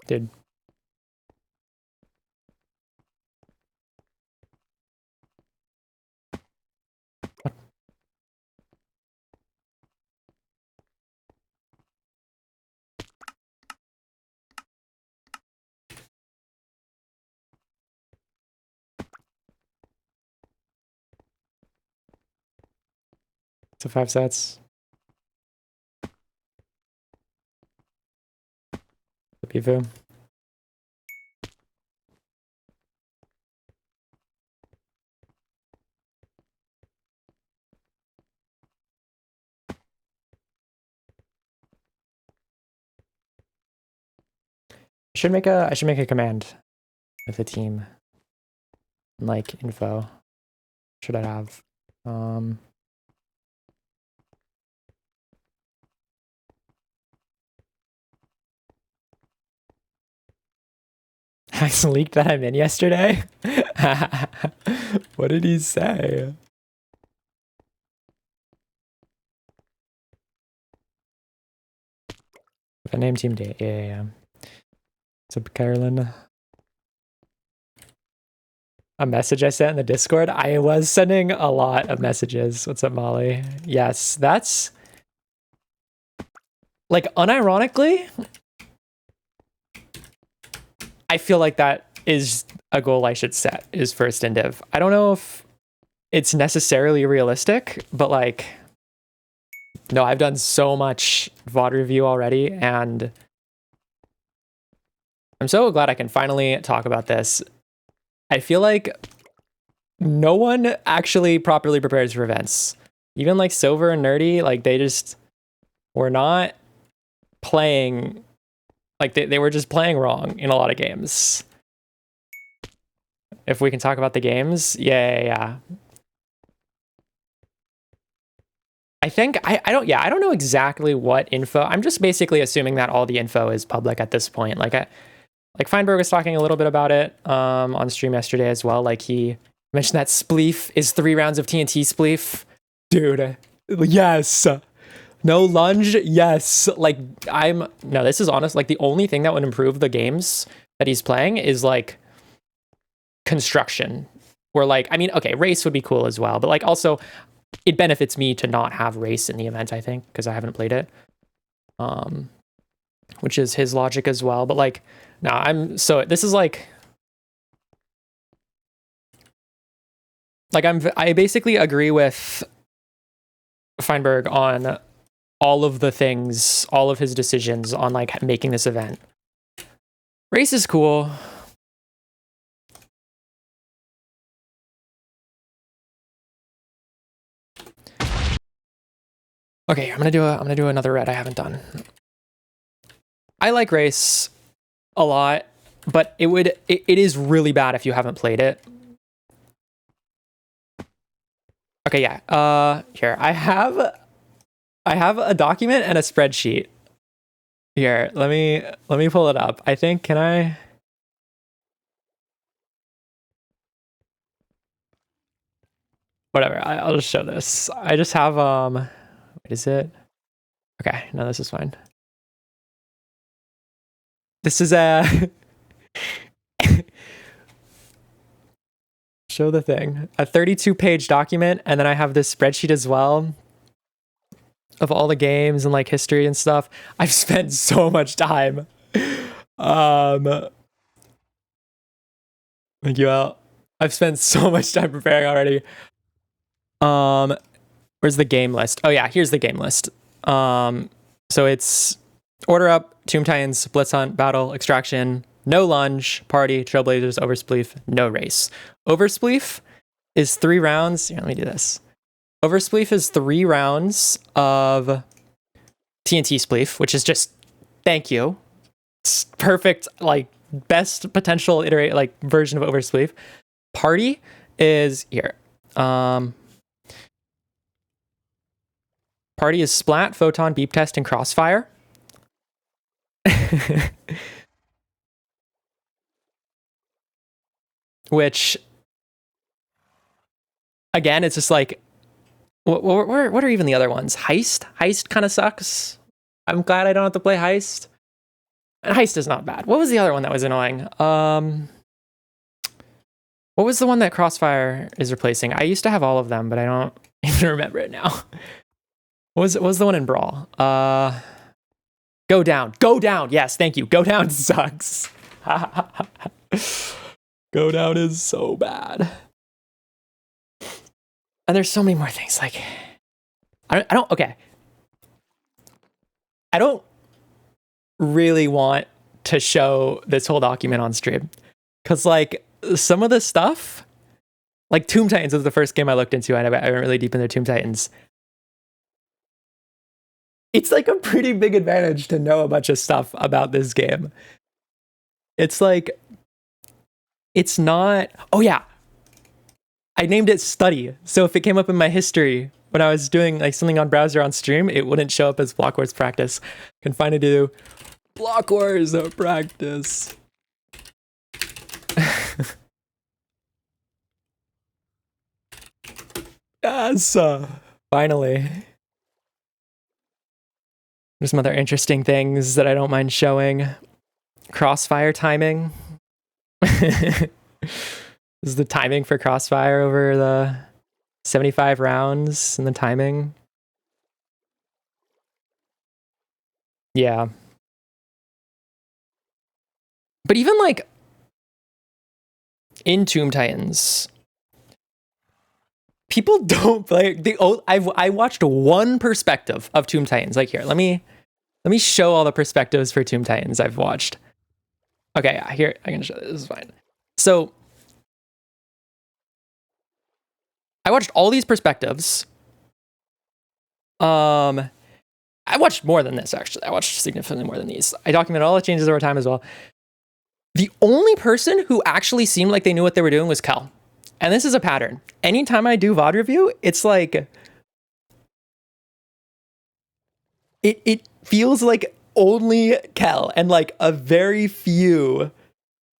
dude. What? So 5 sets. The Pifu. I should make a command with the team. Like info. Should I have? Hax leaked that I'm in yesterday. What did he say? If I name team date, yeah. What's up, Carolyn? A message I sent in the Discord? I was sending a lot of messages. What's up, Molly? Yes, that's... Like, unironically, I feel like that is a goal I should set, is first in div. I don't know if it's necessarily realistic, but like... No, I've done so much VOD review already, and I'm so glad I can finally talk about this. I feel like no one actually properly prepares for events. Even like Silver and Nerdy, like they just were not playing, like they were just playing wrong in a lot of games. If we can talk about the games, yeah. I think I don't know exactly what info. I'm just basically assuming that all the info is public at this point. Like Feinberg was talking a little bit about it on stream yesterday as well. Like he mentioned that spleef is 3 rounds of TNT spleef. Dude, yes. No lunge, yes. Like no, this is honest. Like the only thing that would improve the games that he's playing is like construction. Or like, I mean, okay, race would be cool as well, but like also it benefits me to not have race in the event, I think, because I haven't played it. Which is his logic as well. But like, no, this is like I basically agree with Feinberg on all of the things, all of his decisions on like making this event. Race is cool. Okay, I'm gonna do another red I haven't done. I like race a lot, but it is really bad if you haven't played it. Okay, yeah. Here I have a document and a spreadsheet. Here, let me pull it up. I think can I? Whatever. I'll just show this. I just have what is it? Okay, no, this is fine. This is a show the thing. A 32-page document, and then I have this spreadsheet as well of all the games and like history and stuff. I've spent so much time. Thank you, Al. I've spent so much time preparing already. Where's the game list? Oh yeah, here's the game list. So it's Order Up, Tomb Titans, Blitz Hunt, Battle, Extraction, no lunge, Party, Trailblazers, Overspleef, no race. Overspleef is 3 rounds. Here, let me do this. Overspleef is 3 rounds of TNT Spleef, which is just thank you. It's perfect, like best potential version of Overspleef. Party is here. Party is Splat, Photon, Beep Test, and Crossfire. Which, again, it's just like, what are even the other ones? Heist kind of sucks. I'm glad I don't have to play Heist. And Heist is not bad. What was the other one that was annoying? What was the one that Crossfire is replacing? I used to have all of them, but I don't even remember it now. What was the one in Brawl? Go Down. Go Down. Yes, thank you. Go Down sucks. Go Down is so bad. And there's so many more things. Like, I don't really want to show this whole document on stream. Because, like, some of the stuff, like Tomb Titans was the first game I looked into. I went really deep into Tomb Titans. It's like a pretty big advantage to know a bunch of stuff about this game. It's like, it's not, oh yeah. I named it Study. So if it came up in my history when I was doing like something on browser on stream, it wouldn't show up as BLOCKWARS Practice. You can find it to BLOCKWARS Practice. Yes, finally. There's some other interesting things that I don't mind showing. Crossfire timing. This is the timing for Crossfire over the 75 rounds and the timing. Yeah. But even like in Tomb Titans, people don't play. I watched one perspective of Tomb Titans. Like here, let me show all the perspectives for Tomb Titans I've watched. Okay, yeah, here I can show this. This is fine. So I watched all these perspectives. I watched more than this actually. I watched significantly more than these. I documented all the changes over time as well. The only person who actually seemed like they knew what they were doing was Kel. And this is a pattern. Anytime I do VOD review, it's like it feels like only Kel and like a very few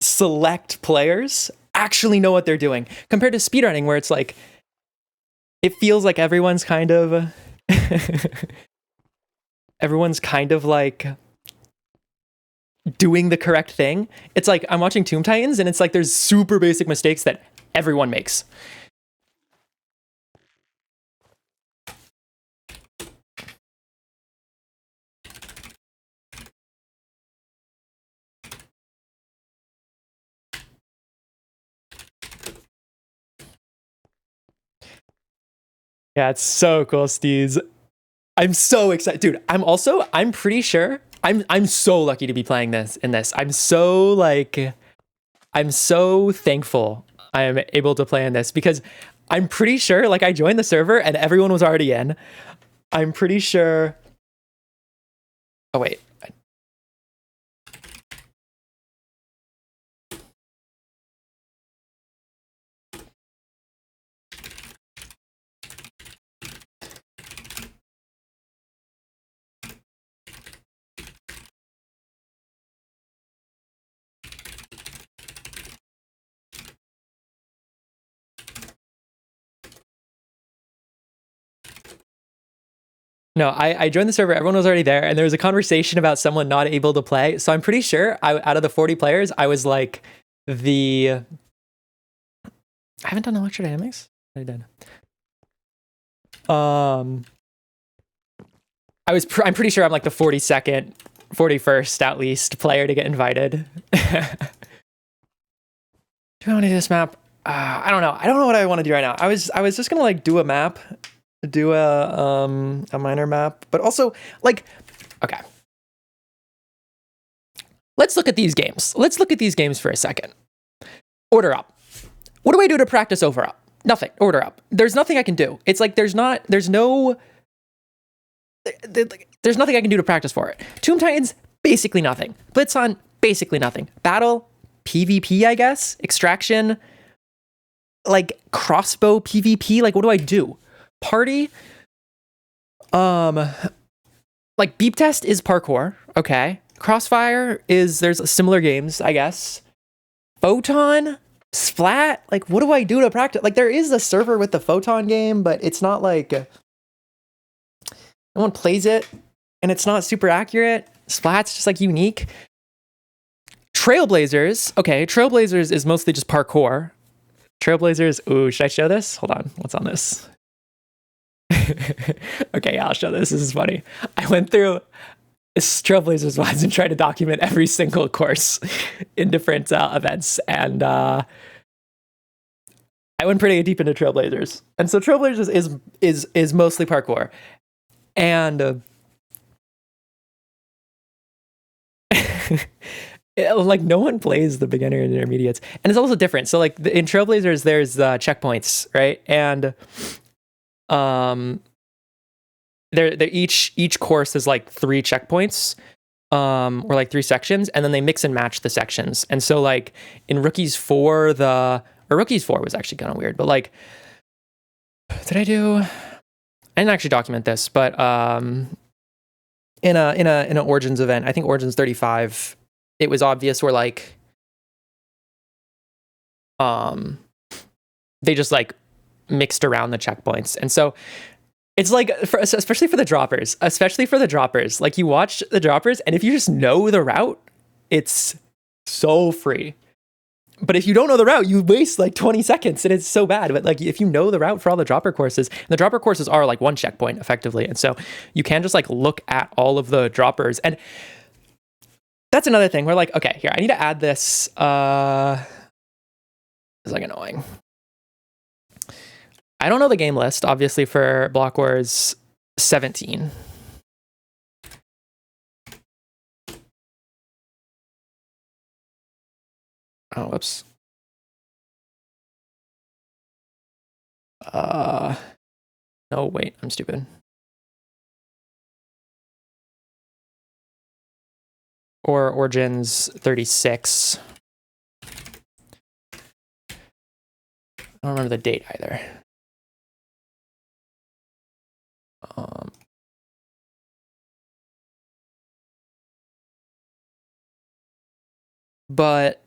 select players actually know what they're doing compared to speedrunning where it's like it feels like everyone's kind of like doing the correct thing. It's like I'm watching Tomb Titans and it's like there's super basic mistakes that everyone makes. Yeah, it's so cool, Steez. I'm so excited. Dude, I'm pretty sure I'm so lucky to be playing this. I'm so thankful I am able to play in this because I'm pretty sure like I joined the server and everyone was already in. I'm pretty sure. Oh wait. No, I joined the server, everyone was already there, and there was a conversation about someone not able to play. So I'm pretty sure out of the 40 players, I was like I haven't done electrodynamics? I did. I'm pretty sure I'm like the 42nd, 41st at least player to get invited. Do I want to do this map? I don't know. I don't know what I want to do right now. I was just gonna like do a map. Do a minor map, but also like, okay. Let's look at these games. Let's look at these games for a second. Order up. What do I do to practice over up? Nothing. Order up. There's nothing I can do. It's like there's nothing I can do to practice for it. Tomb Titans, basically nothing. Blitzon, basically nothing. Battle, PvP, I guess. Extraction, like crossbow PvP. Like, what do I do? Party, like beep test is parkour. Okay. Crossfire there's similar games, I guess. Photon, Splat, like what do I do to practice? Like there is a server with the Photon game, but it's not like no one plays it and it's not super accurate. Splat's just like unique. Trailblazers. Okay, Trailblazers is mostly just parkour. Trailblazers. Ooh, should I show this? Hold on. What's on this? Okay, yeah, I'll show this. This is funny. I went through Trailblazers VODs and tried to document every single course in different events, and I went pretty deep into Trailblazers. And so Trailblazers is mostly parkour, and like no one plays the beginner and intermediates, and it's also different. So like in Trailblazers, there's checkpoints, right? And they're each course is like 3 checkpoints, or like 3 sections, and then they mix and match the sections. And so like in Rookies 4, Rookies 4 was actually kind of weird, but like, I didn't actually document this, but in an Origins event, I think Origins 35, it was obvious where like they just like mixed around the checkpoints. And so it's like, especially for the droppers, like you watch the droppers, and if you just know the route, it's so free. But if you don't know the route, you waste like 20 seconds, and it's so bad. But like if you know the route for all the dropper courses, and the dropper courses are like 1 checkpoint effectively, and so you can just like look at all of the droppers. And that's another thing. We're like, okay, here, I need to add this. It's like annoying. I don't know the game list, obviously, for Block Wars 17. Oh, whoops. No, wait, I'm stupid. Or Origins 36. I don't remember the date either. But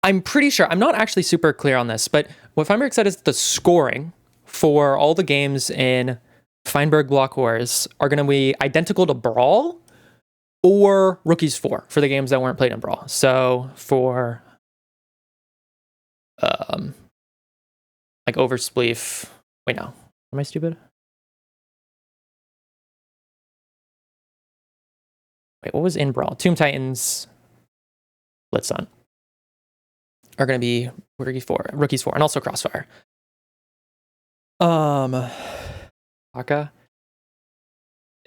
I'm pretty sure, I'm not actually super clear on this, but what Feinberg said is the scoring for all the games in Feinberg Block Wars are going to be identical to Brawl or Rookies 4 for the games that weren't played in Brawl. So for like Overspleef, wait, no, am I stupid? Wait, what was in Brawl? Tomb Titans, Blitzon are going to be Rookies 4, and also Crossfire. Aka?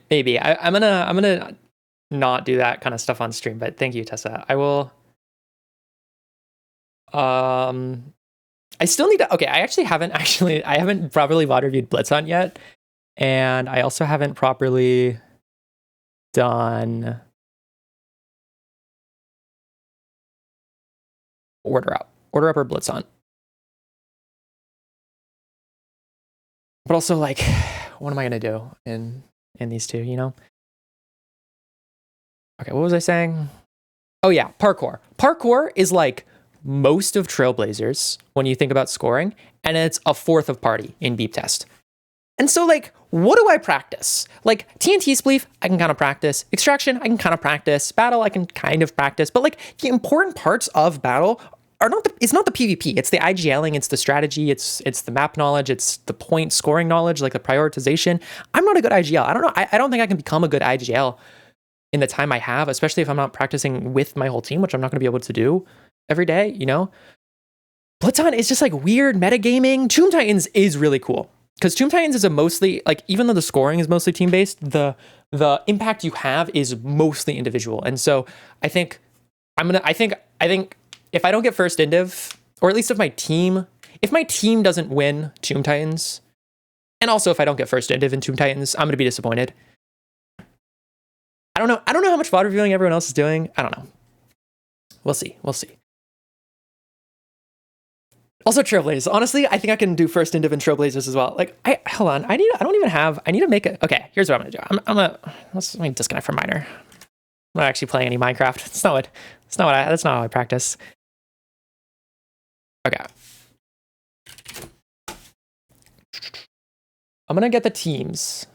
Maybe. I'm gonna not do that kind of stuff on stream, but thank you, Tessa. I will. I still need to. Okay, I haven't properly VOD reviewed Blitzon yet, and I also haven't properly done Order Up or Blitzon. But also, like, what am I gonna do in these two? You know. Okay, what was I saying? Oh yeah, parkour. Parkour is like most of Trailblazers when you think about scoring, and it's a fourth of Party in Beep Test. And so like, what do I practice? Like TNT Spleef, I can kind of practice. Extraction, I can kind of practice. Battle, I can kind of practice. But like the important parts of Battle are it's not the PvP. It's the IGLing, it's the strategy, it's the map knowledge, it's the point scoring knowledge, like the prioritization. I'm not a good IGL. I don't know. I don't think I can become a good IGL in the time I have, especially if I'm not practicing with my whole team, which I'm not going to be able to do every day, you know? Blitzon is just like weird metagaming. Tomb Titans is really cool because Tomb Titans is a mostly, like, even though the scoring is mostly team-based, the impact you have is mostly individual. And so I think if I don't get first indiv, or at least if my team doesn't win Tomb Titans, and also if I don't get first indiv in Tomb Titans, I'm going to be disappointed. I don't know how much VOD reviewing everyone else is doing. I don't know. We'll see. Also Trailblazers. Honestly, I think I can do first indiv in Trailblazers as well. Like, I need to make it. Okay, here's what I'm gonna do. Let me disconnect from Miner. I'm not actually playing any Minecraft. That's not how I practice. Okay. I'm gonna get the teams.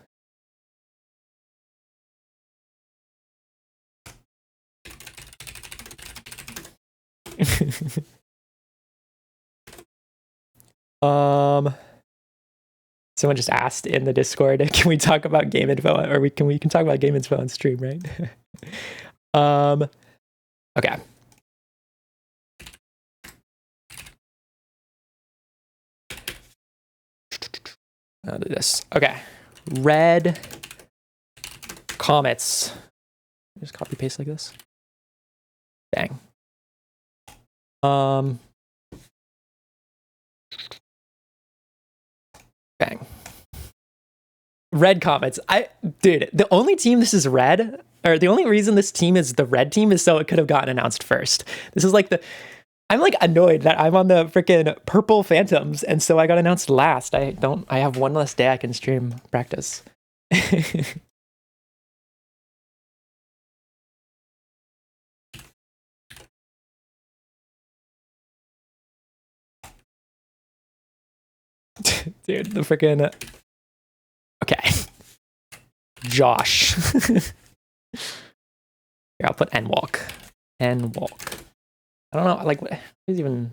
Someone just asked in the Discord, can we talk about game info, or we can talk about game info on stream, right? Okay. I'll do this. Okay. Red Comets. Just copy paste like this. Dang. Bang. Red Comets. Dude, the only team this is red, or the only reason this team is the red team is so it could have gotten announced first. This is like I'm like annoyed that I'm on the freaking purple Phantoms, and so I got announced last. I have one less day I can stream practice. Dude, the freaking okay. Josh. Here, I'll put N-Walk. N-Walk. I don't know, like, what is even...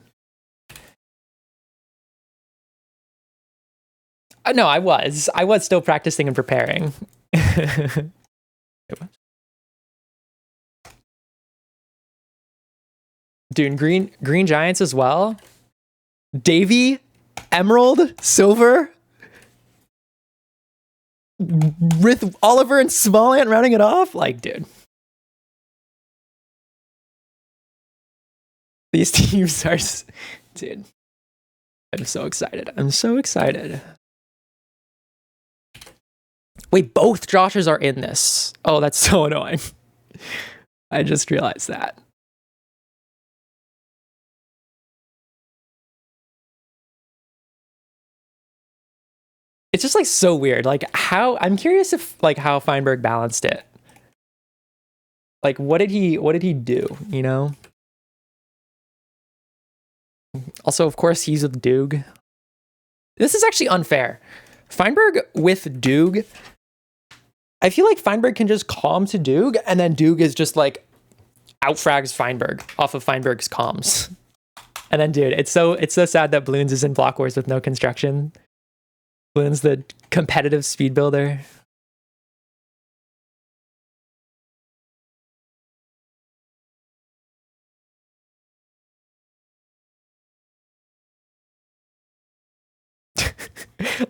No, I was still practicing and preparing. Dude, green Giants as well. Davy, Emerald, Silver. With Oliver and Small Ant rounding it off. Like, dude. These teams are... Dude. I'm so excited. I'm so excited. Wait, both Joshes are in this. Oh, that's so annoying. I just realized that. It's just like so weird. Like I'm curious if like how Feinberg balanced it. Like what did he do, you know? Also, of course, he's with Doog. This is actually unfair. Feinberg with Doog. I feel like Feinberg can just calm to Doog, and then Doog is just like outfrags Feinberg off of Feinberg's comms. And then, dude, it's so sad that Bloons is in Block Wars with no construction. Bloons, the competitive speed builder.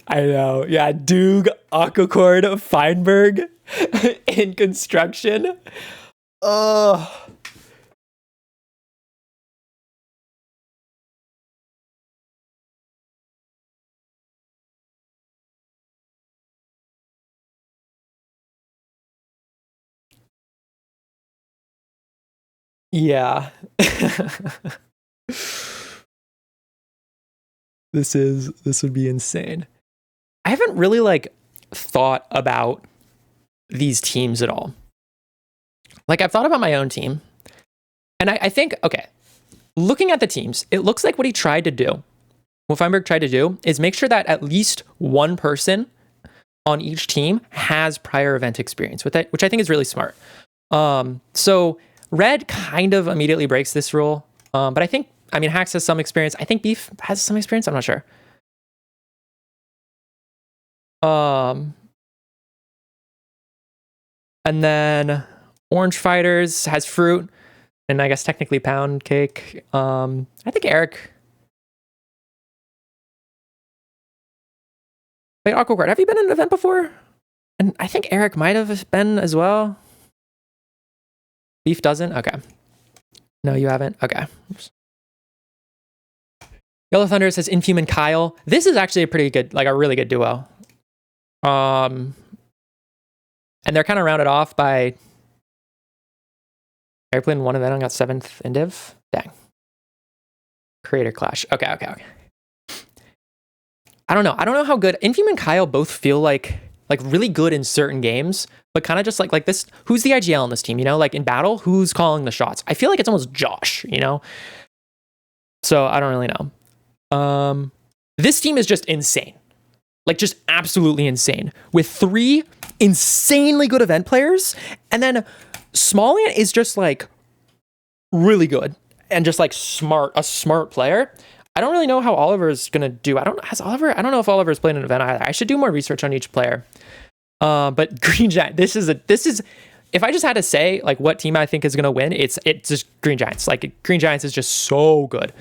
I know. Yeah, Doog, Aquacord, Feinberg in construction. Oh. Yeah. This would be insane. I haven't really like thought about these teams at all. Like I've thought about my own team, and I think, okay, looking at the teams, it looks like what Feinberg tried to do is make sure that at least one person on each team has prior event experience with it, which I think is really smart. So Red kind of immediately breaks this rule, but I mean, Hax has some experience. I think Beef has some experience. I'm not sure. And then Orange Fighters has Fruit, and I guess technically Pound Cake. I think Eric. Wait, Aquaguard, have you been in an event before? And I think Eric might have been as well. Beef doesn't? Okay. No, you haven't? Okay. Oops. Yellow Thunder says Inhuman Kyle. This is actually a pretty good, like a really good duo. And they're kind of rounded off by Airplane one event and got 7th in div. Dang. Creator Clash. Okay. I don't know how good Inhuman Kyle both feel like really good in certain games, but kind of just like this. Who's the IGL on this team? You know, like in battle, who's calling the shots? I feel like it's almost Josh, you know? So I don't really know. This team is just insane. Like just absolutely insane. With 3 insanely good event players, and then Small Ant is just like really good. and just like a smart player. I don't really know how Oliver's gonna do. I don't know if Oliver's played an event either. I should do more research on each player. But Green Giant, this is if I just had to say like what team I think is gonna win, it's just Green Giants. Like Green Giants is just so good.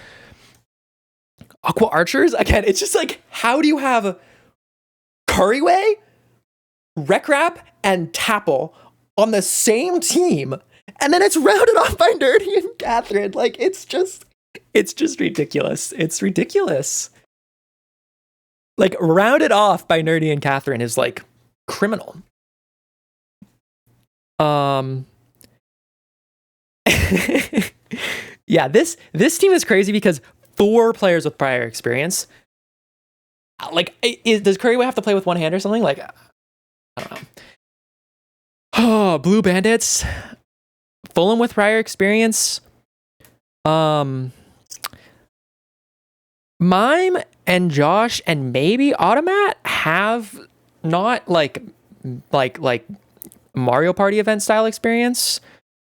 Aqua Archers, again, it's just like, how do you have Curryway, Rekrap, and Tapple on the same team, and then it's rounded off by Nerdy and Catherine? Like, it's just ridiculous. It's ridiculous. Like, rounded off by Nerdy and Catherine is like criminal. Yeah, this team is crazy because 4 players with prior experience. Like, does Curryway have to play with one hand or something? Like, I don't know. Oh, Blue Bandits, Fulham with prior experience. Mime and Josh and maybe Automat have not like Mario Party event style experience,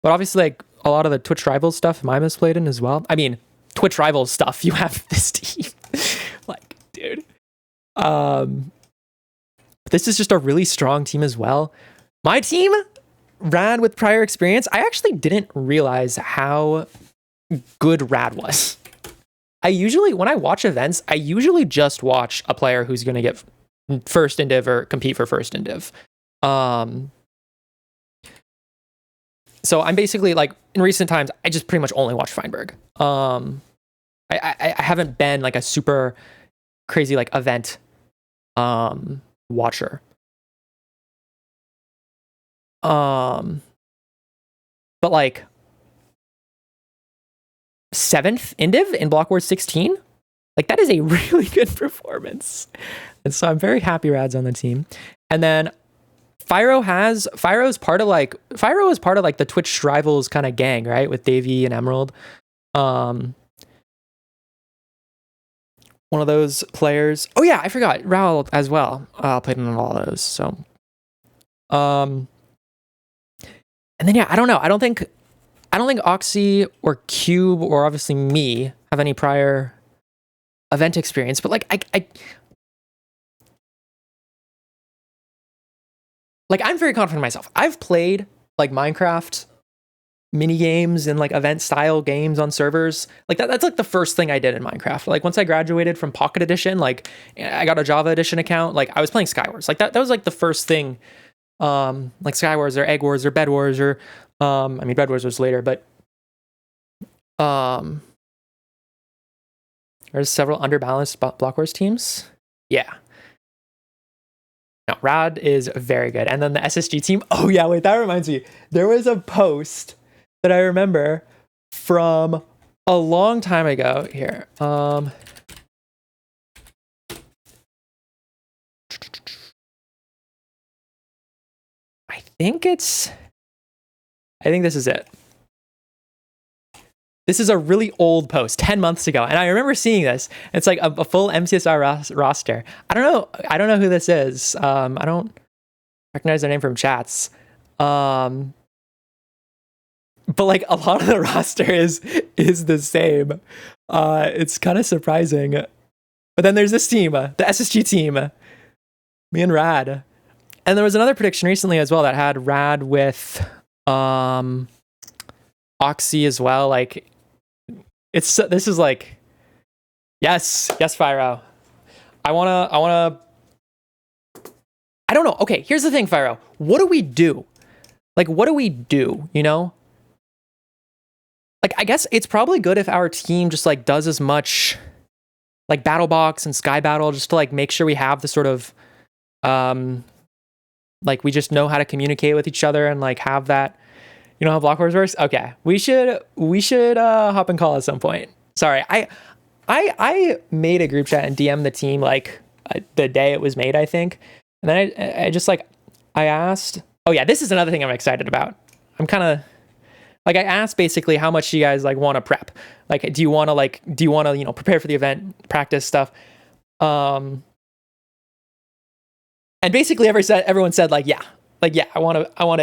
but obviously like a lot of the Twitch Rivals stuff Mime has played in as well. I mean, Twitch Rivals stuff, you have this team. Like, dude. This is just a really strong team as well. My team, Rad with prior experience, I actually didn't realize how good Rad was. When I watch events, I usually just watch a player who's going to get first in div or compete for first in div. So I'm basically like, in recent times, I just pretty much only watch Feinberg. I haven't been like a super crazy like event watcher. But like 7th in div in BLOCKWARS 16, like that is a really good performance. And so I'm very happy Rad's on the team. And then Fyro is part of like the Twitch Rivals kind of gang, right? With Davey and Emerald. One of those players. Oh yeah, I forgot. Raul as well. Played in all of those. So and then yeah, I don't know. I don't think Oxy or Cube or obviously me have any prior event experience, but like I'm very confident in myself. I've played like Minecraft mini games and like event style games on servers. Like that's like the first thing I did in Minecraft. Like once I graduated from Pocket Edition, like I got a Java Edition account. Like I was playing Skywars. Like that was like the first thing. Like Skywars or Egg Wars or Bed Wars or I mean Bed Wars was later, but there's several underbalanced BLOCKWARS teams. Yeah. No, Rad is very good. And then the SSG team. Oh yeah, wait, that reminds me. There was a post that I remember from a long time ago here. I think this is it. This is a really old post, 10 months ago. And I remember seeing this. It's like a full MCSR roster. I don't know who this is. I don't recognize their name from chats. But like a lot of the roster is the same. It's kind of surprising. But then there's this team, the SSG team, me and Rad. And there was another prediction recently as well that had Rad with Oxy as well. Like this is like yes Fyro. I don't know. Okay, here's the thing, Fyro. What do we do? Like what do we do, you know? Like I guess it's probably good if our team just like does as much like Battle Box and Sky Battle just to like make sure we have the sort of like we just know how to communicate with each other and like have that. You know how BLOCKWARS works? Okay, we should hop and call at some point. Sorry, I made a group chat and DM the team like the day it was made, I think, and then I just like I asked. Oh yeah, this is another thing I'm excited about. I'm kind of like I asked basically how much you guys like want to prep. Like, do you want to prepare for the event, practice stuff, and basically everyone said yeah, I want to. I want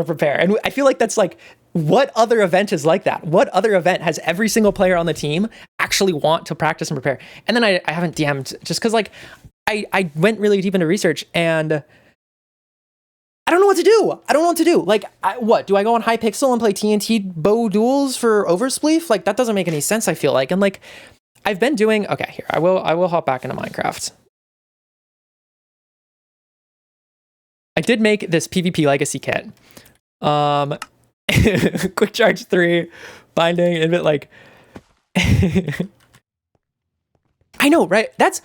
to prepare. And I feel like that's like what other event is like that? What other event has every single player on the team actually want to practice and prepare? And then I haven't DM'd just because like I went really deep into research and I don't know what to do. I don't know what to do. Like, what? Do I go on Hypixel and play TNT bow duels for Overspleef? Like, that doesn't make any sense, I feel like. And like, I've been doing... Okay, here. I will hop back into Minecraft. I did make this PvP Legacy kit. Quick Charge 3, binding, and like... I know, right? That's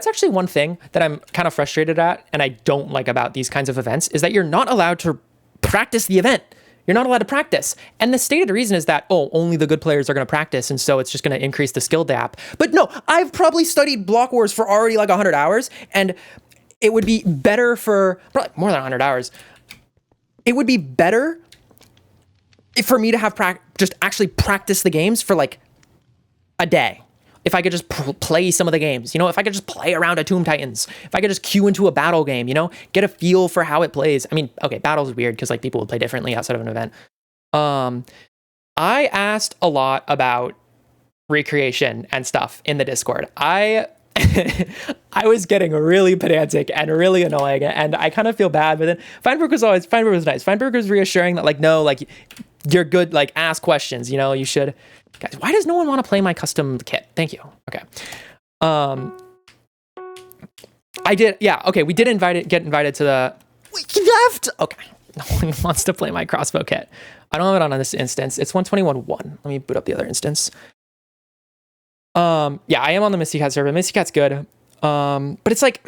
actually one thing that I'm kind of frustrated at and I don't like about these kinds of events is that you're not allowed to practice the event. You're not allowed to practice. And the stated reason is that, oh, only the good players are going to practice, and so it's just going to increase the skill gap. But no, I've probably studied Block Wars for already like 100 hours, and it would be better for, probably more than 100 hours, it would be better for me to have just actually practice the games for like a day. If I could just play some of the games, you know, if I could just play around a Tomb Titans, if I could just queue into a battle game, you know, get a feel for how it plays. I mean, okay, battle's weird because like people would play differently outside of an event. I asked a lot about recreation and stuff in the Discord. I was getting really pedantic and really annoying, and I kind of feel bad. But then Feinberg was nice. Feinberg was reassuring that like, no, like you're good. Like ask questions, you know, you should. Guys, why does no one want to play my custom kit? Thank you. Okay. I did. Yeah. Okay. We did get invited to the. He left. Okay. No one wants to play my crossbow kit. I don't have it on this instance. It's 121.1. Let me boot up the other instance. Yeah, I am on the Misty Cat server. Misty Cat's good. But it's like,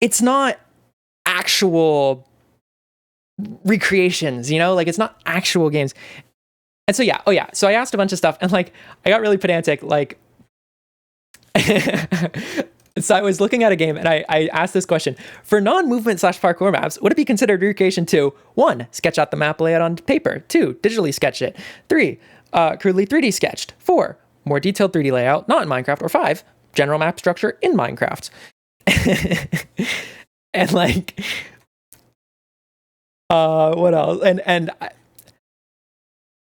it's not actual recreations, you know, like it's not actual games. And so, yeah. Oh yeah. So I asked a bunch of stuff and like, I got really pedantic, like, so I was looking at a game and I asked this question: for non-movement / parkour maps, would it be considered recreation to 1, sketch out the map layout on paper, 2, digitally sketch it, 3, crudely 3D sketched, 4, more detailed 3D layout, not in Minecraft, or 5, general map structure in Minecraft? And like, what else?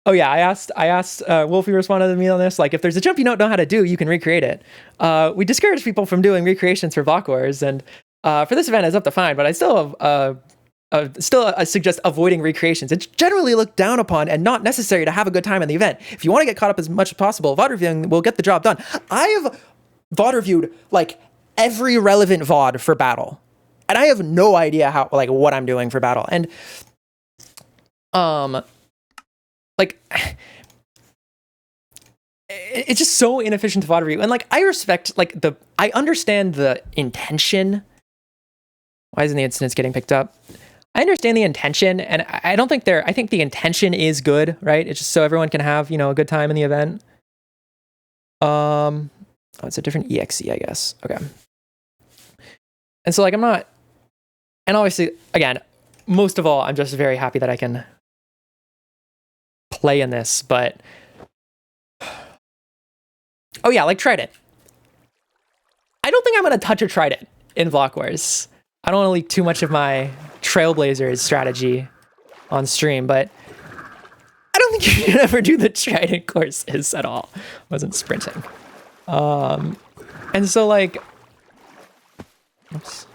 Oh yeah, I asked Wolfie responded to me on this, like if there's a jump you don't know how to do, you can recreate it. We discourage people from doing recreations for Block Wars, and for this event it's up to fine, but I still suggest avoiding recreations. It's generally looked down upon and not necessary to have a good time in the event. If you want to get caught up as much as possible, VOD reviewing will get the job done. I have VOD reviewed like every relevant VOD for battle, and I have no idea how, like, what I'm doing for battle. And like, it's just so inefficient to VOD review. And like, I respect, like, I understand the intention. Why isn't the instance getting picked up? I understand the intention, and I don't think I think the intention is good, right? It's just so everyone can have, you know, a good time in the event. Oh, it's a different EXE, I guess. Okay. And so like, I'm not, and obviously, again, most of all, I'm just very happy that I can play in this, but oh yeah, like Trident. I don't think I'm gonna touch a Trident in Block Wars. I don't want to leak too much of my Trailblazers strategy on stream, but I don't think you should ever do the Trident courses at all. I wasn't sprinting. And so like, oops.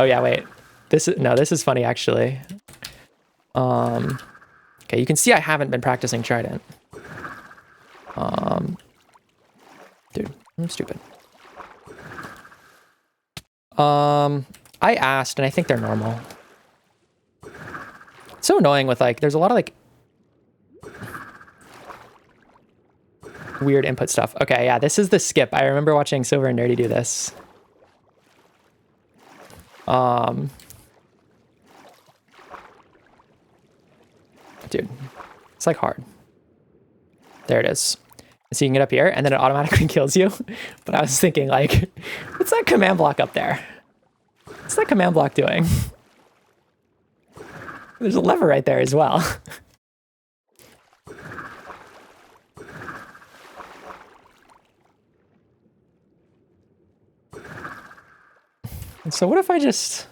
Oh yeah, wait. This is funny actually. Okay, you can see I haven't been practicing Trident. Dude, I'm stupid. I asked, and I think they're normal. It's so annoying with like, there's a lot of like weird input stuff. Okay, yeah, this is the skip. I remember watching Silver and Nerdy do this. Dude, it's like hard. There it is. So you can get up here and then it automatically kills you. But I was thinking like, what's that command block up there? What's that command block doing? There's a lever right there as well. And so what if I just,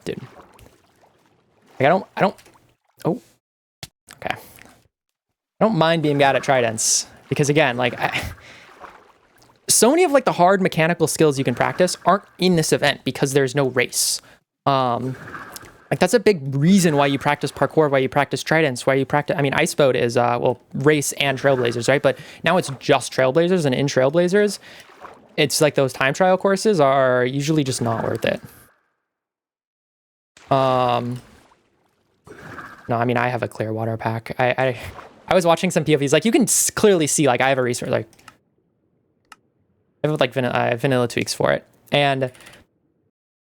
dude. Like, I don't, oh, okay. I don't mind being bad at tridents because again, like, so many of like the hard mechanical skills you can practice aren't in this event because there's no race. Like that's a big reason why you practice parkour, why you practice tridents, why you practice, I mean, Ice Boat is, well, race and Trailblazers, right? But now it's just Trailblazers, and in Trailblazers, it's like those time trial courses are usually just not worth it. No, I mean, I have a clear water pack. I was watching some POVs, like you can clearly see, like I have a resource, like I have like vanilla tweaks for it. And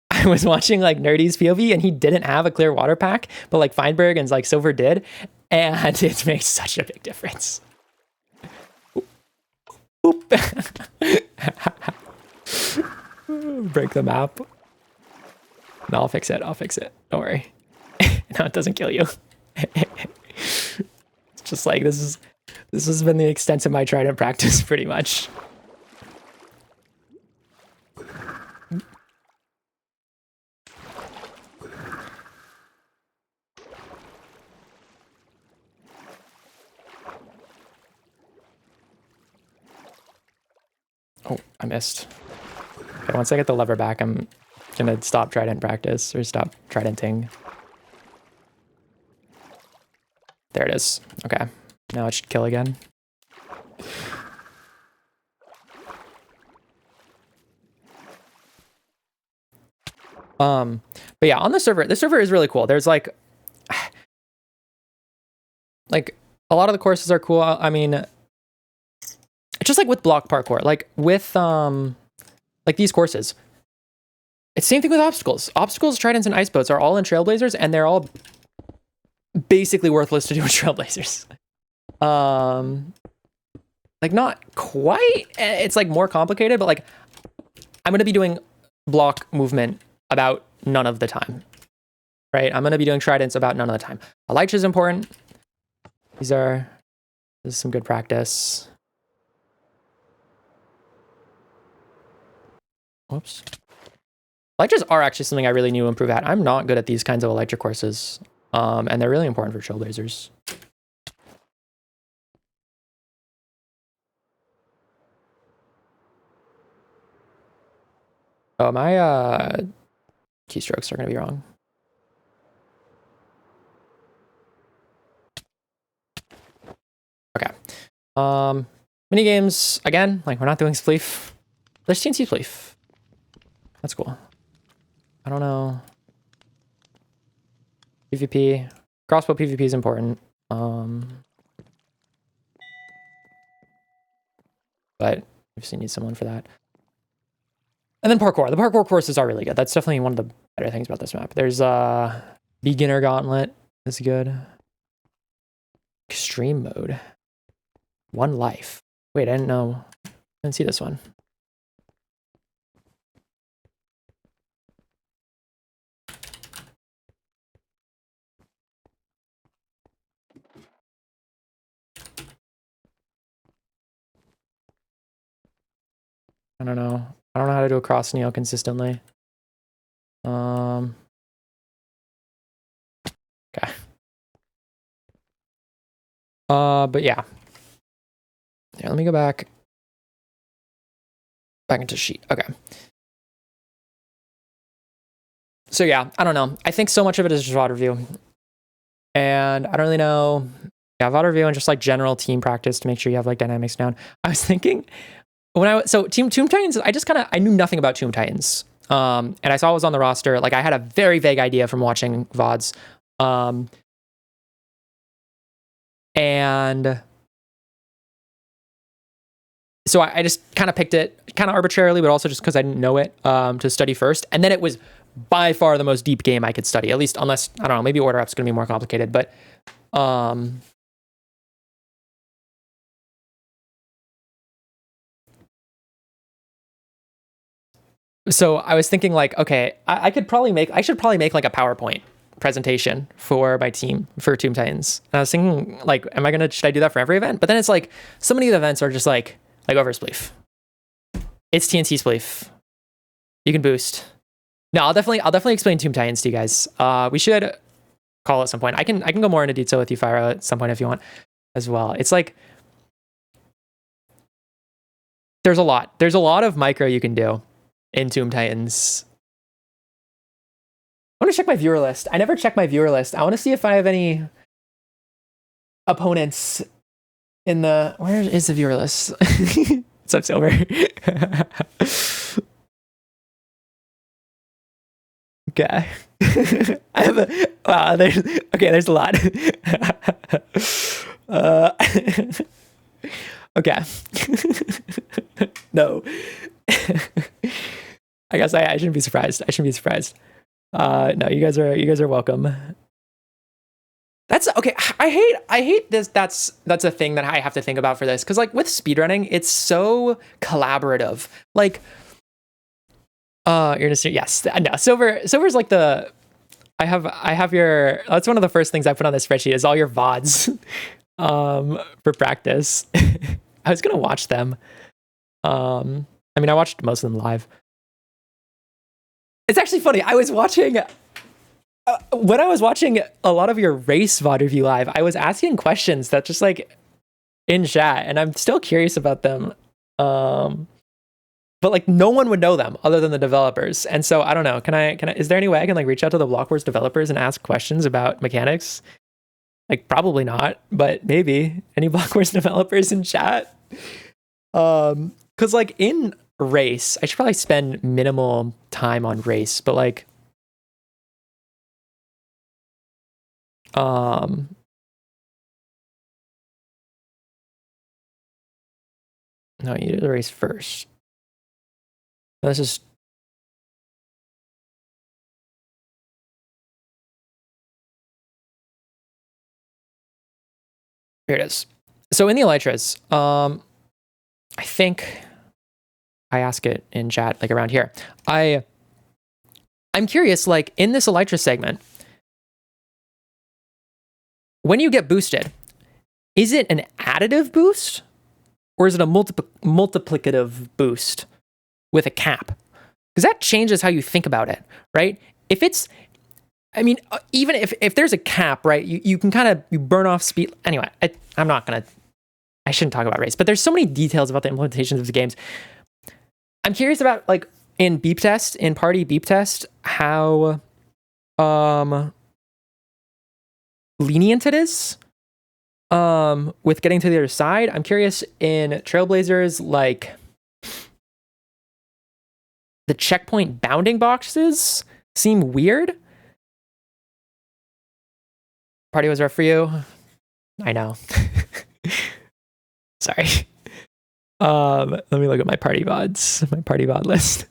I was watching like Nerdy's POV and he didn't have a clear water pack, but like Feinberg and like Silver did. And it makes such a big difference. Oop. Break the map. No, I'll fix it. I'll fix it. Don't worry. No, it doesn't kill you. It's just like this has been the extent of my trident practice pretty much. Oh, I missed. Okay, once I get the lever back, I'm gonna stop trident practice or stop tridenting. There it is. Okay, now it should kill again. But yeah, on the server is really cool. There's like a lot of the courses are cool. I mean, just like with block parkour, like with like these courses, it's the same thing with obstacles. Obstacles, tridents, and ice boats are all in Trailblazers, and they're all basically worthless to do with Trailblazers. Like not quite. It's like more complicated, but like I'm gonna be doing block movement about none of the time, right? I'm gonna be doing tridents about none of the time. Elytra is important. This is some good practice. Whoops. Elytras are actually something I really need to improve at. I'm not good at these kinds of Elytra courses, and they're really important for Trailblazers. Oh, my keystrokes are going to be wrong. Okay. Mini games, again, like we're not doing spleef. There's TNT spleef. That's cool. I don't know. PvP. Crossbow PvP is important. But obviously need someone for that. And then parkour. The parkour courses are really good. That's definitely one of the better things about this map. There's beginner gauntlet is good. Extreme mode. One life. Wait, I didn't know. I didn't see this one. I don't know. I don't know how to do a cross kneel consistently. Okay. But yeah. Yeah, let me go back into sheet. Okay. So yeah, I don't know. I think so much of it is just VOD review. And I don't really know. Yeah, VOD review and just like general team practice to make sure you have like dynamics down. I was thinking so Tomb Titans, I knew nothing about Tomb Titans. And I saw it was on the roster. Like I had a very vague idea from watching VODs. And so I just kind of picked it kind of arbitrarily, but also just because I didn't know it to study first. And then it was by far the most deep game I could study, at least unless, I don't know, maybe Order Up's going to be more complicated. But so I was thinking like, okay, I should probably make like a PowerPoint presentation for my team for Tomb Titans. And I was thinking like, should I do that for every event? But then it's like, so many of the events are just like over spleef. It's TNT spleef. You can boost. No, I'll definitely explain Tomb Titans to you guys. We should call at some point. I can go more into detail with you, Fyro, at some point if you want as well. It's like there's a lot of micro you can do in Tomb Titans. I want to check my viewer list. I never check my viewer list. I want to see if I have any opponents in the... Where is the viewer list? What's up, Silver? Okay. I have a... Wow, there's a lot. Okay. No. I guess I shouldn't be surprised. No, you guys are welcome. That's okay. I hate this. That's a thing that I have to think about for this, because like with speedrunning, it's so collaborative. Like, you're gonna say yes. No, Silver's like the. I have your. That's one of the first things I put on this spreadsheet is all your VODs, for practice. I was gonna watch them. I mean, I watched most of them live. It's actually funny. I was watching. When I was watching a lot of your race VOD review live, I was asking questions that just like in chat, and I'm still curious about them. But like no one would know them other than the developers. And so I don't know. Can I, is there any way I can like reach out to the BLOCKWARS developers and ask questions about mechanics? Like probably not, but maybe. Any BLOCKWARS developers in chat? Cause like in race, I should probably spend minimal time on race, but like no, you do the race first. This is here it is. So in the elytras, I think I ask it in chat, like around here. I'm curious, like in this elytra segment, when you get boosted, is it an additive boost or is it a multiplicative boost with a cap? Because that changes how you think about it, right? If it's, I mean, even if there's a cap, right, you can kind of, you burn off speed. Anyway, I shouldn't talk about race, but there's so many details about the implementations of the games. I'm curious about like in beep test, in party beep test, how lenient it is with getting to the other side. I'm curious in Trailblazers, like the checkpoint bounding boxes seem weird. Party was rough for you. I know. Sorry. Let me look at my party VODs, my party VOD list.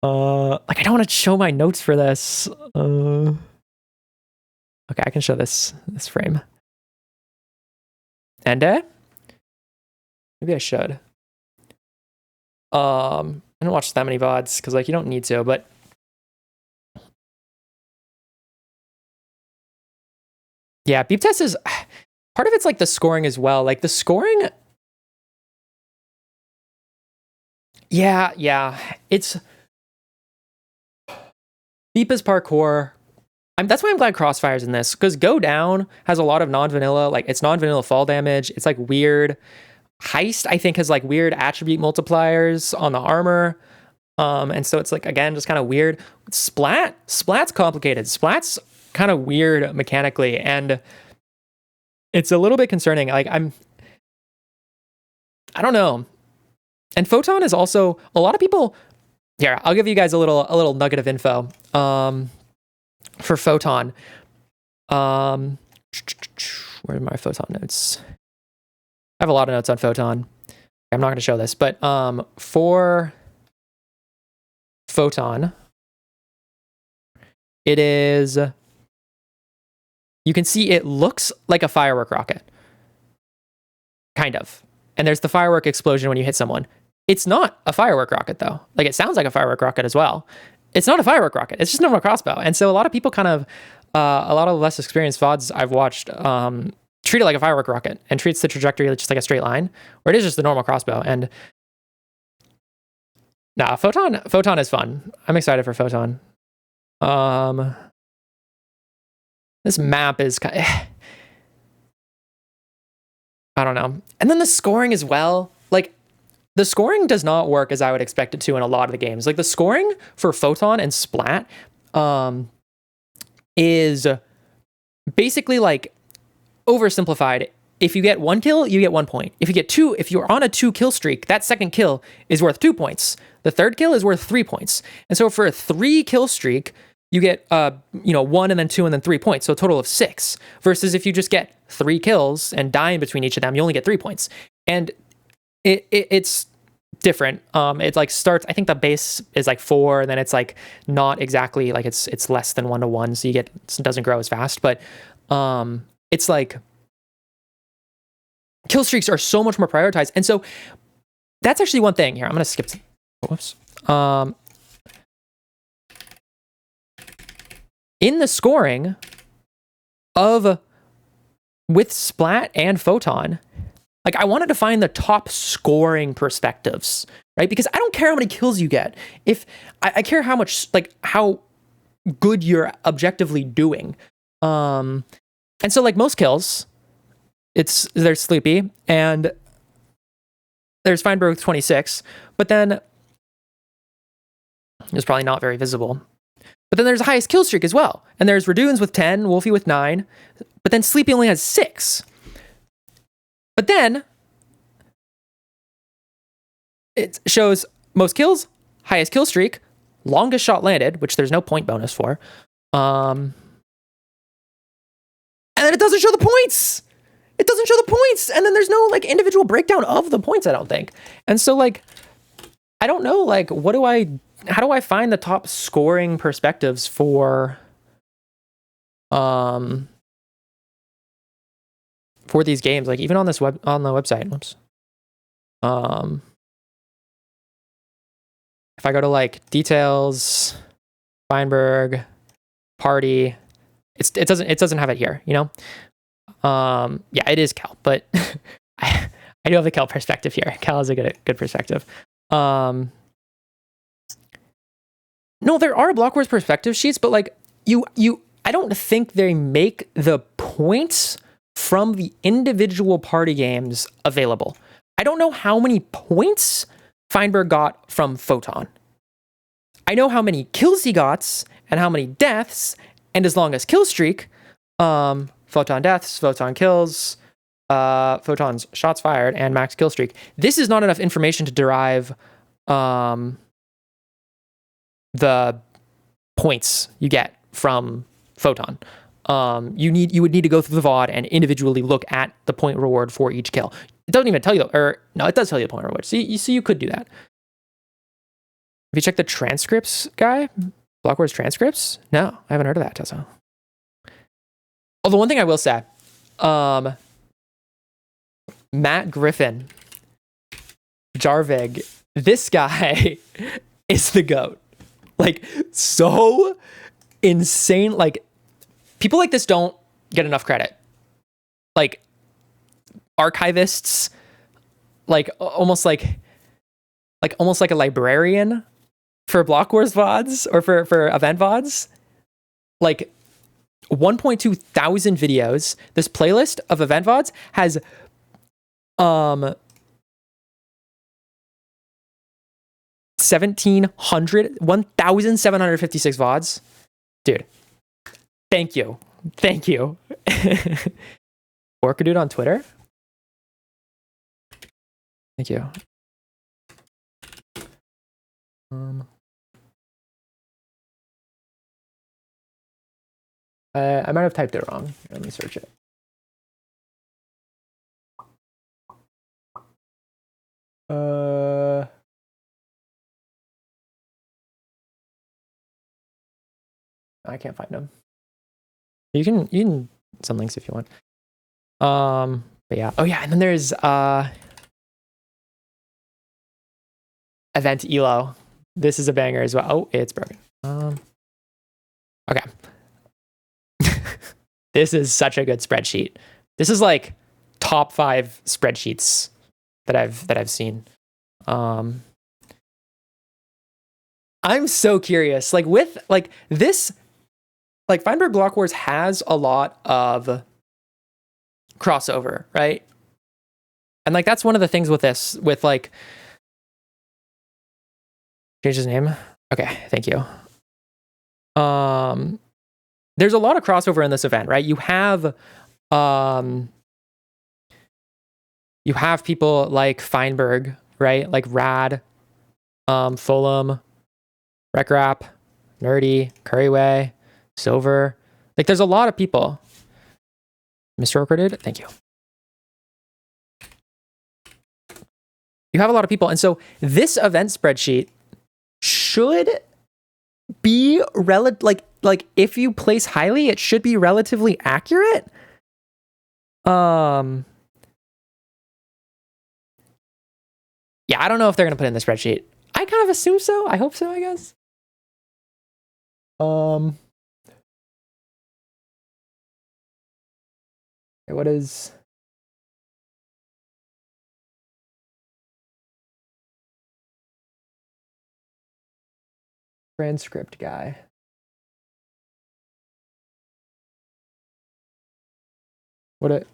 Like I don't want to show my notes for this. Okay, I can show this frame. And maybe I should. I don't watch that many VODs because like you don't need to, but yeah, beep test is part of it's like the scoring as well. Like the scoring. Yeah. It's beep is parkour. That's why I'm glad Crossfire's in this, because Go Down has a lot of non-vanilla, like it's non-vanilla fall damage. It's like weird. Heist, I think, has like weird attribute multipliers on the armor. And so it's like, again, just kind of weird. Splat's complicated. Splat's kind of weird mechanically, and it's a little bit concerning. Like I don't know. And Photon is also, a lot of people, here, I'll give you guys a little nugget of info. For Photon. Where are my Photon notes? I have a lot of notes on Photon. I'm not going to show this, but for Photon, it is, you can see it looks like a firework rocket. Kind of. And there's the firework explosion when you hit someone. It's not a firework rocket though. Like it sounds like a firework rocket as well. It's not a firework rocket. It's just a normal crossbow. And so a lot of people kind of, a lot of less experienced VODs I've watched treat it like a firework rocket and treats the trajectory just like a straight line, where it is just a normal crossbow. And Nah, Photon is fun. I'm excited for Photon. This map is kind of, I don't know. And then the scoring as well. Like, the scoring does not work as I would expect it to in a lot of the games. Like, the scoring for Photon and Splat is basically like oversimplified. If you get 1 kill, you get 1 point. If you get 2, if you're on a 2 kill streak, that second kill is worth 2 points. The third kill is worth 3 points. And so for a 3 kill streak, you get 1 and then 2 and then 3 points, so a total of 6. Versus if you just get 3 kills and die in between each of them, you only get 3 points. And it's different. It like starts, I think the base is like 4, and then it's like not exactly like it's less than 1 to 1, so it doesn't grow as fast. But it's like kill streaks are so much more prioritized, and so that's actually one thing here. I'm gonna skip. Whoops. In the scoring of with Splat and Photon, like I wanted to find the top scoring perspectives, right? Because I don't care how many kills you get. If I care how much, like how good you're objectively doing. And so like most kills, there's Sleepy and there's Feinberg with 26, but then it's probably not very visible. But then there's the highest kill streak as well. And there's Radoons with 10, Wolfie with 9, but then Sleepy only has 6. But then it shows most kills, highest kill streak, longest shot landed, which there's no point bonus for. And then it doesn't show the points. It doesn't show the points. And then there's no like individual breakdown of the points, I don't think. And so like, I don't know, like, how do I find the top scoring perspectives for these games? Like even on the website. Whoops. If I go to like details, Feinberg, party, it doesn't have it here, you know? Yeah, it is Cal, but I do have the Cal perspective here. Cal is a good perspective. No, there are BLOCKWARS perspective sheets, but like I don't think they make the points from the individual party games available. I don't know how many points Feinberg got from Photon. I know how many kills he got and how many deaths and his longest kill streak. Photon deaths, Photon kills, Photon's shots fired, and max kill streak. This is not enough information to derive the points you get from Photon. You would need to go through the VOD and individually look at the point reward for each kill. It doesn't even tell you, or no, it does tell you the point reward. So you could do that. Have you checked the transcripts guy? BLOCKWARS transcripts? No, I haven't heard of that, Tessa. Although one thing I will say, Matt Griffin, Jarvig, this guy is the GOAT. Like, so insane. Like, people like this don't get enough credit. Like, archivists, like almost like a librarian for BLOCKWARS VODs or for event VODs. Like 1.2 thousand videos. This playlist of event VODs has 1,756 VODs. Dude, thank you. Orca Dude on Twitter. Thank you. I might have typed it wrong. Let me search it. I can't find them. You can send links if you want. But yeah. Oh yeah, and then there's event Elo. This is a banger as well. Oh, it's broken. Okay. This is such a good spreadsheet. This is like top 5 spreadsheets that I've seen. I'm so curious. Like with like this, like Feinberg Block Wars has a lot of crossover, right? And like that's one of the things with this, with like change his name. Okay, thank you. There's a lot of crossover in this event, right? You have people like Feinberg, right? Like Rad, Fulham, Recrap, Nerdy, Curryway, Silver. Like there's a lot of people. Mr. Recorded, thank you. You have a lot of people. And so this event spreadsheet should be like if you place highly, it should be relatively accurate. Yeah, I don't know if they're gonna put it in the spreadsheet. I kind of assume so. I hope so, I guess. What is transcript guy? What it?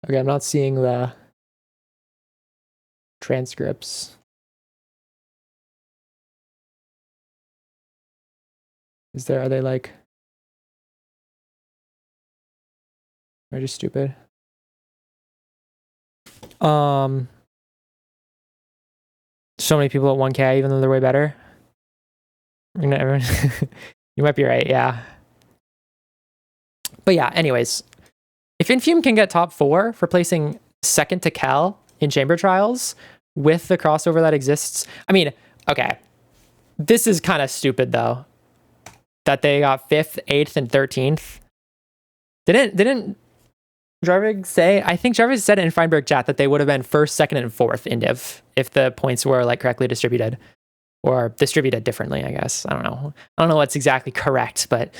Okay, I'm not seeing the transcripts. Are they like, am I just stupid? So many people at 1K, even though they're way better. You might be right, yeah. But yeah, anyways, if Infume can get top 4 for placing second to Kel in Chamber Trials with the crossover that exists, I mean, okay, this is kind of stupid though, that they got 5th, 8th, and 13th. Didn't Jarvig say? I think Jarvig said it in Feinberg chat that they would have been 1st, 2nd, and 4th in div if the points were like correctly distributed or distributed differently. I guess I don't know what's exactly correct, but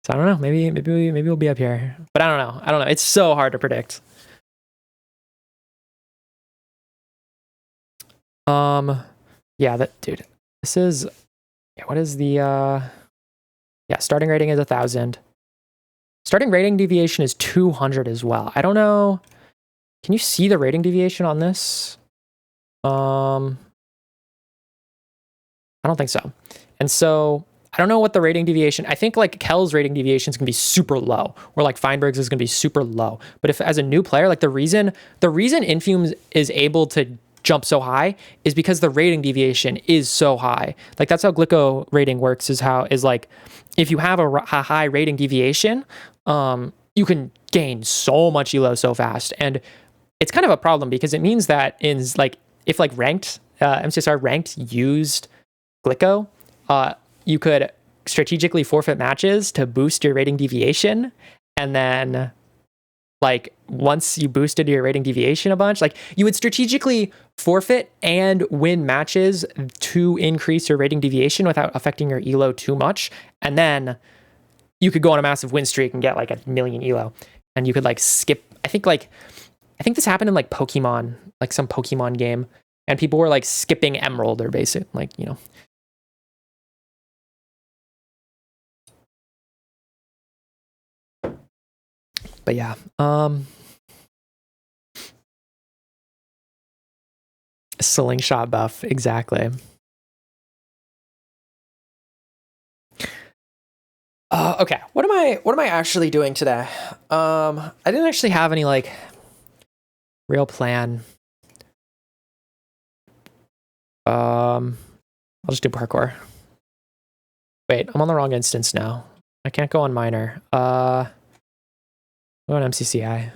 so I don't know. Maybe we'll be up here, but I don't know. It's so hard to predict. Yeah, dude. This is what is the starting rating is 1,000. Starting rating deviation is 200 as well. I don't know. Can you see the rating deviation on this? I don't think so. And so I don't know what the rating deviation. I think like Kel's rating deviation is gonna be super low, or like Feinberg's is gonna be super low. But if as a new player, like the reason Infume is able to jump so high is because the rating deviation is so high. Like that's how Glicko rating works. Is like if you have a high rating deviation, you can gain so much elo so fast, and it's kind of a problem because it means that if ranked MCSR ranked used Glicko, you could strategically forfeit matches to boost your rating deviation, and then like once you boosted your rating deviation a bunch, like you would strategically forfeit and win matches to increase your rating deviation without affecting your elo too much, and then you could go on a massive win streak and get like 1 million elo, and you could like skip. I think this happened in like Pokemon, like some Pokemon game, and people were like skipping Emerald or basic, like, you know. But yeah, slingshot buff, exactly. Okay, what am I actually doing today? I didn't actually have any like real plan. I'll just do parkour. Wait, I'm on the wrong instance now. I can't go on minor. Go on MCCI.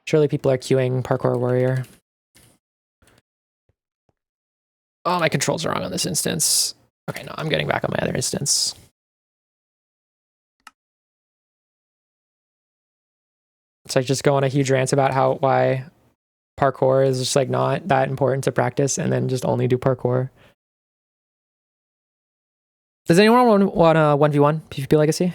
Surely people are queuing Parkour Warrior. Oh, my controls are wrong on this instance. Okay, no, I'm getting back on my other instance. It's like just go on a huge rant about why parkour is just like not that important to practice, and then just only do parkour. Does anyone want a 1v1 PvP Legacy?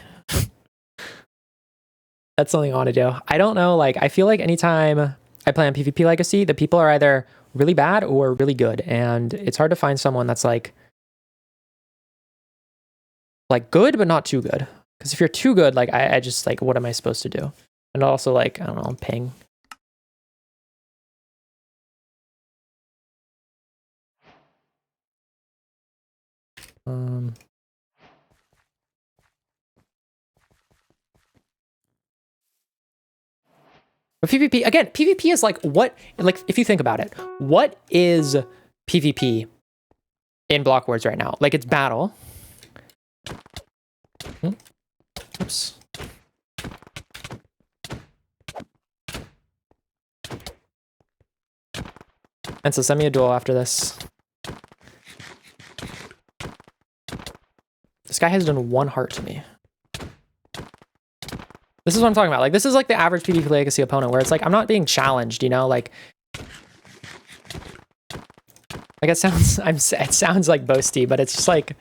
That's something I want to do. I don't know, like I feel like anytime I play on PvP Legacy, the people are either really bad or really good, and it's hard to find someone that's like good but not too good. Because if you're too good, like I just like, what am I supposed to do? And also like, I don't know, ping. But PvP, again, PvP is like what, like if you think about it, what is PvP in Block Wars right now? Like it's battle. Oops. And so send me a duel after this. This guy has done 1 heart to me. This is what I'm talking about. Like, this is like the average PvP Legacy opponent where it's like, I'm not being challenged, you know? Like it sounds, it sounds like boasty, but it's just like,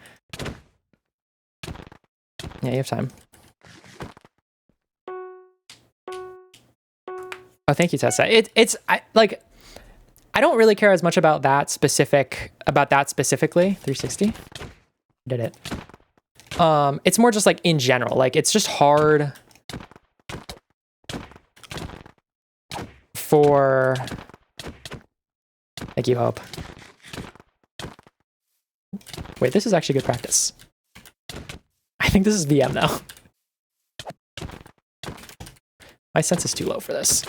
yeah, you have time. Oh, thank you, Tessa. I don't really care as much about that specifically. 360. Did it. It's more just like in general. Like it's just hard for. Thank you, Hope. Wait, this is actually good practice. I think this is VM though. My sense is too low for this.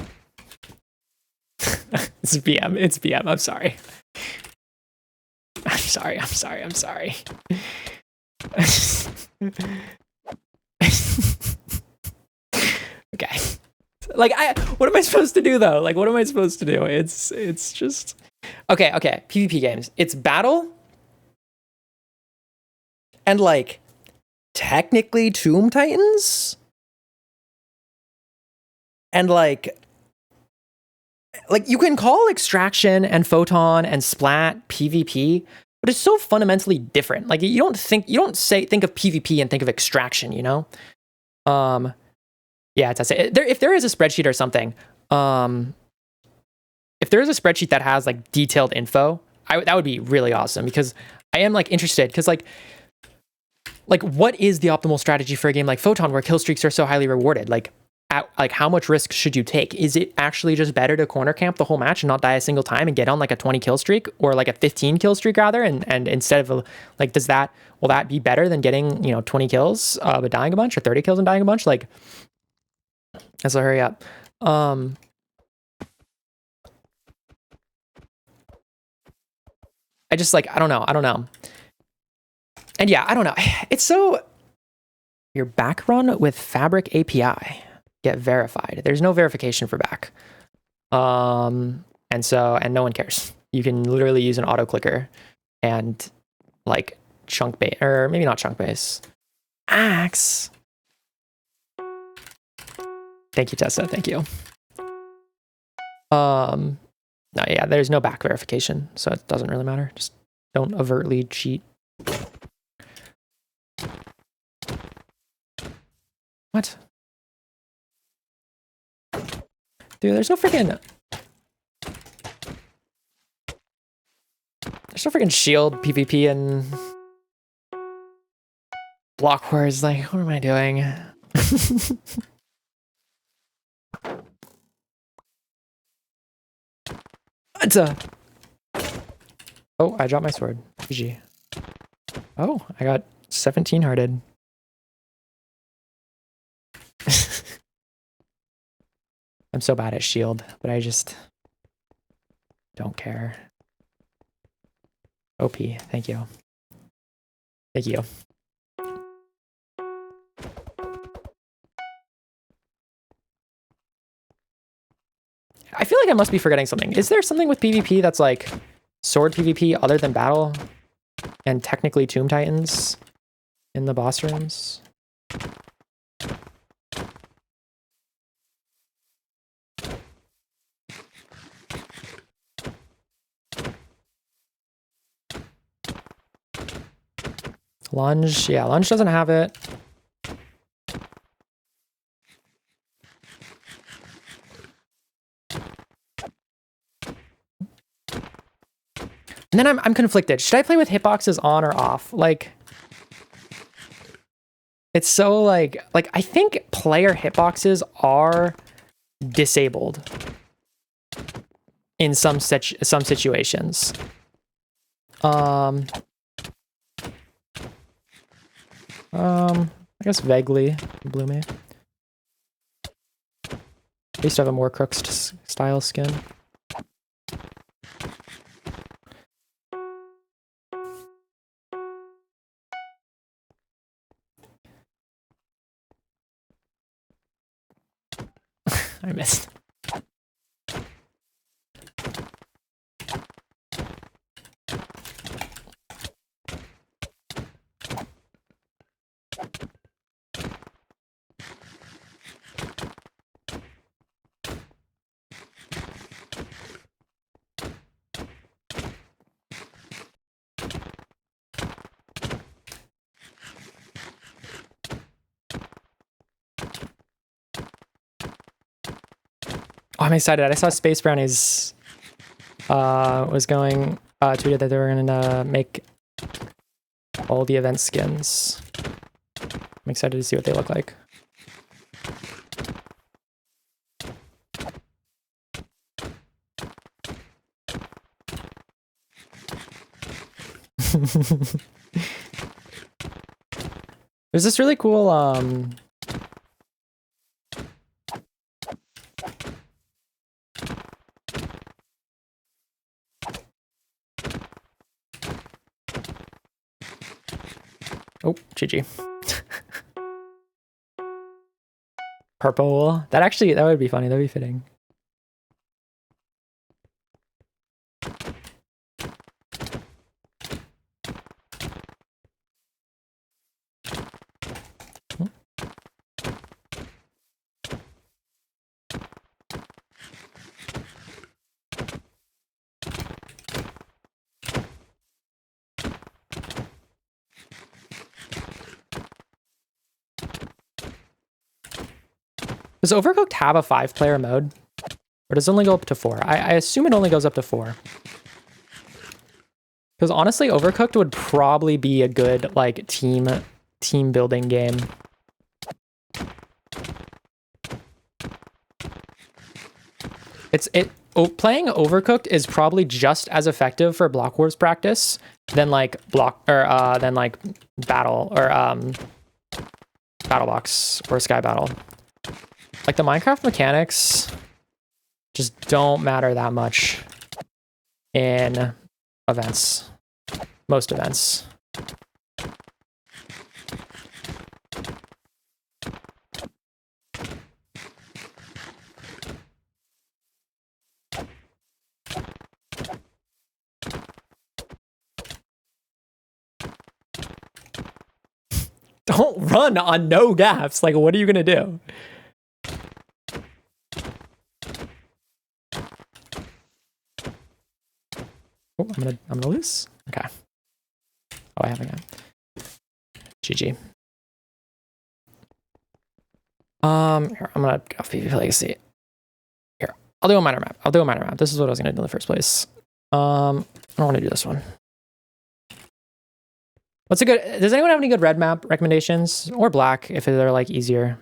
It's VM. It's VM. I'm sorry. I'm sorry. I'm sorry. I'm sorry. Okay. Like what am I supposed to do though? Like what am I supposed to do? It's just okay. PvP games. It's battle and like technically Tomb Titans and like you can call Extraction and Photon and Splat PvP, but it's so fundamentally different. Like you don't think of PvP and think of Extraction, you know? Yeah, it's if there is a spreadsheet or something, if there is a spreadsheet that has like detailed info, that would be really awesome because I am like interested because like what is the optimal strategy for a game like Photon where kill streaks are so highly rewarded? Like how much risk should you take? Is it actually just better to corner camp the whole match and not die a single time and get on like a 20 kill streak or like a 15 kill streak rather? And instead of like, will that be better than getting, 20 kills but dying a bunch or 30 kills and dying a bunch? Like, so hurry up. I just like, I don't know. And yeah, I don't know. It's so your back run with Fabric API. Get verified. There's no verification for back. And no one cares. You can literally use an auto clicker and like chunk base, or maybe not chunk base. Axe. Thank you, Tessa. Thank you. No, yeah, there's no back verification, so it doesn't really matter. Just don't overtly cheat. What? Dude, there's no freaking shield PvP and Block Wars. Like, what am I doing? Oh, I dropped my sword. GG. Oh, I got 17 hearted. I'm so bad at shield, but I just don't care. OP, thank you. Thank you. I feel like I must be forgetting something. Is there something with PvP that's like sword PvP other than battle and technically Tomb Titans in the boss rooms? Lunge, yeah, lunge doesn't have it. And then I'm conflicted. Should I play with hitboxes on or off? Like, it's so like I think player hitboxes are disabled in some situations. I guess vaguely blew me. I used to have a more Crooked style skin. I missed. Oh, I'm excited. I saw Space Brownies was going tweeted that they were gonna make all the event skins. I'm excited to see what they look like. There's this really cool oh, GG. Purple. That would be funny. That'd be fitting. Does Overcooked have a 5-player mode? Or does it only go up to 4? I assume it only goes up to 4. Because honestly, Overcooked would probably be a good like team building game. Playing Overcooked is probably just as effective for Block Wars practice than like Battle or Battle Box or Sky Battle. Like the Minecraft mechanics just don't matter that much in events. Most events. Don't run on no gaps. Like, what are you gonna do? Oh, I'm gonna lose. Okay. Oh, I have again. GG. Here, I'm gonna go PvP Legacy. Here, I'll do a minor map. This is what I was gonna do in the first place. I don't want to do this one. What's a good? Does anyone have any good red map recommendations or black if they're like easier?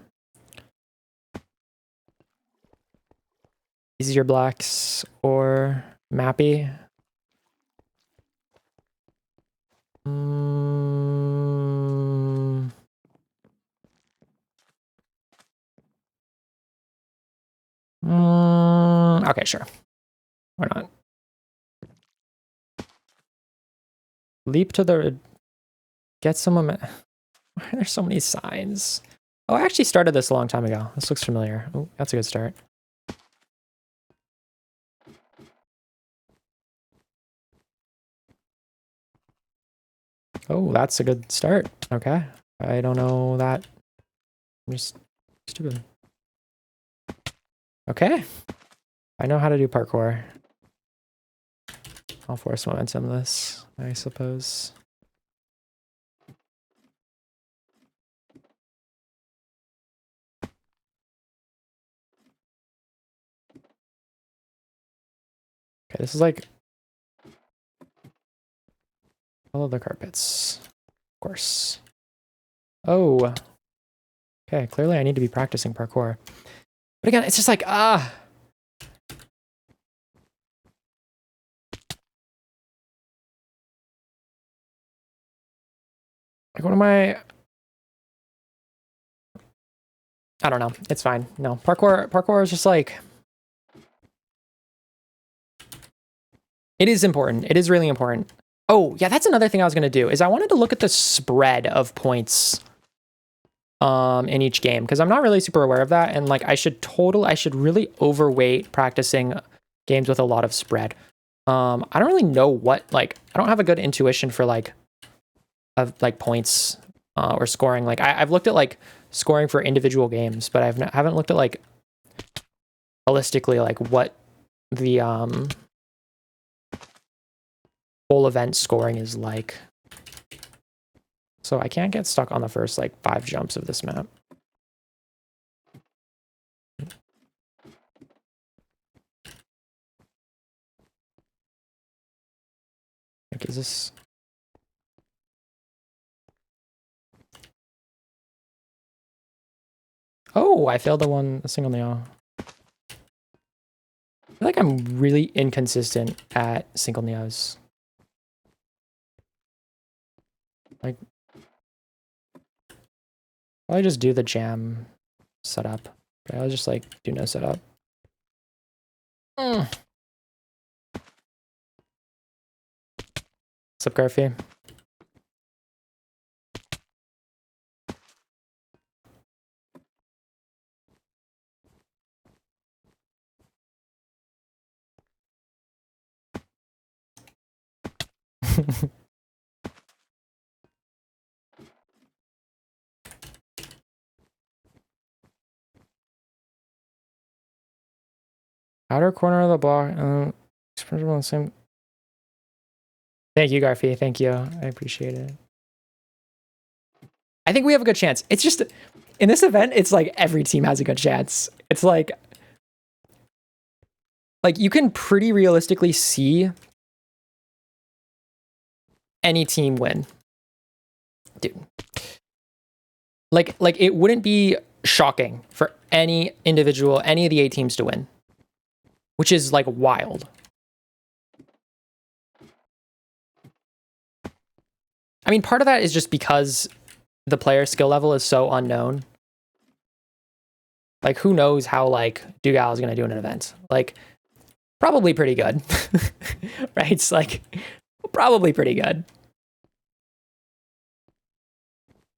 Easier blacks or mappy? Okay, sure. Why not? Leap to the... Get some momentum. Why are there so many signs? Oh, I actually started this a long time ago. This looks familiar. Oh, that's a good start. Oh, that's a good start. Okay. I don't know that. I'm just stupid. Okay. I know how to do parkour. I'll force momentum this, I suppose. Okay, this is like follow the carpets. Of course. Oh. Okay, clearly I need to be practicing parkour. But again, it's just like, Like, what am I don't know. It's fine. No, parkour is just like, it is important. It is really important. Oh, yeah, that's another thing I was going to do is I wanted to look at the spread of points in each game, because I'm not really super aware of that. And like, I should really overweight practicing games with a lot of spread. I don't really know what, like, I don't have a good intuition for like, of like points or scoring. Like I've looked at like scoring for individual games, but I haven't looked at like holistically, like what the whole event scoring is like. So I can't get stuck on the first like 5 jumps of this map. Like, is this? Oh, I failed a single nail. I feel like I'm really inconsistent at single nails. Like, I just do the jam setup. Okay, I'll just like do no setup. What's up, Garfy? Outer corner of the block. On the same. Thank you, Garfy. Thank you. I appreciate it. I think we have a good chance. It's just in this event, it's like every team has a good chance. It's like you can pretty realistically see any team win. Dude. Like it wouldn't be shocking for any of the 8 teams to win, which is like wild. I mean, part of that is just because the player skill level is so unknown. Like, who knows how like Dougal is going to do in an event? Like, probably pretty good, right? It's like probably pretty good,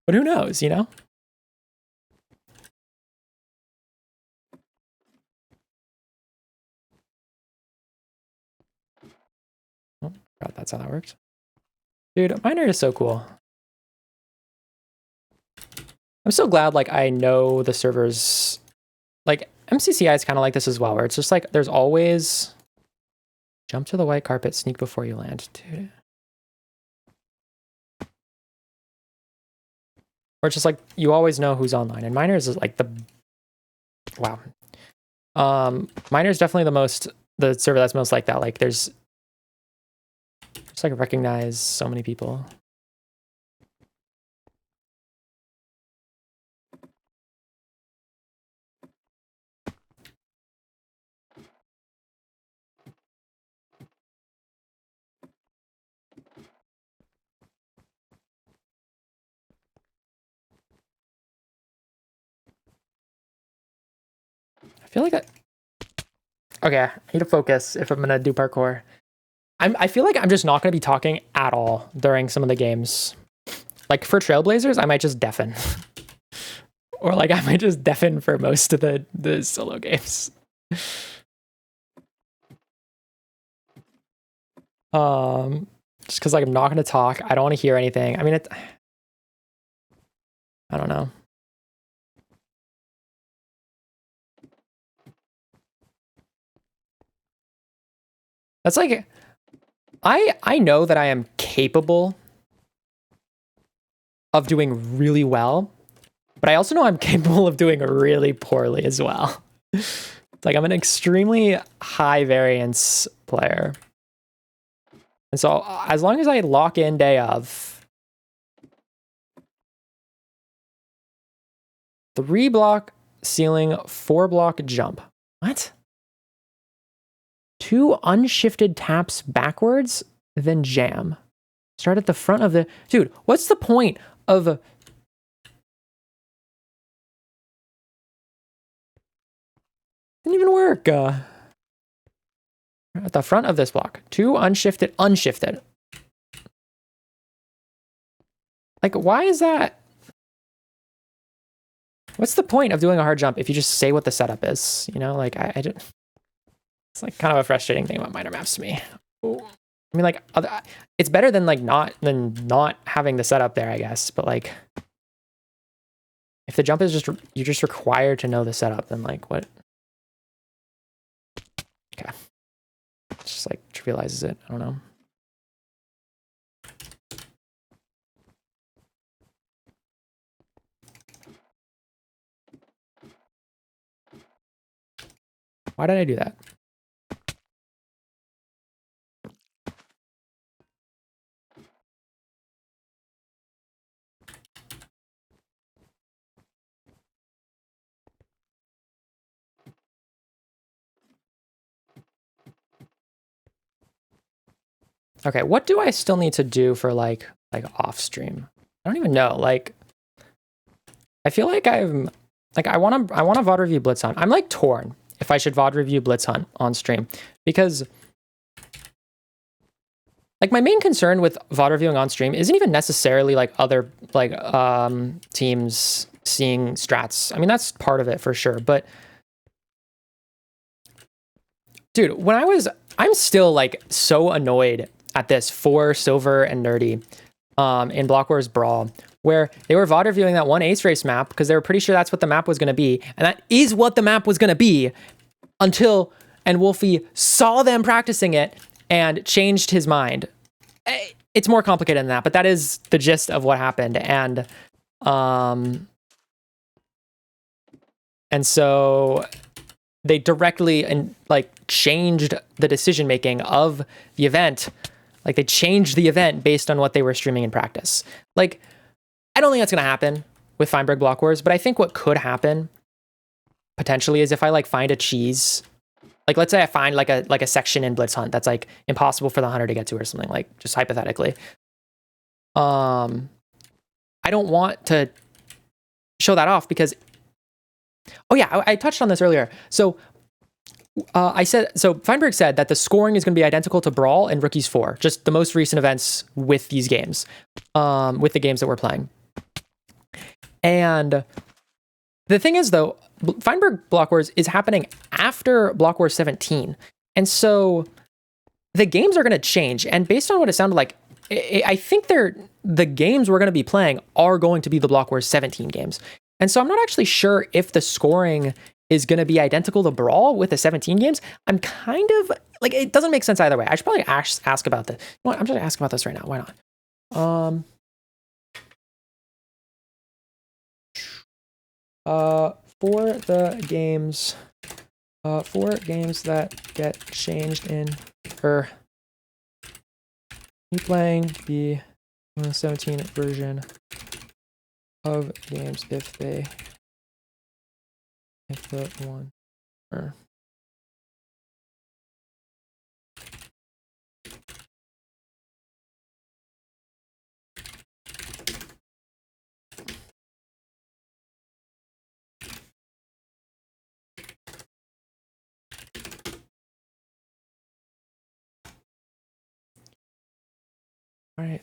but who knows? You know. Oh, God, that's how that works. Dude, Miner is so cool. I'm so glad, like, I know the servers. Like, MCCI is kind of like this as well, where it's just like there's always jump to the white carpet, sneak before you land, dude. Or it's just like you always know who's online, and Miners is like the wow. Miner is definitely the server that's most like that. Like, there's just like recognize so many people. I feel like okay, I need to focus if I'm gonna do parkour. I feel like I'm just not gonna be talking at all during some of the games. Like for Trailblazers, I might just deafen. Or like I might just deafen for most of the solo games. Just because like I'm not gonna talk. I don't want to hear anything. I mean, I don't know. That's like I know that I am capable of doing really well, but I also know I'm capable of doing really poorly as well. Like I'm an extremely high variance player. And so as long as I lock in day of 3 block ceiling, 4 block jump. What? 2 unshifted taps backwards, then jam. Start at the front of the... Dude, what's the point of... Didn't even work. At the front of this block. 2 unshifted. Like, why is that? What's the point of doing a hard jump if you just say what the setup is? You know, like, I just... It's like kind of a frustrating thing about minor maps to me. Ooh. I mean, like, it's better than like not having the setup there, I guess. But like, if the jump is just you're just required to know the setup, then like what? Okay, it just like trivializes it. I don't know. Why did I do that? Okay, what do I still need to do for like off stream? I don't even know. Like, I feel like I'm like I want to VOD review Blitz Hunt. I'm like torn if I should VOD review Blitz Hunt on stream because like my main concern with VOD reviewing on stream isn't even necessarily like other like teams seeing strats. I mean that's part of it for sure, but dude, I'm still like so annoyed at this for Silver and Nerdy in Block Wars Brawl, where they were VOD reviewing that one Ace Race map because they were pretty sure that's what the map was going to be. And that is what the map was going to be until Wolfie saw them practicing it and changed his mind. It's more complicated than that, but that is the gist of what happened. And so they directly and like changed the decision making of the event. Like they changed the event based on what they were streaming in practice. Like, I don't think that's gonna happen with Feinberg Block Wars, but I think what could happen potentially is if I like find a cheese, like let's say I find like a section in Blitz Hunt that's like impossible for the hunter to get to or something, like just hypothetically. I don't want to show that off because, oh yeah, I touched on this earlier. So Feinberg said that the scoring is going to be identical to Brawl and Rookies 4, just the most recent events with these games, with the games that we're playing. And the thing is, though, Feinberg Block Wars is happening after Block Wars 17. And so the games are going to change. And based on what it sounded like, I think the games we're going to be playing are going to be the Block Wars 17 games. And so I'm not actually sure if the scoring is going to be identical to Brawl with the 17 games. I'm kind of like, it doesn't make sense either way. I should probably ask about this. You know what? I'm just going to ask about this right now. Why not? For the games, for games that get changed in, me playing the 17 version of games if the one or all right.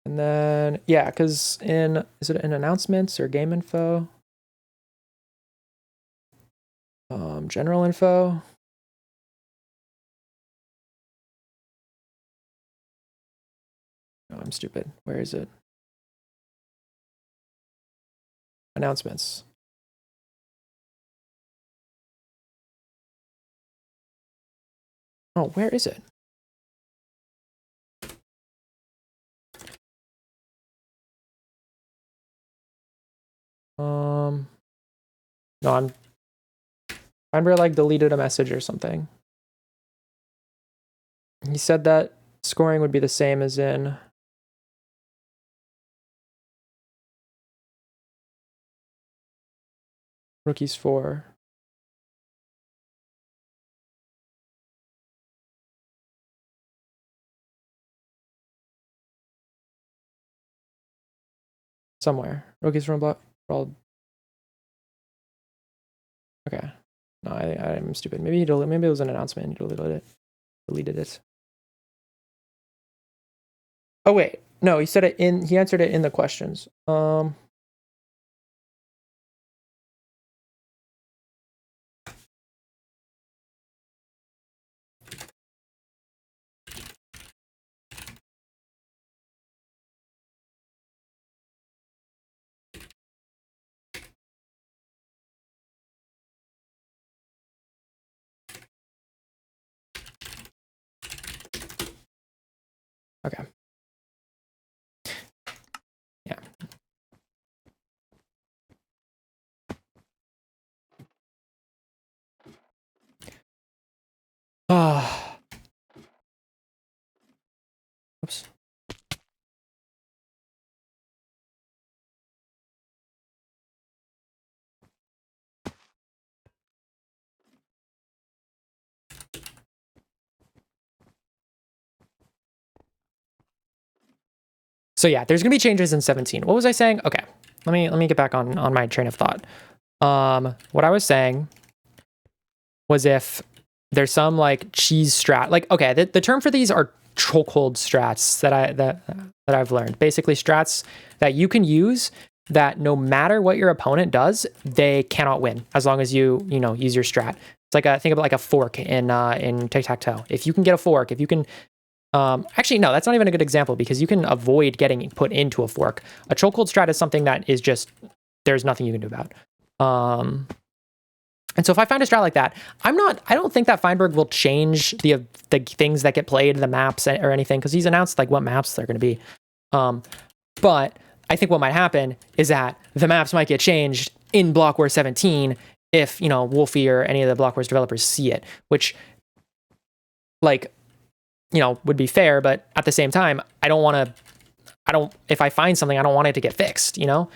And then, yeah, because is it in announcements or game info? General info. Oh, I'm stupid. Where is it? Announcements. Oh, where is it? No, Feinberg like deleted a message or something. He said that scoring would be the same as in Rookies 4. Somewhere. Rookies from Block. Okay. No, I'm stupid. Maybe it was an announcement and he deleted it. Oh wait. No, he said it he answered it in the questions. Okay. Yeah. Oops. So yeah, there's gonna be changes in 17. What was I saying? Okay, let me get back on my train of thought. What I was saying was if there's some like cheese strat, like okay, the term for these are chokehold strats that I've learned. Basically, strats that you can use that no matter what your opponent does, they cannot win as long as you use your strat. It's like think about like a fork in tic-tac-toe. If you can get a fork, if you can. Actually, no, that's not even a good example because you can avoid getting put into a fork. A chokehold strat is something that is just, there's nothing you can do about. And so if I find a strat like that, I don't think that Feinberg will change the things that get played, the maps or anything, because he's announced like what maps they're going to be. But I think what might happen is that the maps might get changed in BLOCKWARS 17 if, Wolfie or any of the BLOCKWARS developers see it, which like, would be fair, but at the same time, if I find something, I don't want it to get fixed, I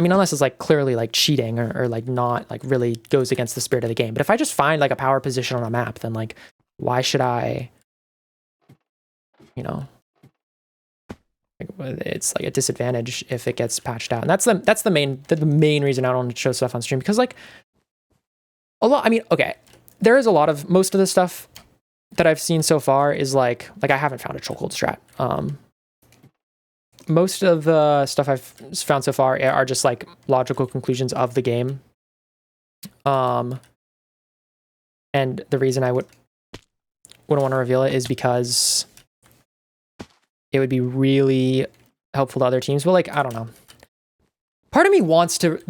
mean, unless it's like clearly like cheating or like not like really goes against the spirit of the game. But if I just find like a power position on a map, then like, why should I, it's like a disadvantage if it gets patched out. And that's the main reason I don't want to show stuff on stream, because like there is a lot of, most of the stuff that I've seen so far is like I haven't found a chokehold strat. Most of the stuff I've found so far are just like logical conclusions of the game. And the reason I wouldn't want to reveal it is because it would be really helpful to other teams. Well, like, I don't know. Part of me wants to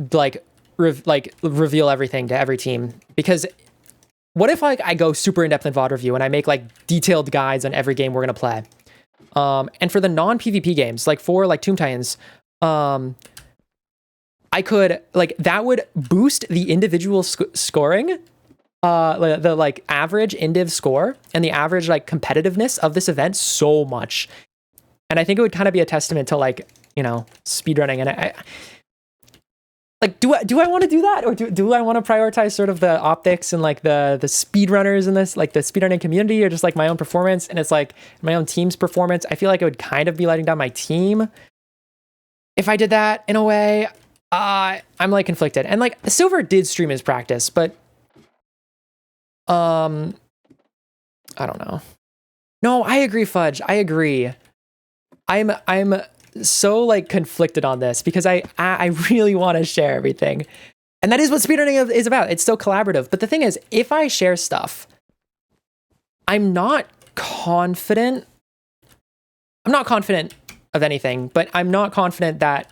reveal everything to every team, because what if like I go super in-depth in VOD review and I make like detailed guides on every game we're going to play? And for the non-PvP games, like for like Tomb Titans, I could like, that would boost the individual scoring, the like average indiv score and the average like competitiveness of this event so much. And I think it would kind of be a testament to like, speedrunning. And I like, do I want to do that, or do I want to prioritize sort of the optics and like the speedrunners in this, like the speedrunning community, or just like my own performance? And it's like my own team's performance. I feel like it would kind of be letting down my team if I did that in a way. I'm like conflicted. And like Silver did stream his practice, but I don't know. No, I agree, Fudge. I agree. I'm so like conflicted on this because I really want to share everything, and that is what speedrunning is about. It's still collaborative, but the thing is, if I share stuff, I'm not confident of anything, but I'm not confident that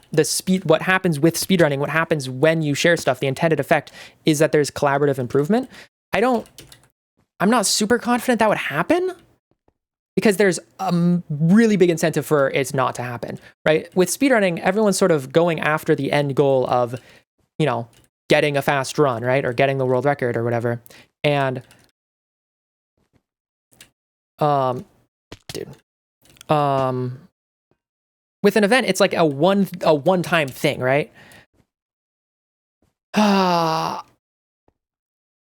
what happens with speedrunning, what happens when you share stuff, the intended effect is that there's collaborative improvement. I'm not super confident that would happen. because there's a really big incentive for it not to happen, right? With speedrunning, everyone's sort of going after the end goal of, you know, getting a fast run, right? Or getting the world record or whatever. And, with an event, it's like a one-time thing, right?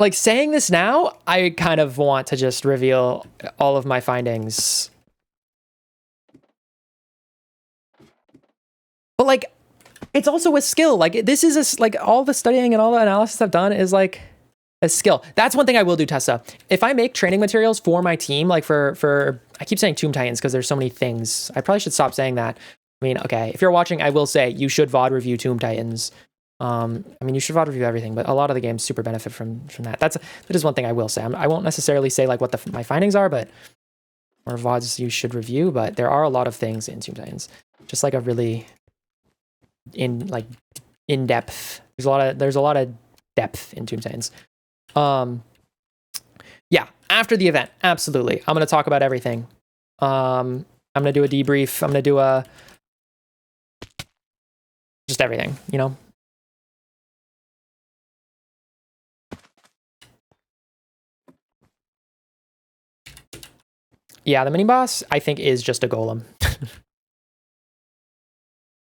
Like saying this now, I kind of want to just reveal all of my findings. But like, it's also a skill. Like this is like all the studying and all the analysis I've done is like a skill. That's one thing I will do, Tessa. If I make training materials for my team, like for I keep saying Tomb Titans because there's so many things. I probably should stop saying that. I mean, okay, if you're watching, I will say you should VOD review Tomb Titans. I mean, you should VOD review everything, but a lot of the games super benefit from that. That is one thing I will say. I won't necessarily say like what my findings are, but or VODs you should review. But there are a lot of things in Tomb Titans, just like a really in depth. There's a lot of depth in Tomb Titans. Yeah. After the event, absolutely, I'm gonna talk about everything. I'm gonna do a debrief. I'm gonna do just everything, you know. Yeah, the mini boss, I think, is just a golem.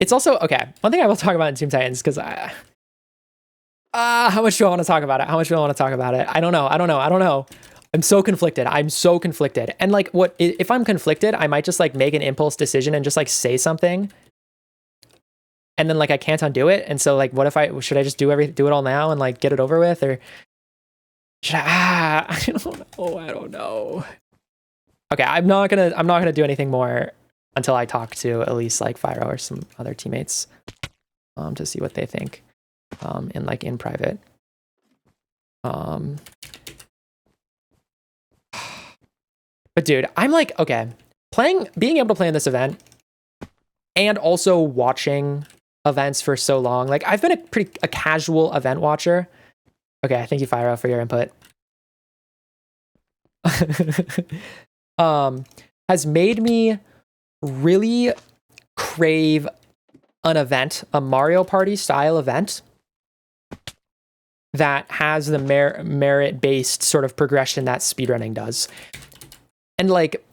It's also, okay, one thing I will talk about in Tomb Titans, because how much do I want to talk about it? I don't know. I'm so conflicted. And like, if I'm conflicted, I might just like make an impulse decision and just like say something. And then like, I can't undo it. And so like, should I just do it all now and like get it over with? Or should I don't know. Okay, I'm not gonna do anything more until I talk to at least like Fyro or some other teammates to see what they think in private. But dude, I'm like, okay, being able to play in this event and also watching events for so long, like I've been a casual event watcher. Okay, thank you, Fyro, for your input. Has made me really crave an event, a Mario Party style event that has the merit-based sort of progression that speedrunning does. And like,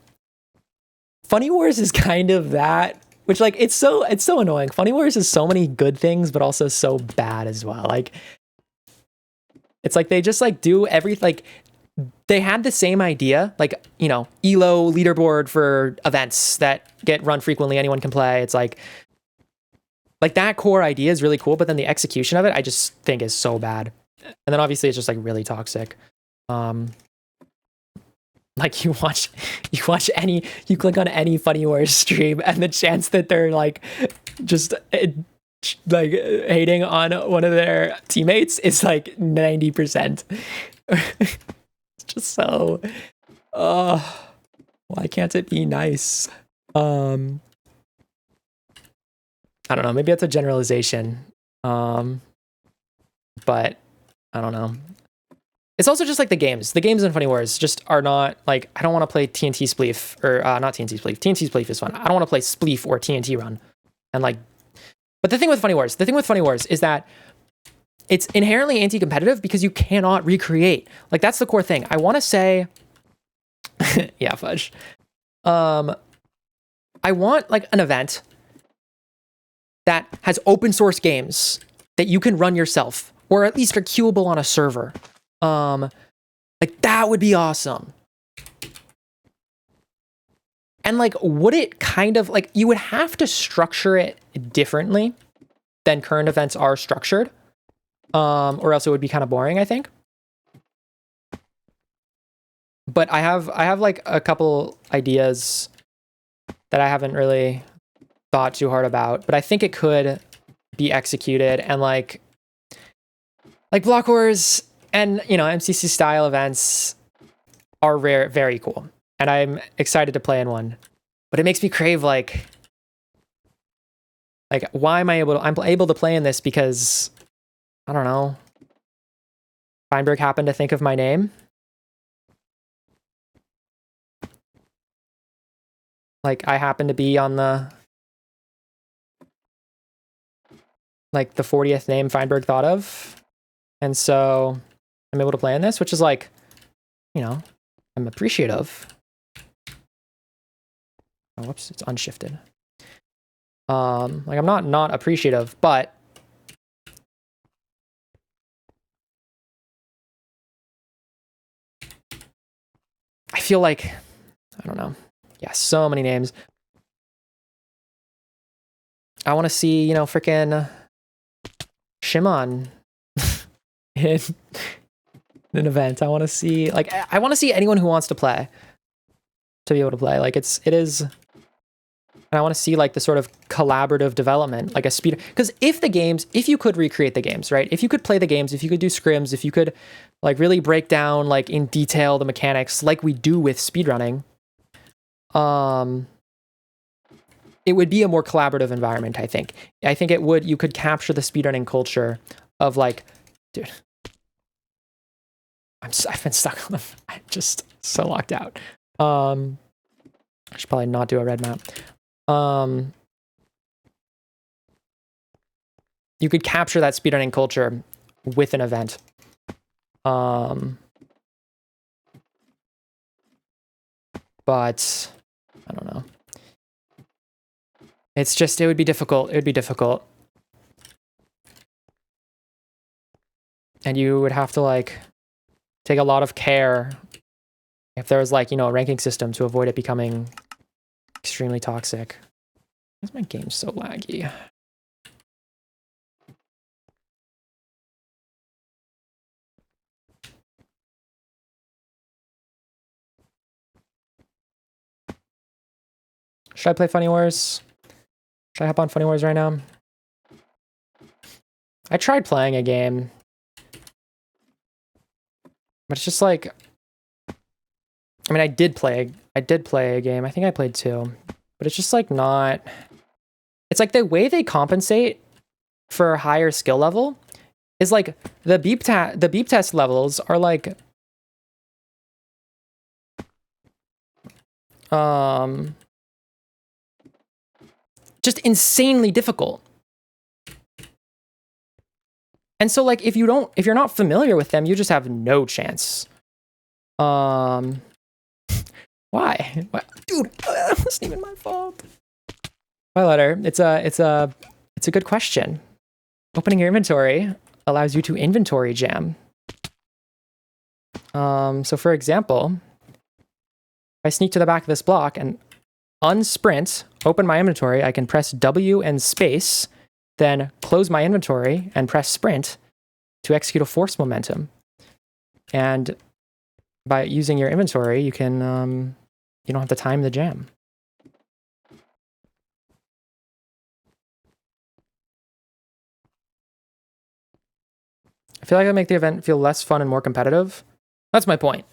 Funny Wars is kind of that, which like, it's so annoying. Funny Wars is so many good things, but also so bad as well. Like, it's like they just like do like, they had the same idea, like, you know, ELO leaderboard for events that get run frequently, anyone can play. It's like that core idea is really cool, but then the execution of it, I just think is so bad. And then obviously it's just like really toxic. Like you click on any Funny Wars stream and the chance that they're like just like hating on one of their teammates is like 90%. Just so why can't it be nice? I don't know, maybe that's a generalization, but I don't know. It's also just like the games in Funny Wars just are not like, I don't want to play TNT Spleef or not TNT Spleef. TNT Spleef is fun. I don't want to play Spleef or TNT Run. And like, but the thing with Funny Wars is that it's inherently anti-competitive because you cannot recreate. Like, that's the core thing. I want to say, yeah, fudge. I want like an event that has open source games that you can run yourself, or at least are queuable on a server. Like that would be awesome. And like, would it kind of like, you would have to structure it differently than current events are structured. Or else it would be kind of boring, I think. But I have like a couple ideas that I haven't really thought too hard about, but I think it could be executed. And like Block Wars and, you know, MCC style events are very cool. And I'm excited to play in one. But it makes me crave like why am I'm able to play in this because, I don't know, Feinberg happened to think of my name. Like I happen to be on the like the 40th name Feinberg thought of. And so I'm able to play in this, which is like, you know, I'm appreciative. Oh, whoops, it's unshifted. Like I'm not appreciative, but I feel like, I don't know. Yeah, so many names. I want to see, you know, freaking Shimon in an event. I want to see, like, I want to see anyone who wants to play to be able to play. Like, it is, and I want to see, like, the sort of collaborative development, like a speed, because if you could recreate the games, right? If you could play the games, if you could do scrims, if you could, like, really break down, like, in detail the mechanics, like we do with speedrunning, it would be a more collaborative environment, I think. I think you could capture the speedrunning culture of like, dude, I've been stuck on I'm just so locked out. I should probably not do a red map. You could capture that speedrunning culture with an event. But I don't know. It's just, it would be difficult. It would be difficult. And you would have to like take a lot of care if there was like, you know, a ranking system to avoid it becoming extremely toxic. Why is my game so laggy? Should I play Funny Wars? Should I hop on Funny Wars right now? I tried playing a game, but it's just like, I mean, I did play a game. I think I played 2, but it's just like not, it's like the way they compensate for a higher skill level is like the beep test levels are like, just insanely difficult. And so like if you're not familiar with them, you just have no chance. Why? Dude, it wasn't even my fault. My letter. It's a good question. Opening your inventory allows you to inventory jam. So for example, if I sneak to the back of this block and unsprint, open my inventory, I can press W and space, then close my inventory and press sprint to execute a force momentum. And by using your inventory, you can, you don't have to time the jam. I feel like I make the event feel less fun and more competitive. That's my point.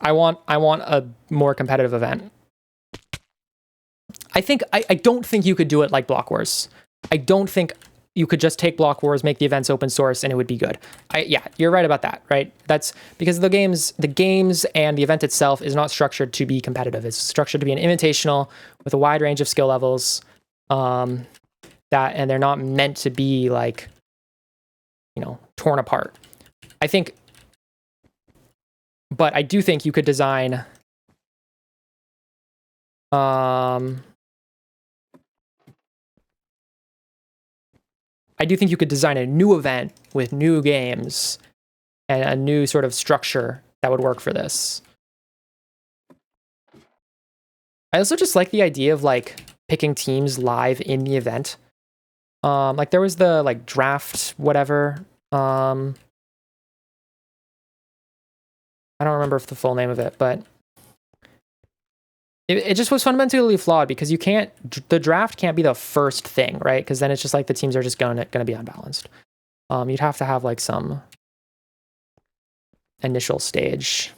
I want a more competitive event. I don't think you could do it like Block Wars. I don't think you could just take Block Wars, make the events open source, and it would be good. Yeah, you're right about that, right? That's because the games and the event itself is not structured to be competitive. It's structured to be an invitational with a wide range of skill levels. And they're not meant to be like, you know, torn apart. But I do think you could design I do think you could design a new event with new games and a new sort of structure that would work for this. I also just like the idea of like picking teams live in the event. Like there was the like draft whatever. I don't remember the full name of it, but it just was fundamentally flawed because the draft can't be the first thing, right? Because then it's just like the teams are just gonna be unbalanced. You'd have to have like some initial stage.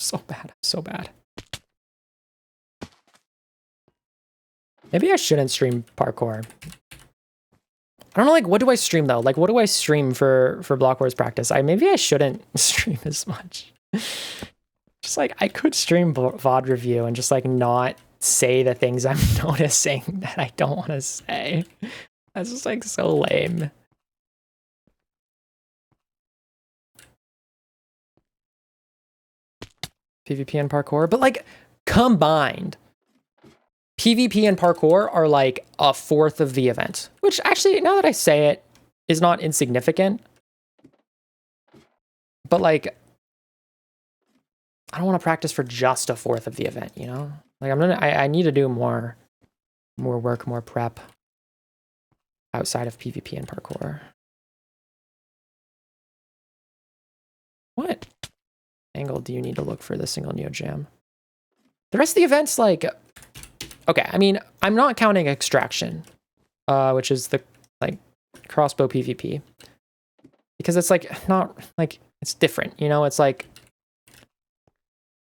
So bad. Maybe I shouldn't stream parkour. I don't know, like, what do I stream though? Like, what do I stream for Block Wars practice? Maybe I shouldn't stream as much. Just like, I could stream VOD review and just like not say the things I'm noticing that I don't want to say. That's just like so lame. PvP and parkour, but like combined, PvP and parkour are like a fourth of the event, which actually, now that I say it, is not insignificant. But like, I don't want to practice for just a fourth of the event, you know? Like I need to do more work, more prep outside of PvP and parkour. What angle do you need to look for the single neo jam? The rest of the event's like, okay, I mean, I'm not counting extraction, which is the like crossbow PvP, because it's like not like, it's different, you know? It's like,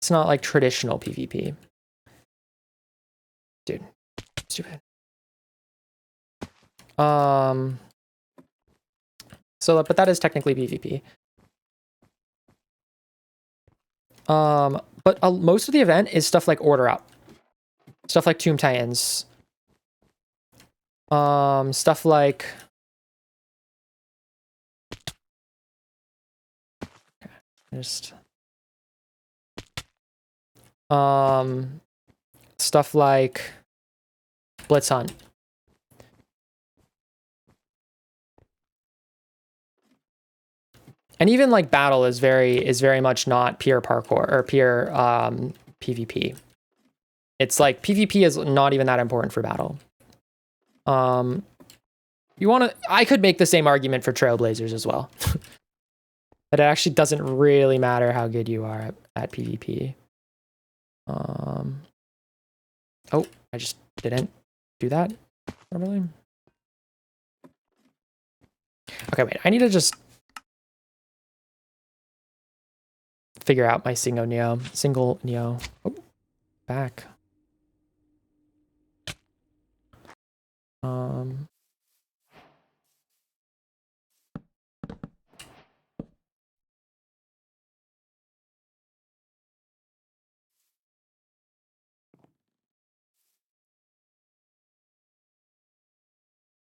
it's not like traditional PvP. Dude, stupid. So, but that is technically PvP. But most of the event is stuff like Order Up. Stuff like Tomb Titans. Stuff like... Just... Stuff like Blitz Hunt. And even like battle is very much not pure parkour or pure PvP. It's like PvP is not even that important for battle. I could make the same argument for Trailblazers as well. That it actually doesn't really matter how good you are at PvP. Oh, I just didn't do that properly. Okay, wait, I need to just figure out my single neo. Oh, back.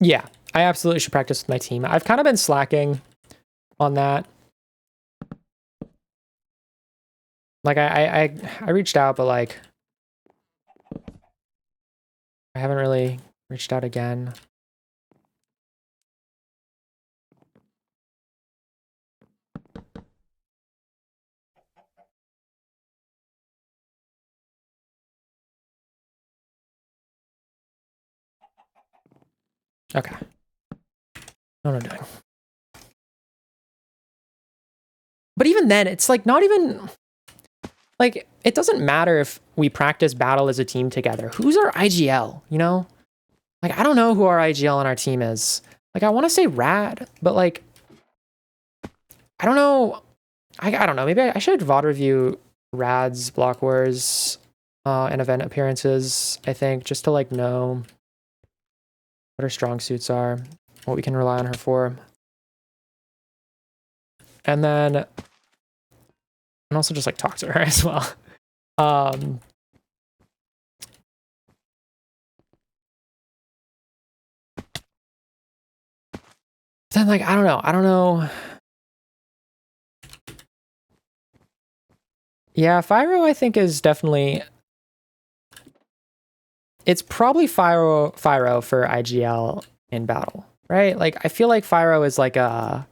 Yeah, I absolutely should practice with my team. I've kind of been slacking on that. Like I reached out, but like I haven't really reached out again. Okay. What am I doing? But even then, it's like not even like, it doesn't matter if we practice battle as a team together. Who's our IGL, you know? Like, I don't know who our IGL on our team is. Like, I want to say Rad, but like, I don't know. I don't know. Maybe I should VOD review Rad's Block Wars and event appearances, I think, just to like know what her strong suits are, what we can rely on her for. And then, and also just like talk to her as well. Then like, I don't know. Yeah, Fyro I think is definitely, it's probably Fyro for IGL in battle, right? Like, I feel like Fyro is like an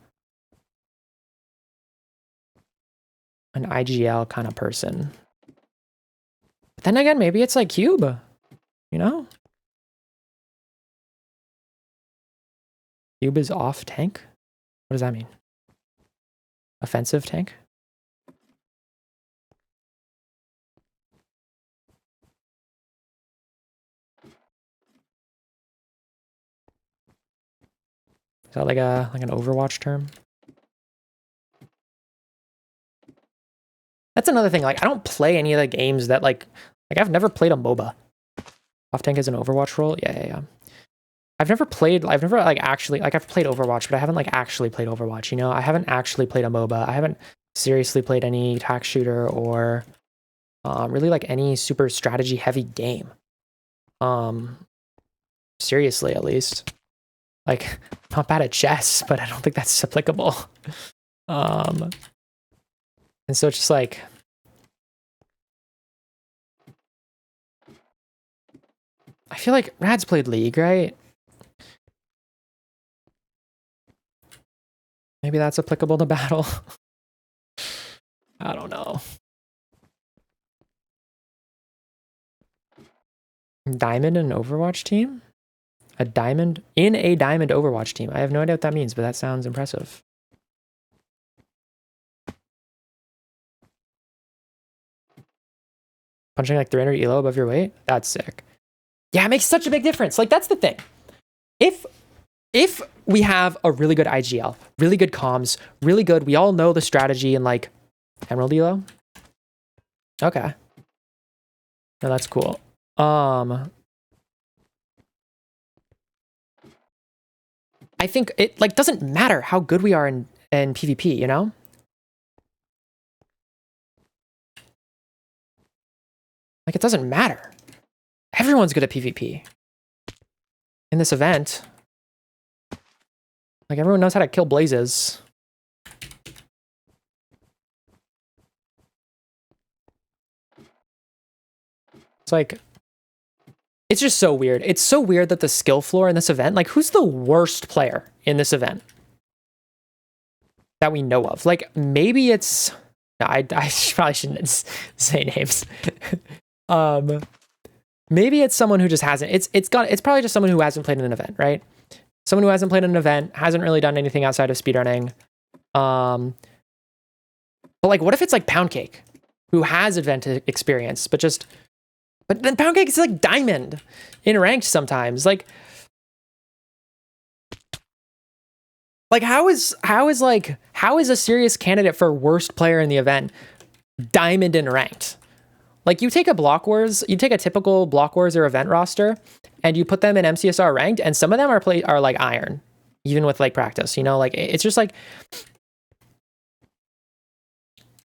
IGL kind of person. But then again, maybe it's like Cube, you know? Cube is off tank? What does that mean? Offensive tank? Is that like an Overwatch term? That's another thing. Like, I don't play any of the games that like I've never played a MOBA. Off tank is an Overwatch role? Yeah. I've never like actually, like I've played Overwatch, but I haven't like actually played Overwatch, you know? I haven't actually played a MOBA. I haven't seriously played any tax shooter or really like any super strategy heavy game. Seriously, at least. Like, not bad at chess, but I don't think that's applicable. And so it's just like, I feel like Rad's played League, right? Maybe that's applicable to battle. I don't know. Diamond in an Overwatch team? A diamond in a diamond Overwatch team. I have no idea what that means, but that sounds impressive. Punching like 300 elo above your weight? That's sick. Yeah, it makes such a big difference. Like, that's the thing. If we have a really good IGL, really good comms, really good, we all know the strategy and like Emerald elo. Okay. No, that's cool. I think it like doesn't matter how good we are in PvP, you know? Like, it doesn't matter. Everyone's good at PvP. In this event. Like, everyone knows how to kill blazes. It's like, it's just so weird. It's so weird that the skill floor in this event, like, who's the worst player in this event that we know of? Like, maybe it's, no, I probably shouldn't say names. Maybe it's someone who just hasn't, it's probably just someone who hasn't played in an event, right? Someone who hasn't played in an event, hasn't really done anything outside of speedrunning. But like, what if it's like Pound Cake, who has event experience, but then Pound Cake is like diamond in ranked sometimes. Like how is a serious candidate for worst player in the event diamond in ranked? Like, you take a typical Block Wars or event roster, and you put them in MCSR ranked, and some of them are like iron, even with like practice. You know, like it's just like,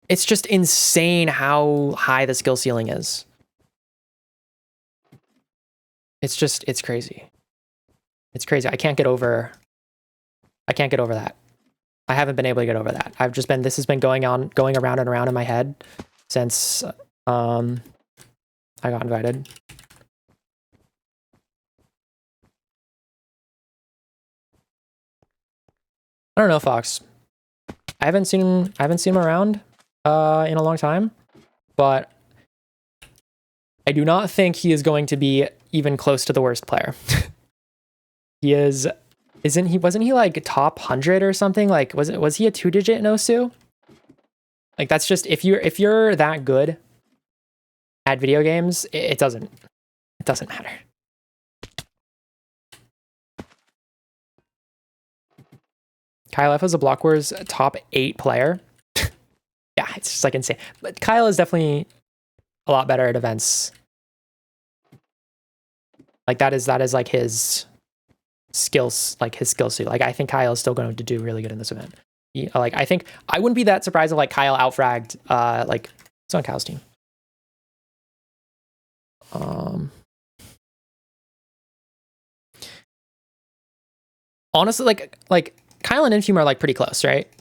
it's just insane how high the skill ceiling is. It's crazy. It's crazy. I can't get over that. I haven't been able to get over that. This has been going around and around in my head since I got invited. I don't know, Fox. I haven't seen him around in a long time, but I do not think he is going to be even close to the worst player. Wasn't he like top 100 or something? Like, was he a 2-digit in OSU? Like, that's just, if you're that good at video games, it doesn't matter. Kyle F was a Block Wars top 8 player. Yeah, it's just like insane. But Kyle is definitely a lot better at events. Like, that is like his skills, like his skill suit. Like, I think Kyle is still going to do really good in this event. Like, I think I wouldn't be that surprised if like Kyle outfragged like, it's on Kyle's team. Honestly, like Kyle and Infume are like pretty close, right?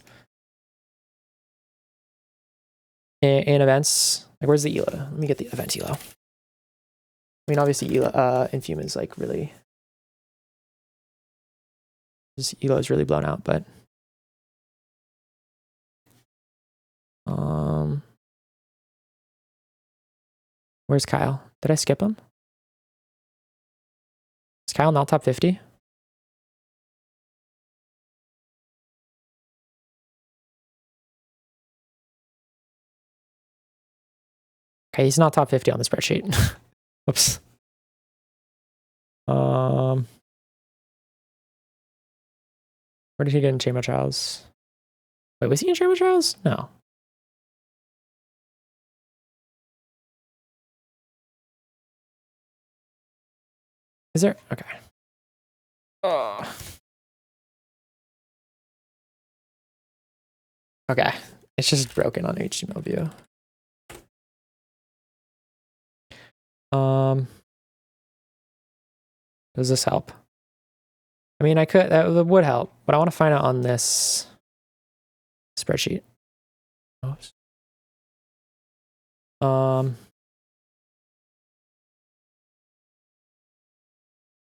In events, like, where's the elo? Let me get the event elo. I mean, obviously, Infume is like really, this elo is really blown out, but where's Kyle? Did I skip him? Is Kyle not top 50? Okay, he's not top 50 on the spreadsheet. Whoops. Where did he get in Chamber Trials? Wait, was he in Chamber Trials? No. Is there? Okay. Okay, it's just broken on HTML view. Does this help? I mean, that would help, but I want to find it on this spreadsheet. Oops.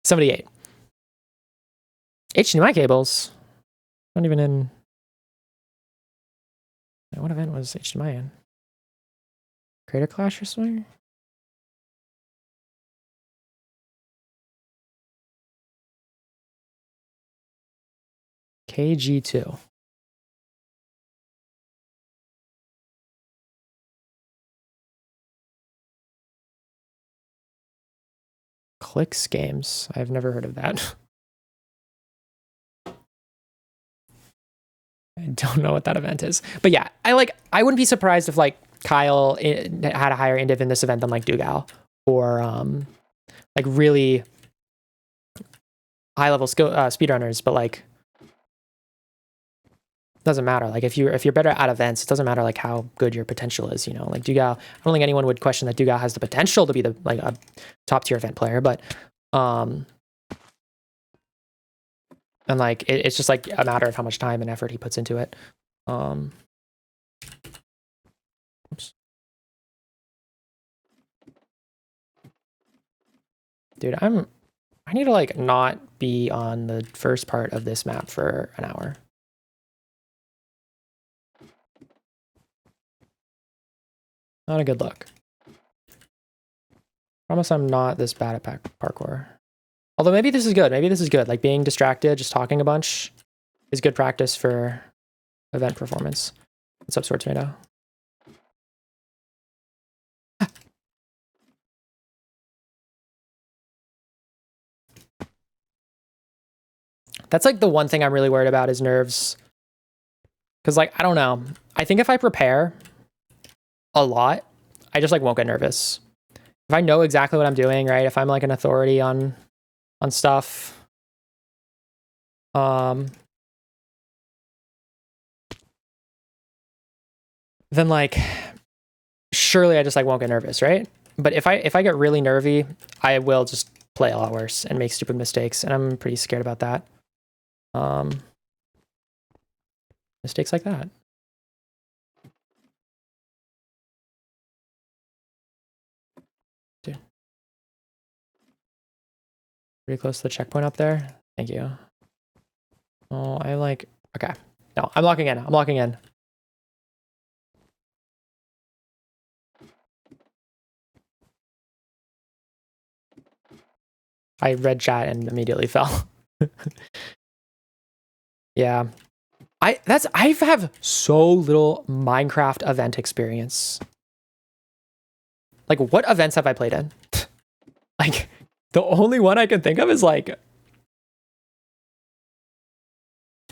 78. HDMI cables. Not even in. What event was HDMI in? Creator Clash or something? KG2. Clicks Games. I've never heard of that. I don't know what that event is. But yeah, I wouldn't be surprised if like Kyle had a higher indiv in this event than like Dougal or like really high level speedrunners, but like doesn't matter. Like if you're better at events, it doesn't matter like how good your potential is, you know. Like Dougal, I don't think anyone would question that Dougal has the potential to be the like a top tier event player, but and like it's just like a matter of how much time and effort he puts into it. Oops. Dude, I need to like not be on the first part of this map for an hour. Not a good look. Promise I'm not this bad at parkour. Although maybe this is good. Maybe this is good. Like being distracted, just talking a bunch is good practice for event performance. What's up, Sword Tomato? That's like the one thing I'm really worried about is nerves. Because like, I don't know. I think if I prepare a lot, I just like won't get nervous. If I know exactly what I'm doing, right? If I'm like an authority on stuff, then like surely I just like won't get nervous, right? But if I get really nervy, I will just play a lot worse and make stupid mistakes, and I'm pretty scared about that. Mistakes like that. Dude. Pretty close to the checkpoint up there. Thank you. Oh, I like, okay. No, I'm locking in. I'm locking in. I read chat and immediately fell. Yeah. I have so little Minecraft event experience. Like, what events have I played in? Like, the only one I can think of is like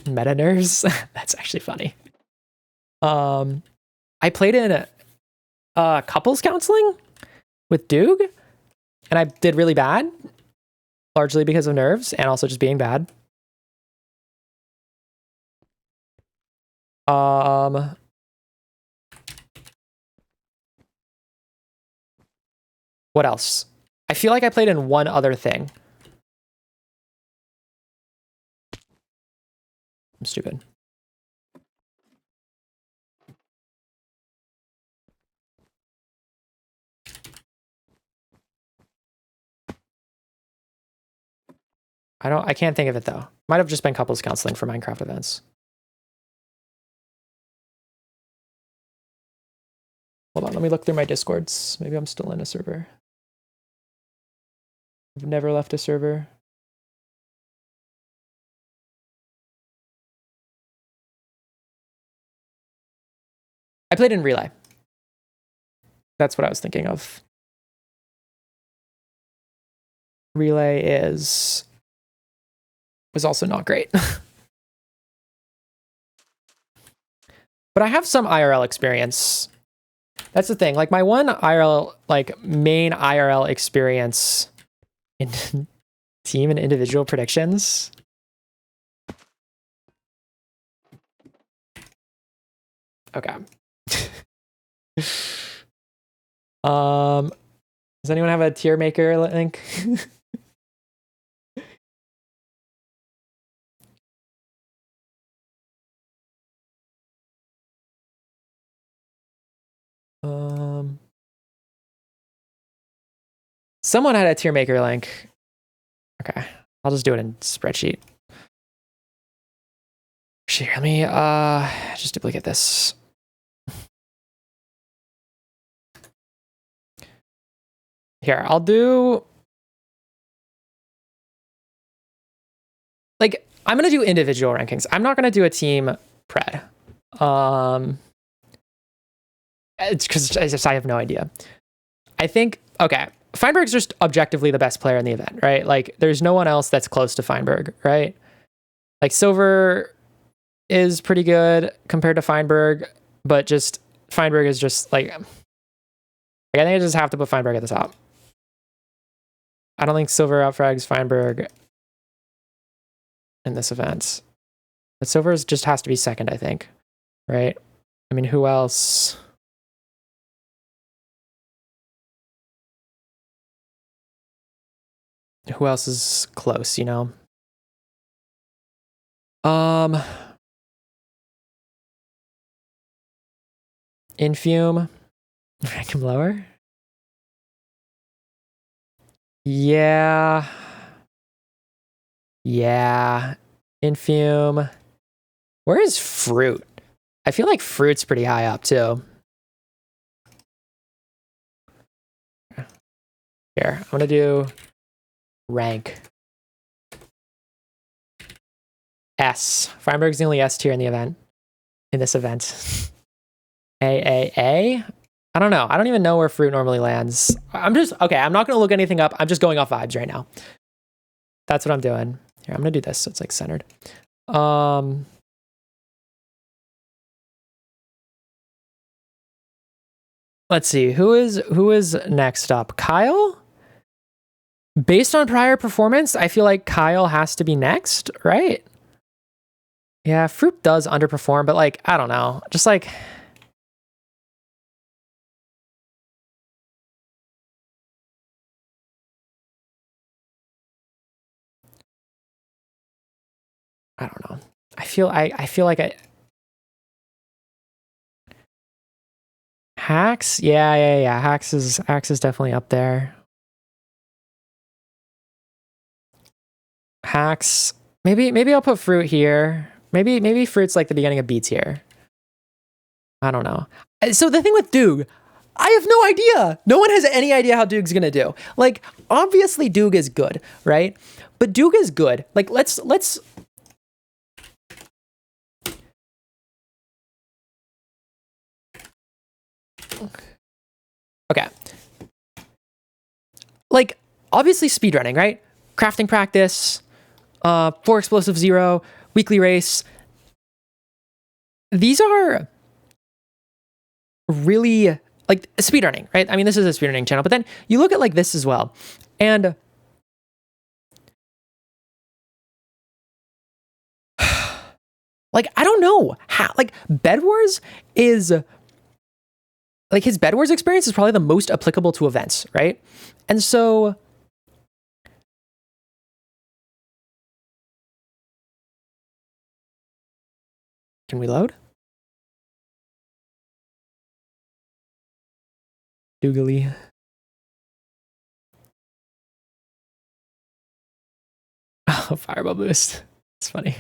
Meta Nerves. That's actually funny. I played in couples counseling with Doog, and I did really bad, largely because of nerves and also just being bad. What else? I feel like I played in one other thing. I'm stupid. I can't think of it though. Might have just been couples counseling for Minecraft events. Hold on, let me look through my Discords. Maybe I'm still in a server. I've never left a server. I played in Relay. That's what I was thinking of. Relay was also not great. But I have some IRL experience. That's the thing. Like my one IRL, like main IRL experience in team and individual predictions Okay. Does anyone have a tier maker link? Someone had a tier maker link. Okay, I'll just do it in spreadsheet. Here, let me just duplicate this. Here, I'll do like I'm gonna do individual rankings. I'm not gonna do a team pred. It's because I have no idea. I think okay. Feinberg's just objectively the best player in the event, right? Like, there's no one else that's close to Feinberg, right? Like, Silver is pretty good compared to Feinberg, but just Feinberg is just like, I think I just have to put Feinberg at the top. I don't think Silver outfrags Feinberg in this event, but Silver just has to be second, I think, right? I mean, who else? Who else is close, you know? Infume, rank him lower. Yeah. Infume. Where is Fruit? I feel like Fruit's pretty high up too. Here, I'm gonna do rank S. Feinberg's the only S tier in the event. In this event. A. I don't know. I don't even know where Fruit normally lands. I'm not gonna look anything up. I'm just going off vibes right now. That's what I'm doing. Here, I'm gonna do this so it's like centered. Let's see. Who is next up? Kyle? Based on prior performance, I feel like Kyle has to be next, right? Yeah, Fruit does underperform, but like, I don't know. Just like, I don't know. I feel like Hacks? Yeah. Hacks is definitely up there. Hacks. Maybe I'll put Fruit here. Maybe Fruit's like the beginning of B tier. I don't know. So the thing with Doog, I have no idea. No one has any idea how Doog's gonna do. Like, obviously Doog is good, right? But Doog is good. Like, let's okay. Like, obviously speedrunning, right? Crafting practice, 4 explosive 0, weekly race. These are really like speedrunning, right? I mean, this is a speedrunning channel, but then you look at like this as well. And like, I don't know how, like, Bed Wars is like, his Bed Wars experience is probably the most applicable to events, right? And so can we load? Doogly. Oh, fireball boost. It's funny.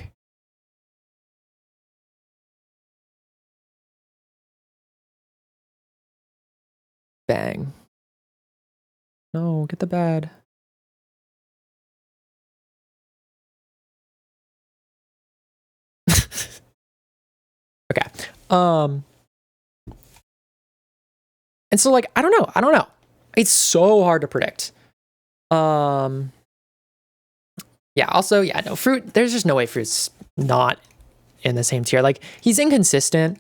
Bang. No, get the bad. Okay. And so like, I don't know. It's so hard to predict. Yeah, also, yeah, no, Fruit, there's just no way Fruit's not in the same tier. Like, he's inconsistent,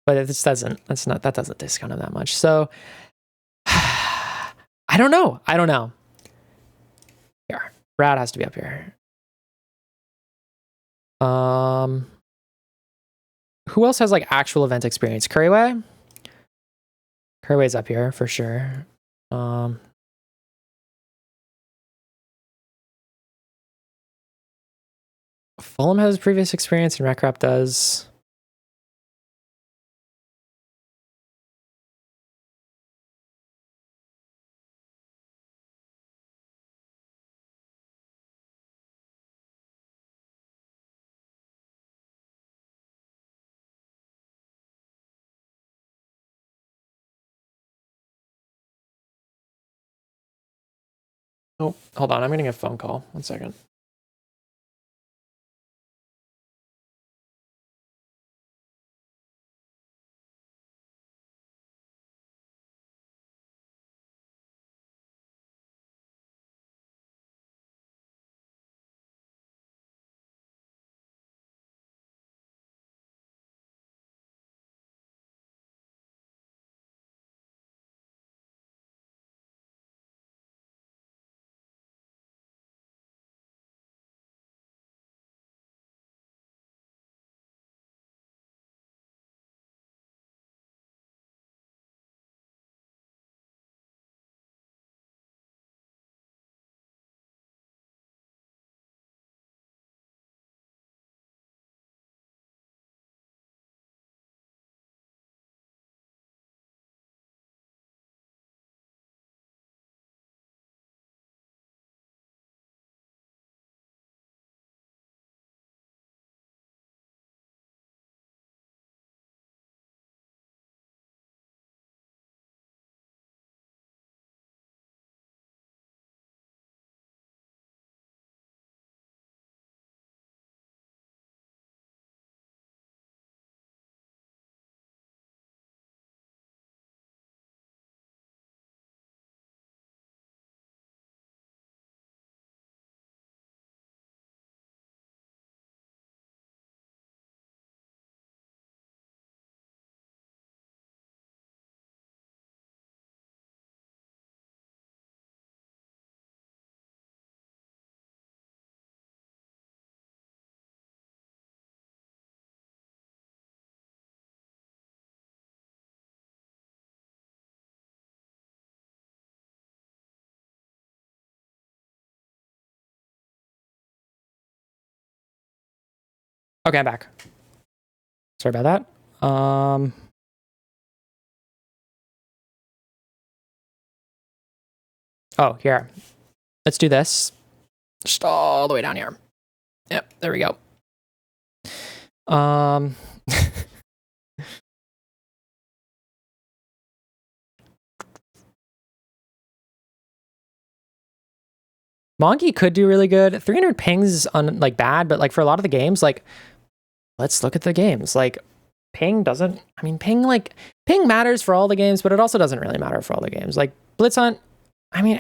but it just that doesn't discount him that much. So I don't know. Here. Brad has to be up here. Who else has like actual event experience? Curryway? Curryway's up here for sure. Fulham has previous experience and Recrap does. Oh, hold on. I'm getting a phone call. 1 second. Okay, I'm back. Sorry about that. Oh, here. Let's do this. Just all the way down here. Yep, there we go. Monkey could do really good. 300 pings is like bad, but like for a lot of the games, like let's look at the games. Like ping doesn't. I mean, ping matters for all the games, but it also doesn't really matter for all the games. Like Blitz Hunt. I mean,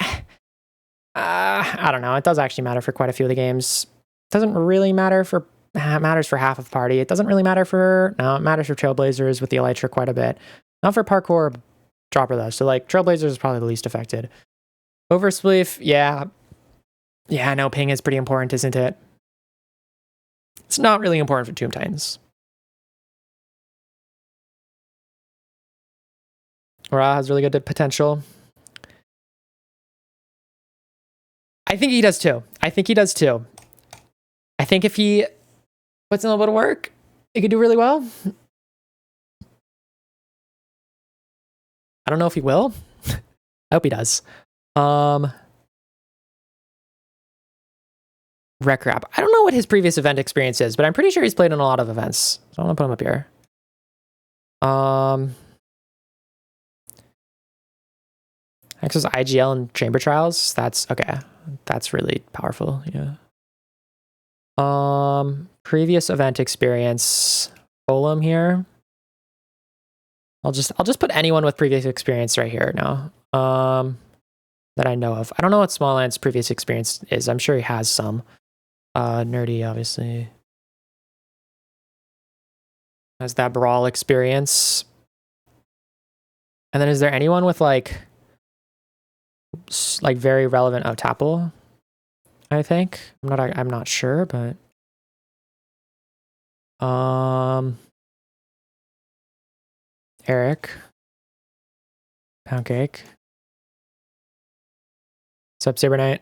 I don't know. It does actually matter for quite a few of the games. It doesn't really matter for. It matters for half of Party. It doesn't really matter for. No, it matters for Trailblazers with the Elytra quite a bit. Not for Parkour Dropper though. So like Trailblazers is probably the least affected. Overspleef, yeah. Yeah, no, ping is pretty important, isn't it? It's not really important for Tomb Titans. Ra has really good potential. I think he does too. I think if he puts in a little bit of work, he could do really well. I don't know if he will. I hope he does. Recrap. I don't know what his previous event experience is, but I'm pretty sure he's played in a lot of events. So I'm gonna put him up here. Access IGL and Chamber Trials. That's okay. That's really powerful. Yeah. Previous event experience. Fulham here. I'll just put anyone with previous experience right here now. That I know of. I don't know what Smallland's previous experience is. I'm sure he has some. Nerdy, obviously. Has that Brawl experience. And then is there anyone with like very relevant Tapple? I think. I'm not sure, but Eric. Pound cake. What's up, Saber Knight?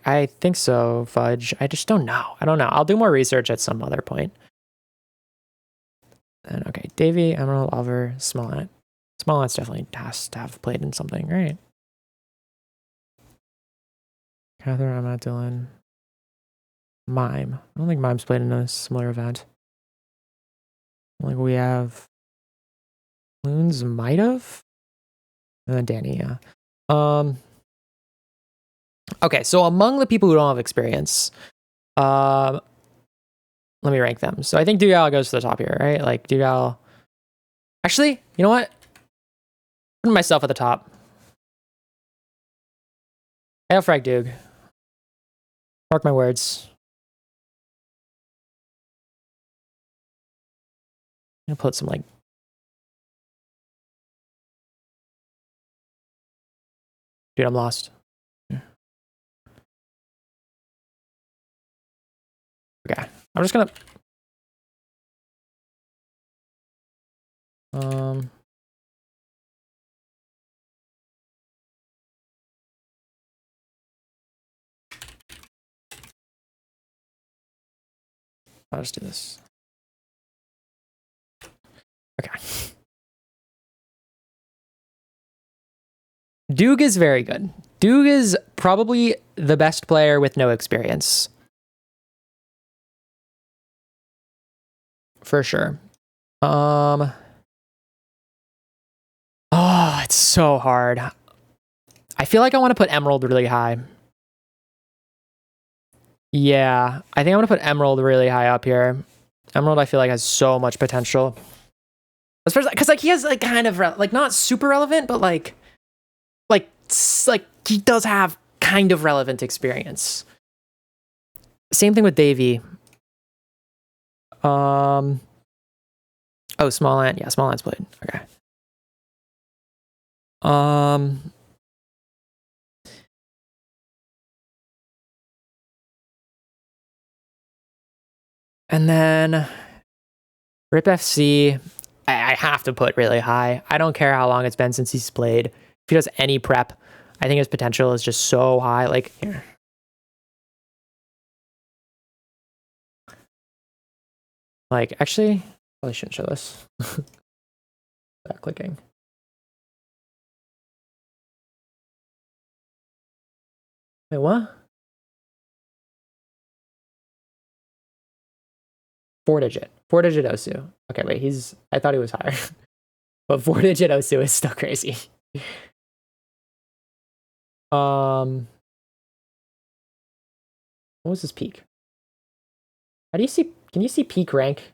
I think so, Fudge. I just don't know. I don't know. I'll do more research at some other point. And okay, Davy, Emerald, Oliver, Smollett. Smollett's definitely has to have played in something, right? Catherine, Emma, Dylan. Mime. I don't think Mime's played in a similar event. Like we have Loons might have. And then Danny, yeah. Okay, so among the people who don't have experience, let me rank them. So I think Dugal goes to the top here, right? Like Dugal. Actually, you know what? Put myself at the top. Hail Frag Dug. Mark my words. I'm gonna put some like. Dude, I'm lost. Yeah. Okay, I'm just gonna. I'll just do this. Okay. Dug is very good. Dug is probably the best player with no experience. For sure. Oh, it's so hard. I feel like I want to put Emerald really high. Yeah, I think I'm gonna put Emerald really high up here. Emerald, I feel like has so much potential. Especially because like he has like kind of like not super relevant, but like he does have kind of relevant experience. Same thing with Davy. Oh, Smallland. Yeah, Smallland's played. Okay. And then Rip FC, I have to put really high. I don't care how long it's been since he's played. If he does any prep, I think his potential is just so high. Like, here. Like, actually, probably shouldn't show this. Without clicking. Wait, what? 4-digit. 4-digit Osu. Okay, wait, I thought he was higher. But 4-digit Osu is still crazy. What was his peak? How do you see, can you see peak rank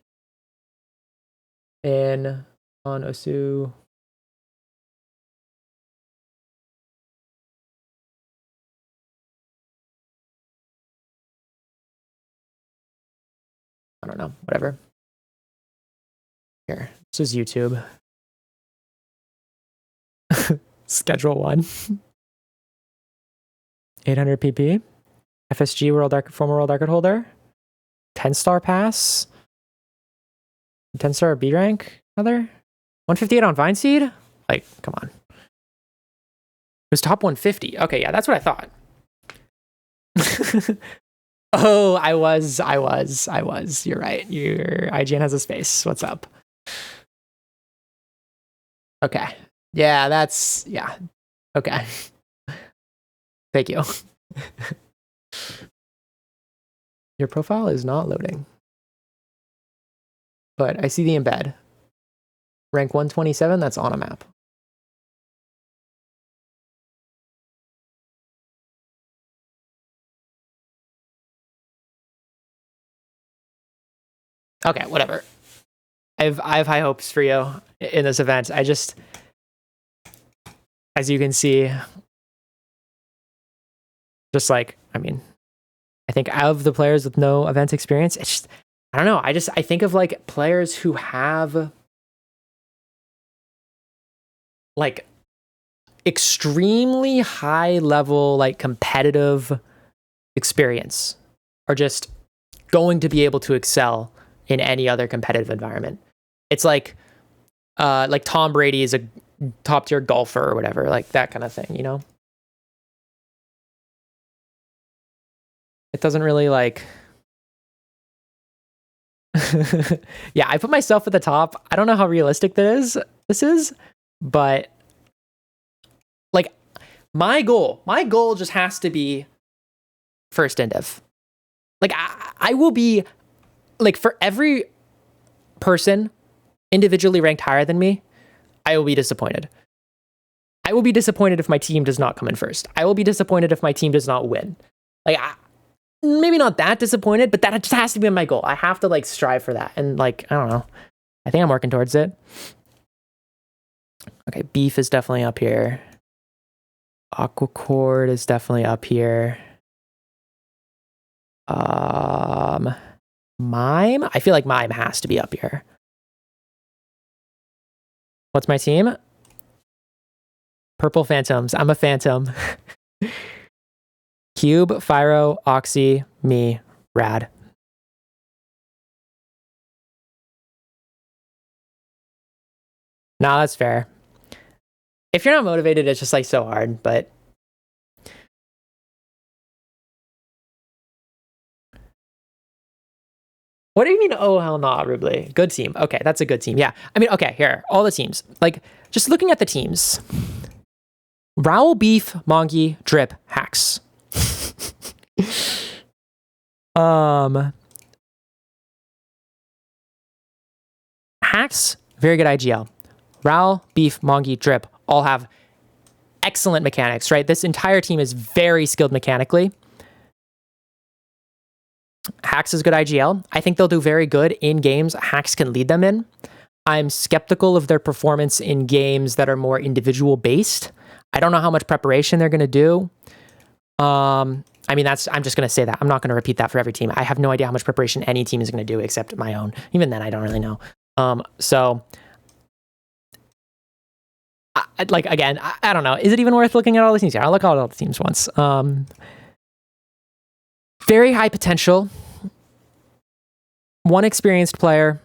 on Osu? I don't know, whatever. Here, this is YouTube. Schedule 1. 800 PP. FSG former world record holder. 10-star pass. 10-star B rank. Other 158 on Vine Seed. Like, come on. It was top 150. Okay, yeah, that's what I thought. Oh, I was. You're right. Your IGN has a space. What's up? Okay. Yeah, that's, yeah. Okay. Thank you. Your profile is not loading. But I see the embed. Rank 127, that's on a map. Okay, whatever. I have high hopes for you in this event. I just, as you can see, just like, I mean, I think of the players with no event experience, it's just, I don't know. I think of like players who have like extremely high level, like competitive experience are just going to be able to excel in any other competitive environment. It's like Tom Brady is a top tier golfer or whatever, like that kind of thing, you know? It doesn't really like, yeah, I put myself at the top. I don't know how realistic this is, but like my goal just has to be first in div. Like I will be like, for every person individually ranked higher than me, I will be disappointed. I will be disappointed if my team does not come in first. I will be disappointed if my team does not win. Like maybe not that disappointed, but that just has to be my goal. I have to like strive for that. And like, I don't know. I think I'm working towards it. Okay, beef is definitely up here. Aquacord is definitely up here. Mime? I feel like Mime has to be up here. What's my team? Purple Phantoms. I'm a Phantom. Cube, Fyro, Oxy, me, Rad. Nah, that's fair. If you're not motivated, it's just like so hard, but what do you mean, oh hell nah, Ruble? Good team. Okay, that's a good team. Yeah. I mean, okay, here, all the teams. Like, just looking at the teams. Raoul, Beef, Mongi, Drip, Hacks. Hacks, very good IGL. Raoul, Beef, Mongi, Drip all have excellent mechanics, right? This entire team is very skilled mechanically. Hacks is good IGL. I think they'll do very good in games Hacks can lead them in. I'm skeptical of their performance in games that are more individual based. I don't know how much preparation they're going to do. I mean, I'm just going to say that. I'm not going to repeat that for every team. I have no idea how much preparation any team is going to do except my own. Even then, I don't really know. So, like, again, I don't know. Is it even worth looking at all the teams? Yeah, I'll look at all the teams once. Very high potential. One experienced player.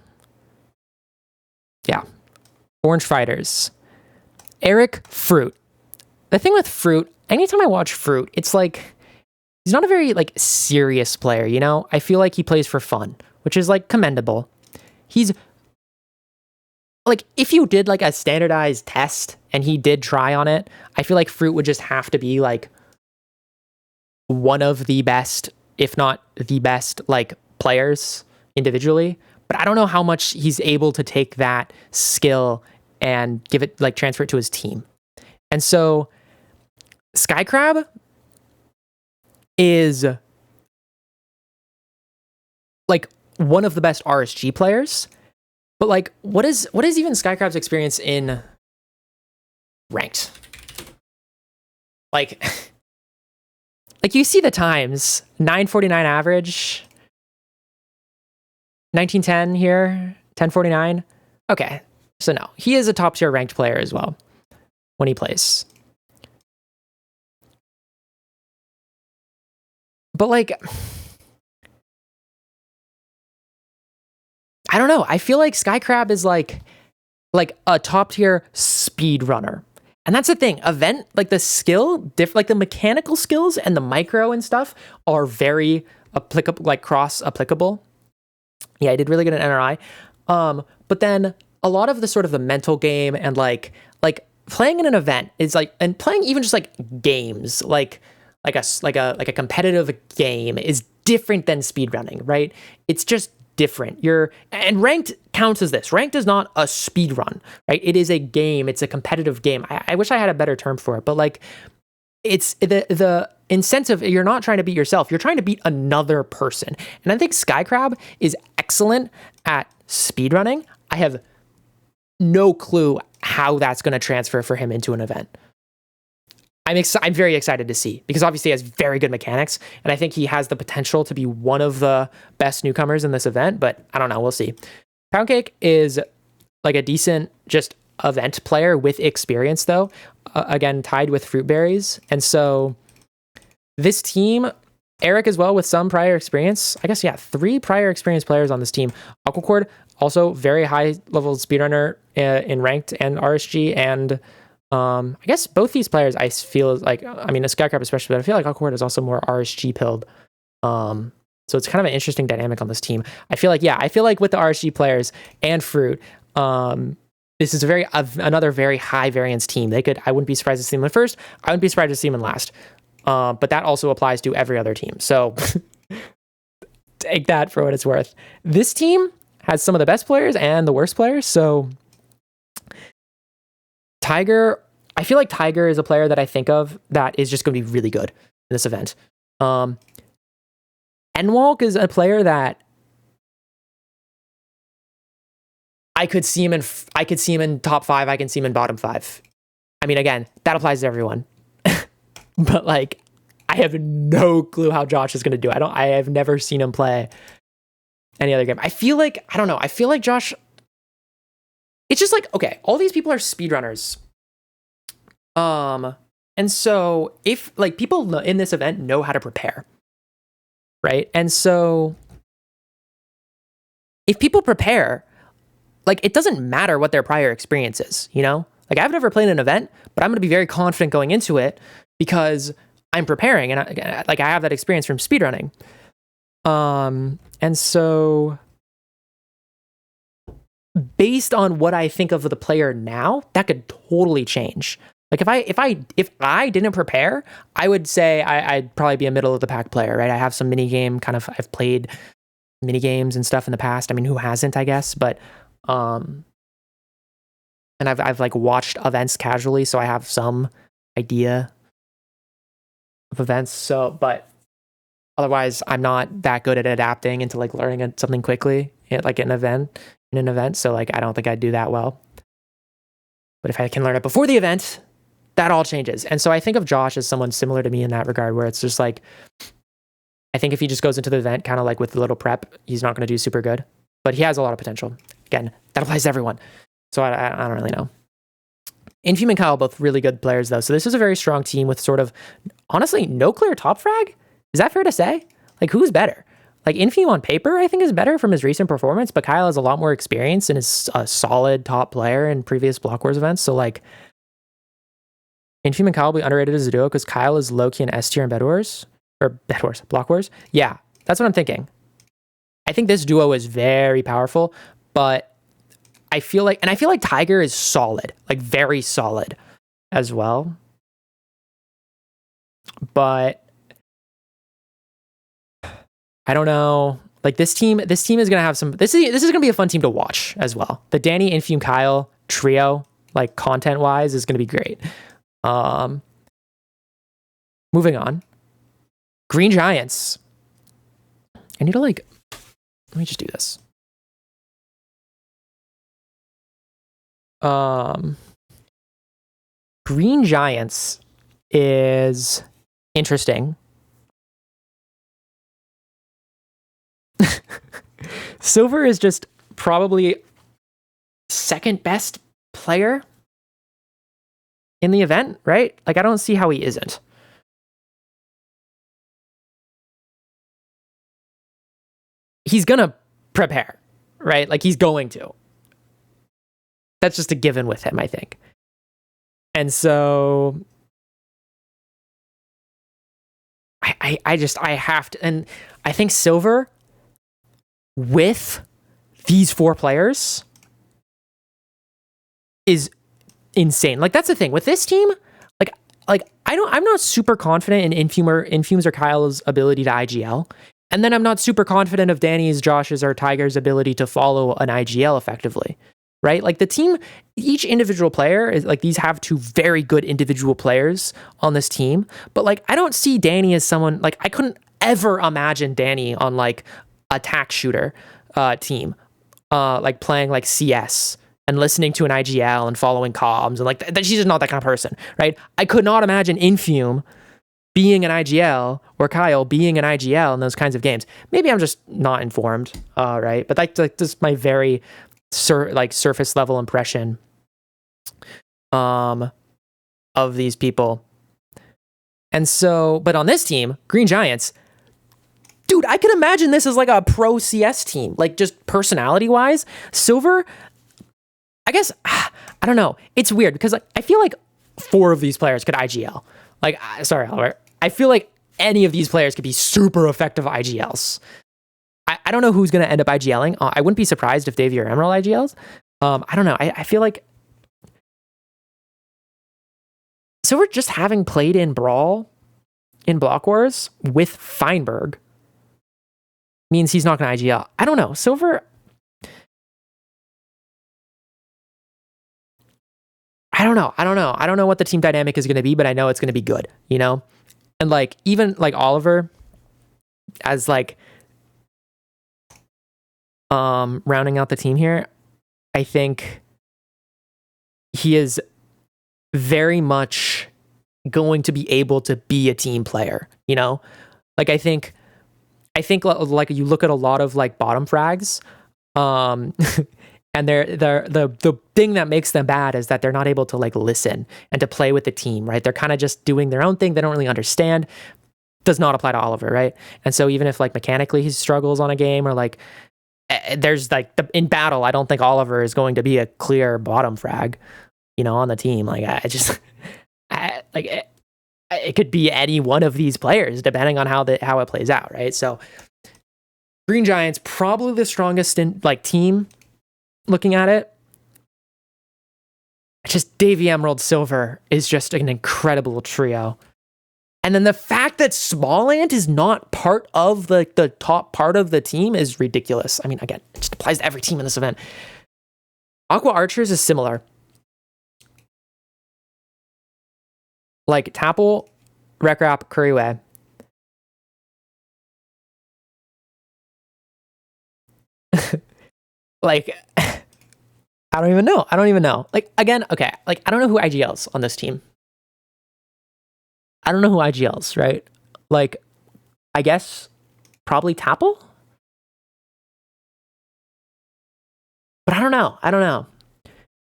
Yeah. Orange Fighters. Eric, Fruit. The thing with Fruit, anytime I watch Fruit, it's like, he's not a very, like, serious player, you know? I feel like he plays for fun, which is, like, commendable. He's, like, if you did, like, a standardized test and he did try on it, I feel like Fruit would just have to be, like, one of the best, if not the best, like, players individually. But I don't know how much he's able to take that skill and give it, like, transfer it to his team. And so Skycrab is, like, one of the best RSG players. But, like, what is even Skycrab's experience in ranked? Like, like, you see the times, 949 average, 1910 here, 1049. Okay, so no, he is a top tier ranked player as well when he plays. But, like, I don't know. I feel like Skycrab is like a top tier speed runner. And that's the thing. Event, like, the skill, like the mechanical skills and the micro and stuff are very applicable, like cross applicable. Yeah, I did really good at NRI. But then a lot of the sort of the mental game and like playing in an event is like, and playing even just like games, like a competitive game is different than speedrunning, right? It's just different. And ranked counts as this. Ranked is not a speed run, right? It is a game. It's a competitive game. I wish I had a better term for it, but like, it's the incentive. You're not trying to beat yourself. You're trying to beat another person. And I think Skycrab is excellent at speedrunning. I have no clue how that's going to transfer for him into an event. I'm very excited to see, because obviously he has very good mechanics, and I think he has the potential to be one of the best newcomers in this event, but I don't know. We'll see. Pound Cake is like a decent, just event player with experience, though. Again, tied with Fruitberries. And so this team, Eric as well, with some prior experience. I guess, yeah, 3 prior experienced players on this team. Aquacord, also very high level speedrunner in ranked and RSG. And I guess both these players, I feel like, I mean, a Skycrab especially, but I feel like Aquacord is also more RSG pilled. So it's kind of an interesting dynamic on this team. I feel like with the RSG players and Fruit, this is another very high variance team. I wouldn't be surprised to see them in first. I wouldn't be surprised to see them in last. But that also applies to every other team. So take that for what it's worth. This team has some of the best players and the worst players. So Tiger, I feel like Tiger is a player that I think of that is just going to be really good in this event. Enwalk is a player that I could see him in top 5. I can see him in bottom 5. I mean, again, that applies to everyone. But like, I have no clue how Josh is going to do. I have never seen him play any other game. I feel like Josh, it's just like, okay, all these people are speedrunners. And so if like people in this event know how to prepare, right? And so if people prepare, like, it doesn't matter what their prior experience is, you know? Like, I've never played an event, but I'm going to be very confident going into it because I'm preparing and I have that experience from speedrunning. And so based on what I think of the player now, that could totally change. Like if I didn't prepare, I would say I'd probably be a middle of the pack player, right? I have some I've played mini games and stuff in the past. I mean, who hasn't, I guess, but and I've like watched events casually, so I have some idea of events. So, but otherwise, I'm not that good at adapting into like learning something quickly, like in an event. So like, I don't think I'd do that well. But if I can learn it before the event, that all changes. And so I think of Josh as someone similar to me in that regard, where it's just like, I think if he just goes into the event kind of like with a little prep, he's not going to do super good, but he has a lot of potential. Again, that applies to everyone. So I don't really know. Infume and Kyle, both really good players though. So this is a very strong team with sort of, honestly, no clear top frag. Is that fair to say? Like, who's better? Like, Infume on paper, I think, is better from his recent performance, but Kyle has a lot more experience and is a solid top player in previous BLOCKWARS events. So like, Infume and Kyle will be underrated as a duo because Kyle is low-key in S tier in BLOCKWARS. Yeah, that's what I'm thinking. I think this duo is very powerful, but I feel like Tiger is solid, like very solid as well. But I don't know. Like this team is going to have some, this is going to be a fun team to watch as well. The Danny, Infume, Kyle trio, like content wise, is going to be great. Moving on. Green Giants. I need to let me just do this. Green Giants is interesting. Silver is just probably second best player in the event, right? Like, I don't see how he isn't. He's gonna prepare, right? Like, he's going to. That's just a given with him, I think. And so I have to, and I think Silver with these 4 players is insane. Like, that's the thing with this team. I'm not super confident in Infume's or Kyle's ability to IGL. And then I'm not super confident of Danny's, Josh's, or Tiger's ability to follow an IGL effectively, right? Like, the team, each individual player is like, these have 2 very good individual players on this team. But like, I don't see Danny as someone, like, I couldn't ever imagine Danny on like attack shooter team, like playing like CS and listening to an IGL and following comms and like that. She's just not that kind of person, right? I could not imagine Infume being an IGL or Kyle being an IGL in those kinds of games. Maybe I'm just not informed, right? But like this is my very surface level impression of these people. And so, but on this team, Green Giants, dude, I could imagine this as like a pro CS team, like just personality wise. Silver, I guess, I don't know. It's weird because like, I feel like 4 of these players could IGL. Like, sorry, Albert. I feel like any of these players could be super effective IGLs. I don't know who's going to end up IGLing. I wouldn't be surprised if Davey or Emerald IGLs. I don't know. I feel like Silver just having played in Brawl in Block Wars with Feinberg means he's not going to IGL. I don't know. Silver, I don't know. I don't know what the team dynamic is going to be, but I know it's going to be good, you know? And like, even like Oliver as like, rounding out the team here, I think he is very much going to be able to be a team player, you know? Like, I think like you look at a lot of like bottom frags, and they're the thing that makes them bad is that they're not able to like listen and to play with the team, right? They're kind of just doing their own thing. They don't really understand. Does not apply to Oliver, right? And so even if like mechanically he struggles on a game or like there's like in battle, I don't think Oliver is going to be a clear bottom frag, you know, on the team. Like it could be any one of these players depending on how it plays out, right? So Green Giants probably the strongest in like team. Looking at it, just Davey Emerald Silver is just an incredible trio. And then the fact that Smallant is not part of the top part of the team is ridiculous. I mean, again, it just applies to every team in this event. Aqua Archers is similar. Like Tapple, Rekrap, Kuriwe. Like, I don't even know. Like, again, okay. Like, I don't know who IGLs on this team. I don't know who IGLs, right? Like, I guess probably Tapple? But I don't know.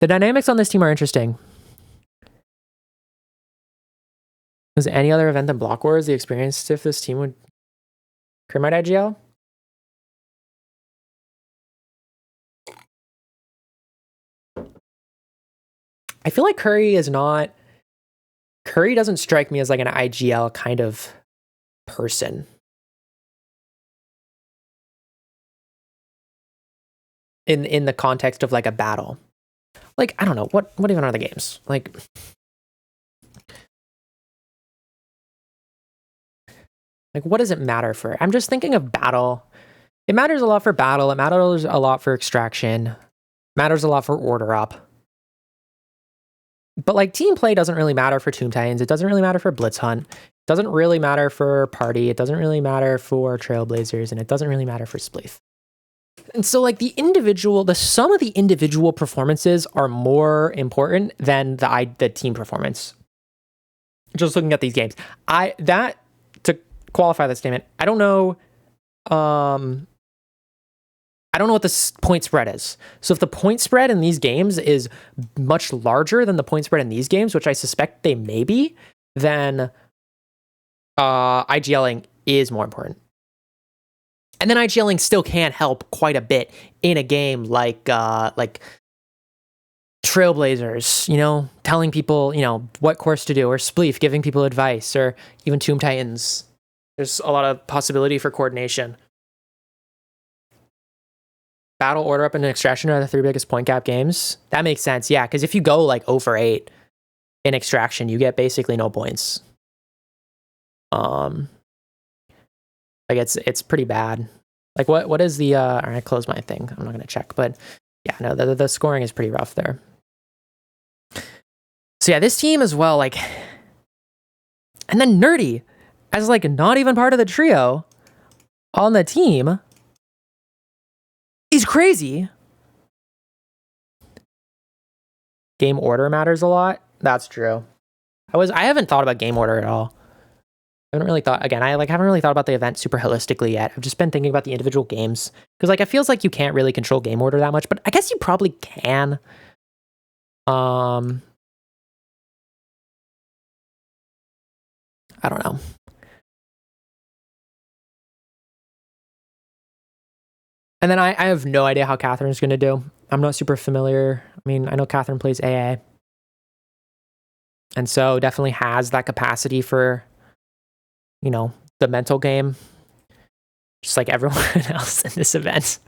The dynamics on this team are interesting. Was any other event than Block Wars the experience if this team would Kermite IGL? I feel like Curry doesn't strike me as like an IGL kind of person. In the context of like a battle. Like, I don't know, what even are the games? Like what does it matter for? I'm just thinking of battle. It matters a lot for battle, it matters a lot for extraction, it matters a lot for order up. But like team play doesn't really matter for Tomb Titans. It doesn't really matter for Blitz Hunt. It doesn't really matter for Party. It doesn't really matter for Trailblazers, and it doesn't really matter for Spleef. And so like the sum of the individual performances are more important than the team performance. Just looking at these games. To qualify that statement, I don't know what the point spread is. So if the point spread in these games is much larger than the point spread in these games, which I suspect they may be, then IGLing is more important. And then IGLing still can help quite a bit in a game like Trailblazers, you know, telling people, you know, what course to do, or Spleef giving people advice, or even Tomb Titans. There's a lot of possibility for coordination. Battle, Order Up, and Extraction are the 3 biggest point gap games. That makes sense, yeah, because if you go like 0 for 8 in Extraction, you get basically no points. Like it's pretty bad. Like what is the I close my thing. I'm not gonna check, but yeah, no, the scoring is pretty rough there. So yeah, this team as well, like, and then Nerdy as like not even part of the trio on the team is crazy. Game order matters a lot. That's true. I haven't thought about game order at all. I haven't really thought, again, haven't really thought about the event super holistically yet. I've just been thinking about the individual games. Because like it feels like you can't really control game order that much, but I guess you probably can. I don't know. And then I have no idea how Catherine's going to do. I'm not super familiar. I mean, I know Catherine plays AA. And so definitely has that capacity for, you know, the mental game. Just like everyone else in this event.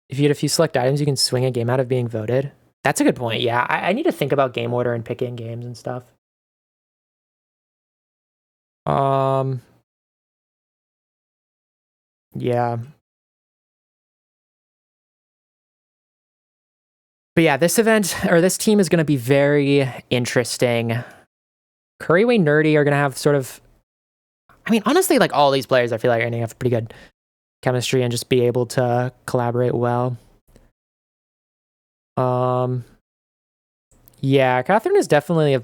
If you had a few select items, you can swing a game out of being voted. That's a good point. Yeah, I need to think about game order and picking games and stuff. Yeah. But yeah, this event, or this team is going to be very interesting. Curryway Nerdy are going to have sort of, I mean, honestly, like all these players, I feel like are going to have pretty good chemistry and just be able to collaborate well. Yeah, Catherine is definitely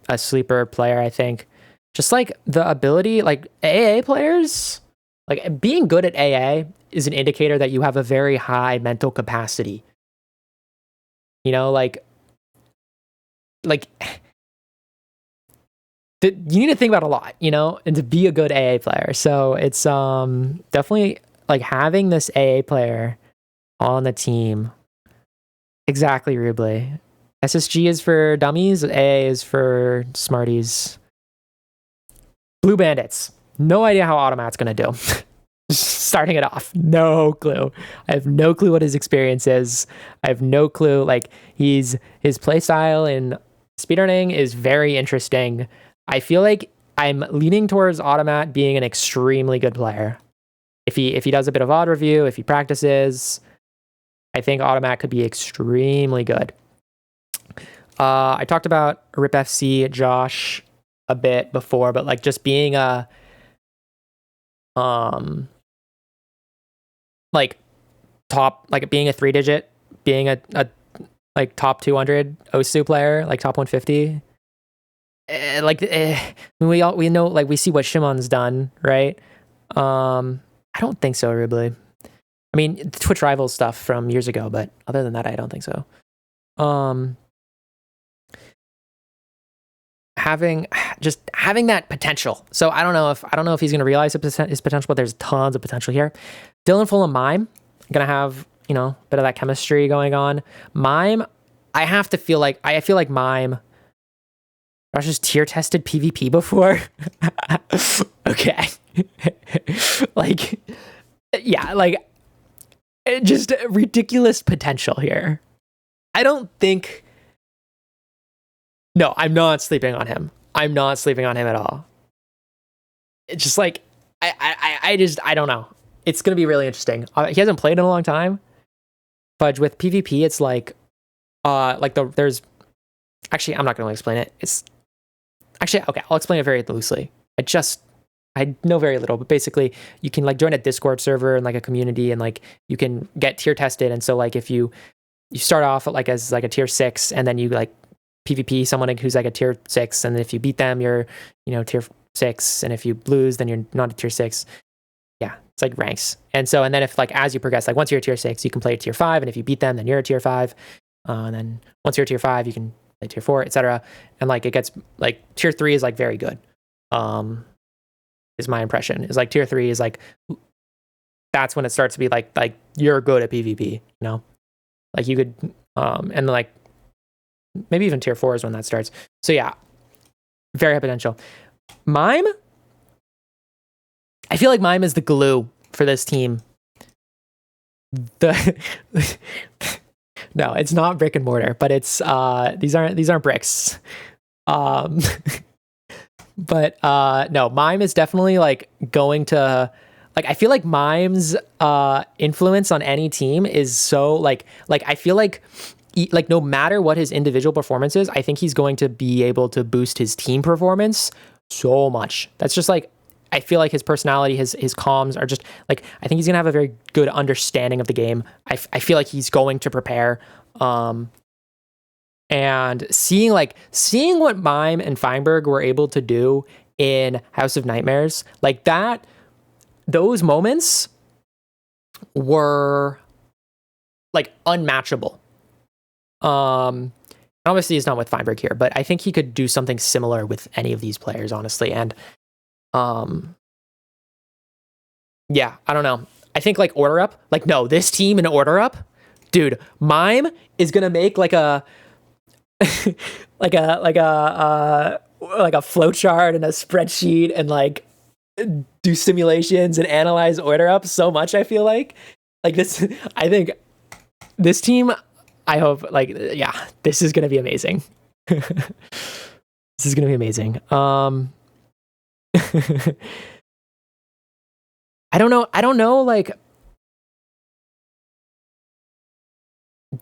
a sleeper player, I think. Just like the ability, like AA players, like being good at AA is an indicator that you have a very high mental capacity. You know, like you need to think about a lot, you know, and to be a good AA player. So it's definitely like having this AA player on the team. Exactly, Rubley. SSG is for dummies, AA is for smarties. Blue Bandits. No idea how Automat's gonna do. Starting it off, no clue. I have no clue what his experience is. I have no clue. Like his playstyle in speedrunning is very interesting. I feel like I'm leaning towards Automat being an extremely good player. If he does a bit of VOD review, if he practices, I think Automat could be extremely good. I talked about Rip FC Josh a bit before, but like just being a like top, like being a 3-digit, being a like top 200 OSU player, like top 150. We know, like we see what Shimon's done, right? I don't think so, Rubley. I mean, Twitch Rivals stuff from years ago, but other than that, I don't think so. Having that potential. So I don't know if he's going to realize his potential, but there's tons of potential here. Dylan Full and Mime going to have, you know, a bit of that chemistry going on. Mime, I feel like Mime Josh's tier tested PvP before. Okay. Like, yeah, like just ridiculous potential here. I don't think. No, I'm not sleeping on him. I'm not sleeping on him at all. It's just like I don't know. It's gonna be really interesting. He hasn't played in a long time, but with PvP, it's like there's actually I'm not gonna explain it. It's actually okay. I'll explain it very loosely. I know very little, but basically you can like join a Discord server and like a community, and like you can get tier tested. And so like if you start off like as like a tier 6, and then you like PvP someone who's like a tier 6, and if you beat them, you're, you know, tier 6, and if you lose, then you're not a tier 6. Yeah, it's like ranks. And then if like as you progress, like once you're a tier 6, you can play a tier 5, and if you beat them, then you're a tier 5. And then once you're a tier 5, you can play tier 4, etc. And like it gets like tier 3 is like very good. Is my impression. Is like tier 3 is like that's when it starts to be like you're good at PvP, you know? Like you could and like maybe even tier 4 is when that starts. So yeah, very high potential. Mime, I feel like Mime is the glue for this team. No, it's not brick and mortar, but it's these aren't bricks. But no, Mime is definitely like going to, like I feel like Mime's influence on any team is so like I feel like no matter what his individual performance is, I think he's going to be able to boost his team performance so much. That's just like, I feel like his personality, his comms are just like, I think he's gonna have a very good understanding of the game. I feel like he's going to prepare. And seeing what Mime and Feinberg were able to do in House of Nightmares, like that, those moments were like unmatchable. Obviously he's not with Feinberg here, but I think he could do something similar with any of these players, honestly. And yeah, I don't know. I think like order up, like no, this team in order up, dude, Mime is gonna make like a like a flowchart and a spreadsheet and like do simulations and analyze order up so much. I feel like this. I think this team. I hope like yeah, this is gonna be amazing. This is gonna be amazing. I don't know. Like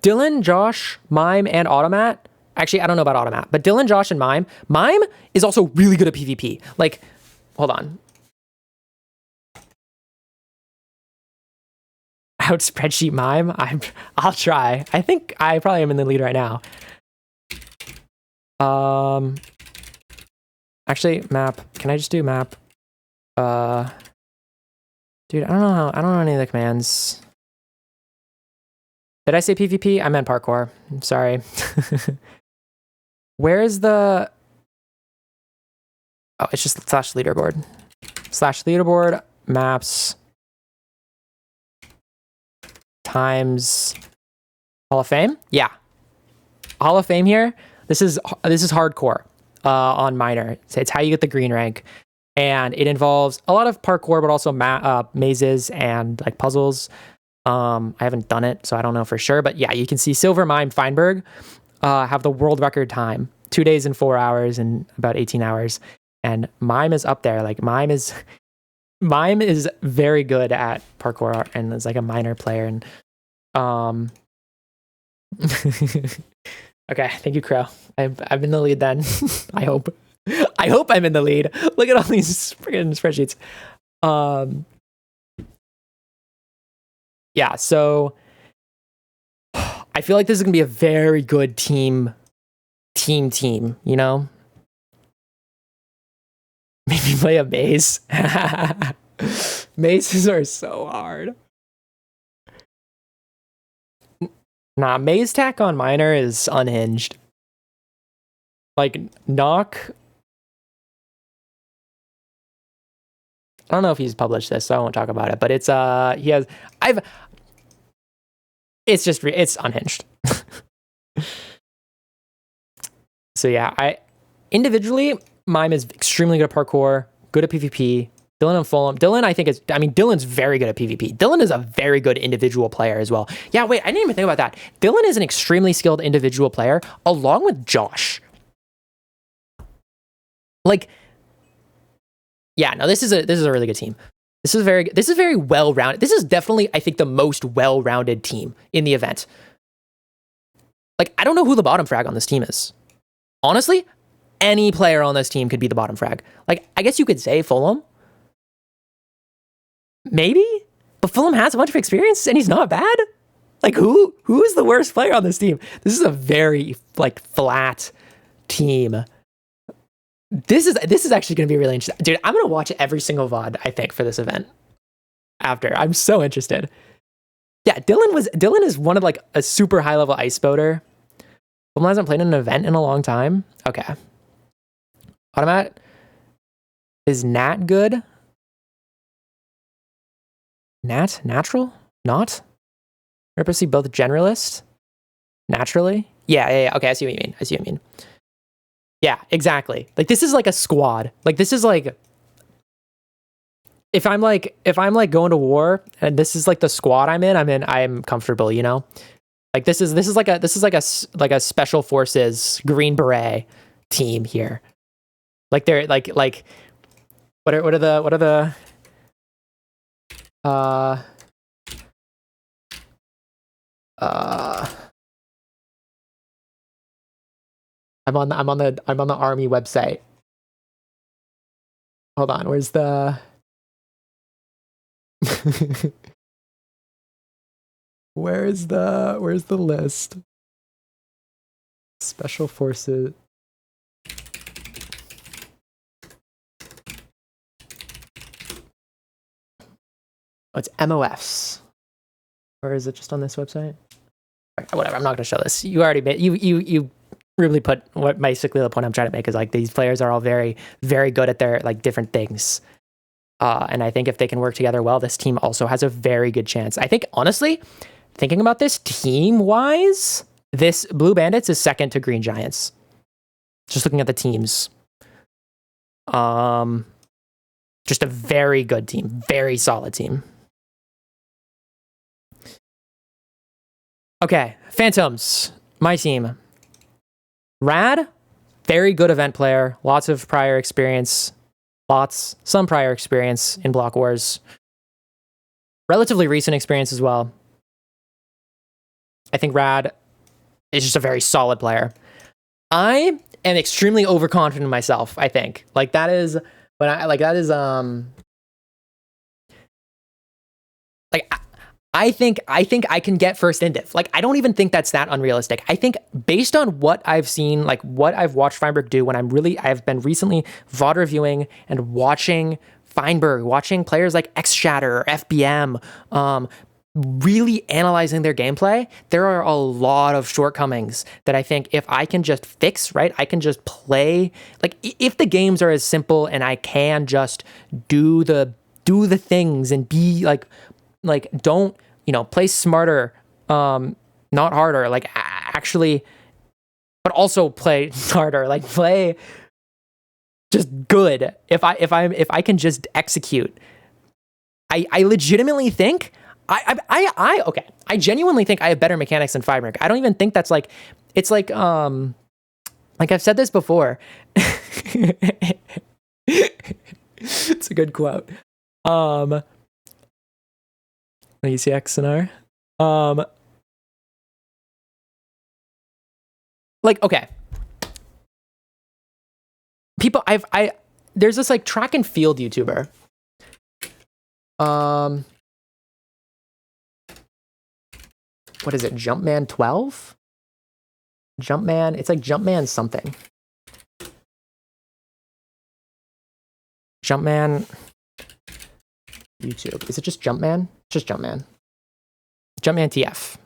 Dylan, Josh, Mime, and Automat. Actually, I don't know about Automat, but Dylan, Josh, and Mime. Mime is also really good at PvP. Like, hold on. Out spreadsheet Mime. I'll try. I think I probably am in the lead right now. Actually, map. Can I just do map? Dude, I don't know any of the commands. Did I say PvP? I meant parkour. I'm sorry. Where is the... Oh, it's just slash leaderboard. Slash leaderboard, maps, times, Hall of Fame? Yeah. Hall of Fame here. This is hardcore on minor. It's how you get the green rank. And it involves a lot of parkour, but also mazes and like puzzles. I haven't done it, so I don't know for sure. But yeah, you can see Silver, Mime, Feinberg have the world record time. 2 days and 4 hours and about 18 hours. And Mime is up there. Like Mime is very good at parkour and is like a minor player. And okay, thank you, Crow. I'm in the lead then. I hope I'm in the lead. Look at all these freaking spreadsheets. Yeah, so I feel like this is gonna be a very good team, you know? Maybe play a maze. Mazes are so hard. Nah, maze tack on minor is unhinged. Like, knock... I don't know if he's published this, so I won't talk about it, but it's, it's unhinged. So yeah, individually, Mime is extremely good at parkour, good at PvP. Dylan and Fulham. Dylan's very good at PvP. Dylan is a very good individual player as well. Yeah, wait, I didn't even think about that. Dylan is an extremely skilled individual player, along with Josh. Like, yeah, no, this is a really good team. This is very well-rounded. This is definitely, I think, the most well-rounded team in the event. Like, I don't know who the bottom frag on this team is. Honestly, any player on this team could be the bottom frag. Like, I guess you could say Fulham. Maybe? But Fulham has a bunch of experience and he's not bad. Like, who is the worst player on this team? This is a very, like, flat team. This is actually going to be really interesting. Dude, I'm going to watch every single VOD, I think, for this event. After. I'm so interested. Yeah, Dylan is one of, like, a super high-level ice boater. Fulham hasn't played in an event in a long time. Okay. Automat. Is Nat good? Nat? Natural? Not? Purposely both generalist? Naturally? Yeah. Okay, I see what you mean. Yeah, exactly. Like, this is like a squad. Like, this is like... If I'm going to war, and this is like the squad I'm comfortable, you know? Like, this is like a special forces Green Beret team here. Like, they're like what are the I'm on the army website. Hold on, where's the where's the list? Special forces. Oh, it's MOFs. Or is it just on this website? whatever. I'm not going to show this. You already made you really put what basically the point I'm trying to make is like these players are all very, very good at their like different things. And I think if they can work together well, this team also has a very good chance. I think, honestly, thinking about this team-wise, this Blue Bandits is second to Green Giants. Just looking at the teams. Just a very good team. Very solid team. Okay, Phantoms. My team. Rad, very good event player. Lots of prior experience. Some prior experience in Block Wars. Relatively recent experience as well. I think Rad is just a very solid player. I am extremely overconfident in myself, I think. Like that is when I like that is like I think I can get first in div. Like I don't even think that's that unrealistic. I think based on what I've seen, like what I've watched Feinberg do when I've been recently VOD reviewing and watching Feinberg, watching players like X-Shatter or FBM, really analyzing their gameplay, there are a lot of shortcomings that I think if I can just fix, right, I can just play, like if the games are as simple and I can just do the things and be like don't, play smarter, not harder, like actually, but also play harder, like play just good. If I can just execute, I legitimately think I genuinely think I have better mechanics than Feinberg. I don't even think that's like, it's like I've said this before. It's a good quote. ECX and R. Like, okay. People, there's this like track and field YouTuber. What is it? Jumpman 12? Jumpman, it's like Jumpman something. Jumpman YouTube. Is it just Jumpman? Just Jumpman. Jumpman TF.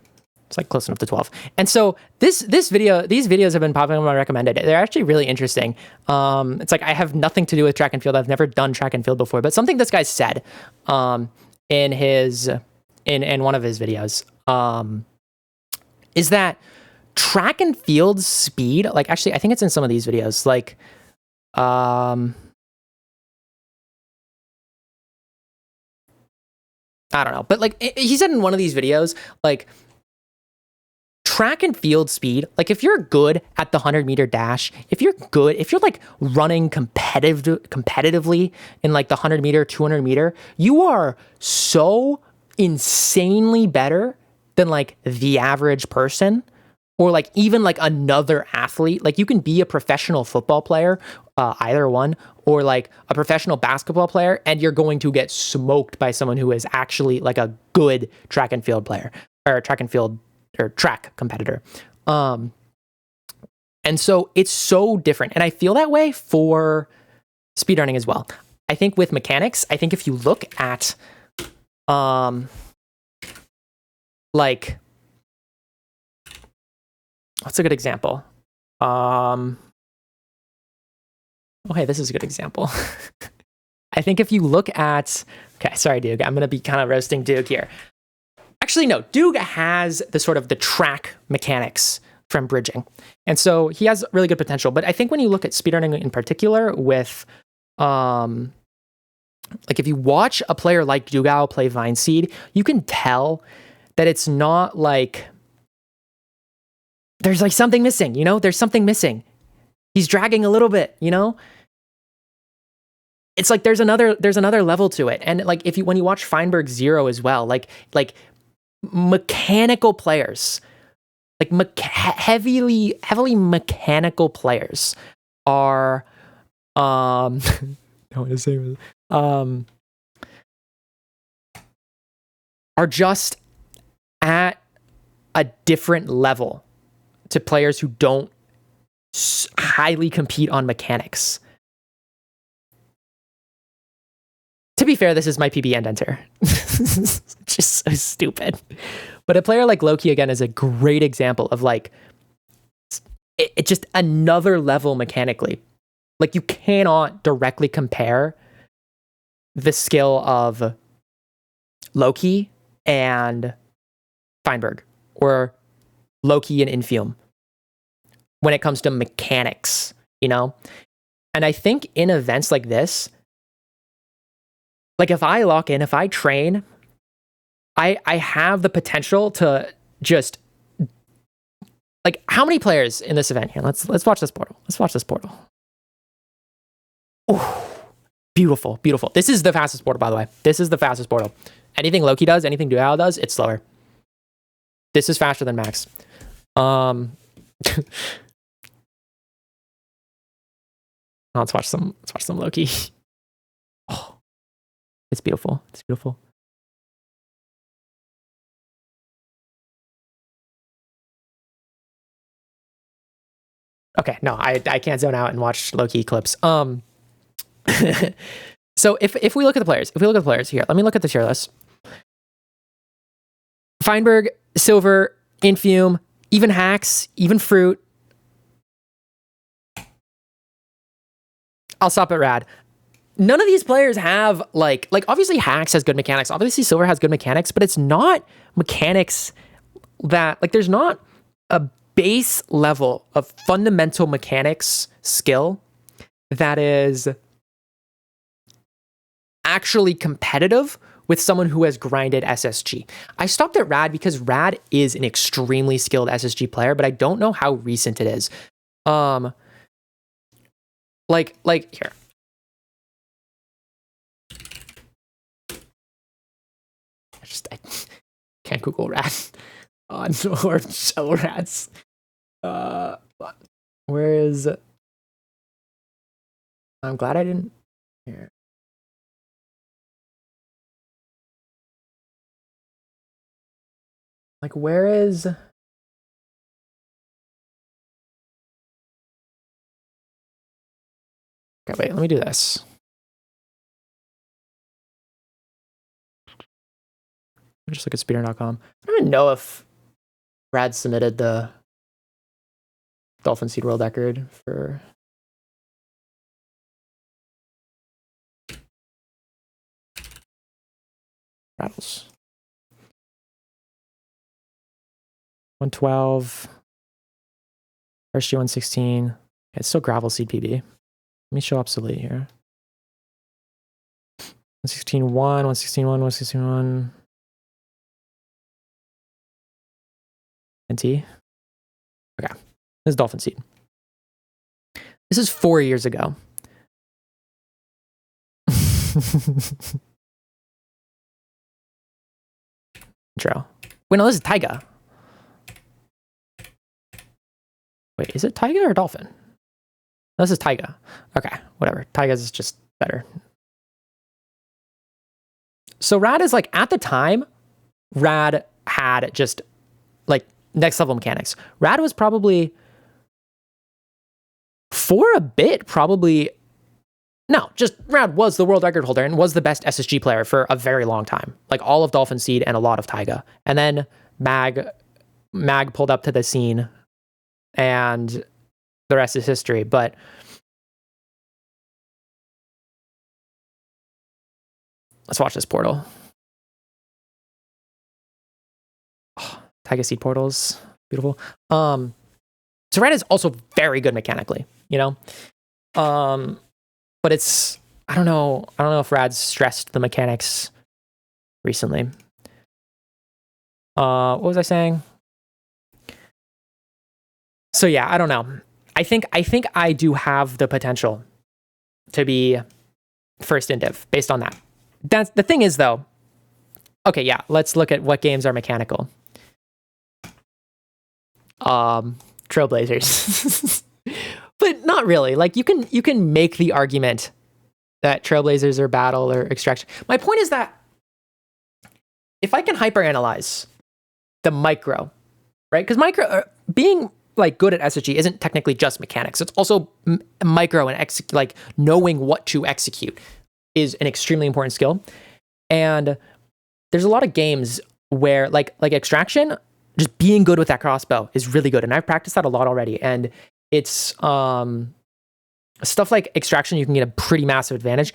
It's like close enough to 12. And so these videos have been popping up on my recommended. They're actually really interesting. It's like I have nothing to do with track and field. I've never done track and field before, but something this guy said in one of his videos is that track and field speed, like actually I think it's in some of these videos, like I don't know, but like he said in one of these videos, like track and field speed, like if you're good at the 100-meter dash, if you're like running competitively in like the 100-meter, 200-meter, you are so insanely better than like the average person or like even like another athlete. Like you can be a professional football player, either one, or like a professional basketball player, and you're going to get smoked by someone who is actually like a good track and field player or track and field or track competitor. And so it's so different. And I feel that way for speedrunning as well. I think with mechanics, I think if you look at like, what's a good example? Okay, this is a good example. I think if you look at, okay, sorry, Duke, I'm going to be kind of roasting Duke here. Actually, no, Duke has the sort of the track mechanics from bridging. And so he has really good potential. But I think when you look at speedrunning in particular with, like if you watch a player like Dugao play Vineseed, you can tell that it's not like, there's like something missing, there's something missing. He's dragging a little bit, It's like there's another level to it. And like when you watch Feinberg Zero as well, like mechanical players, like heavily mechanical players are I want to say are just at a different level to players who don't highly compete on mechanics. To be fair, this is my PB and enter. Just so stupid. But a player like Loki, again, is a great example of like, it just another level mechanically. Like, you cannot directly compare the skill of Loki and Feinberg, or Loki and Infium, when it comes to mechanics, you know? And I think in events like this, like if I lock in, if I train, I have the potential to just, like, how many players in this event here? Let's watch this portal. Let's watch this portal. Ooh, beautiful, beautiful. This is the fastest portal, by the way. This is the fastest portal. Anything Loki does, anything Dual does, it's slower. This is faster than Max. Let's watch some Loki. Oh, it's beautiful. It's beautiful. Okay, no, I can't zone out and watch Loki clips. So if we look at the players, here, let me look at the tier list. Feinberg, Silver, Infium, even Hacks, even Fruit. I'll stop at Rad. None of these players have like obviously Hacks has good mechanics. Obviously Silver has good mechanics, but it's not mechanics that, like, there's not a base level of fundamental mechanics skill that is actually competitive with someone who has grinded SSG. I stopped at Rad because Rad is an extremely skilled SSG player, but I don't know how recent it is. Like here. I can't Google Rad on or show Rads. Where is? I'm glad I didn't. Here. Like, where is? Okay, wait. Let me do this. Just look at speedrun.com. I don't even know if Rad submitted the Dolphin Seed World record for. Rattles. 112. RSG 116. It's still Gravel Seed PB. Let me show obsolete here. 116.1, 116.1, 116.1. NT. Okay. This is Dolphin Seed. This is 4 years ago. Intro. Wait, no, this is Taiga. Wait, is it Taiga or Dolphin? No, this is Taiga. Okay, whatever. Taiga's is just better. So Rad is like, at the time, Rad had just like next level mechanics. Rad was probably, for a bit, probably, no, just Rad was the world record holder and was the best SSG player for a very long time. Like all of Dolphin Seed and a lot of Taiga. And then Mag pulled up to the scene and the rest is history. But let's watch this portal. Oh, Taiga Seed portals, beautiful. So Rad is also very good mechanically, you know? But it's, I don't know if Rad's stressed the mechanics recently. What was I saying? So yeah, I don't know. I think I do have the potential to be first in div based on that. That's the thing is though. Okay, yeah, let's look at what games are mechanical. Trailblazers. But not really. Like you can make the argument that Trailblazers are battle or extraction. My point is that if I can hyperanalyze the micro, right? Because micro being like good at SSG isn't technically just mechanics. It's also micro and like knowing what to execute is an extremely important skill. And there's a lot of games where like Extraction, just being good with that crossbow is really good, and I've practiced that a lot already. And it's stuff like Extraction, you can get a pretty massive advantage.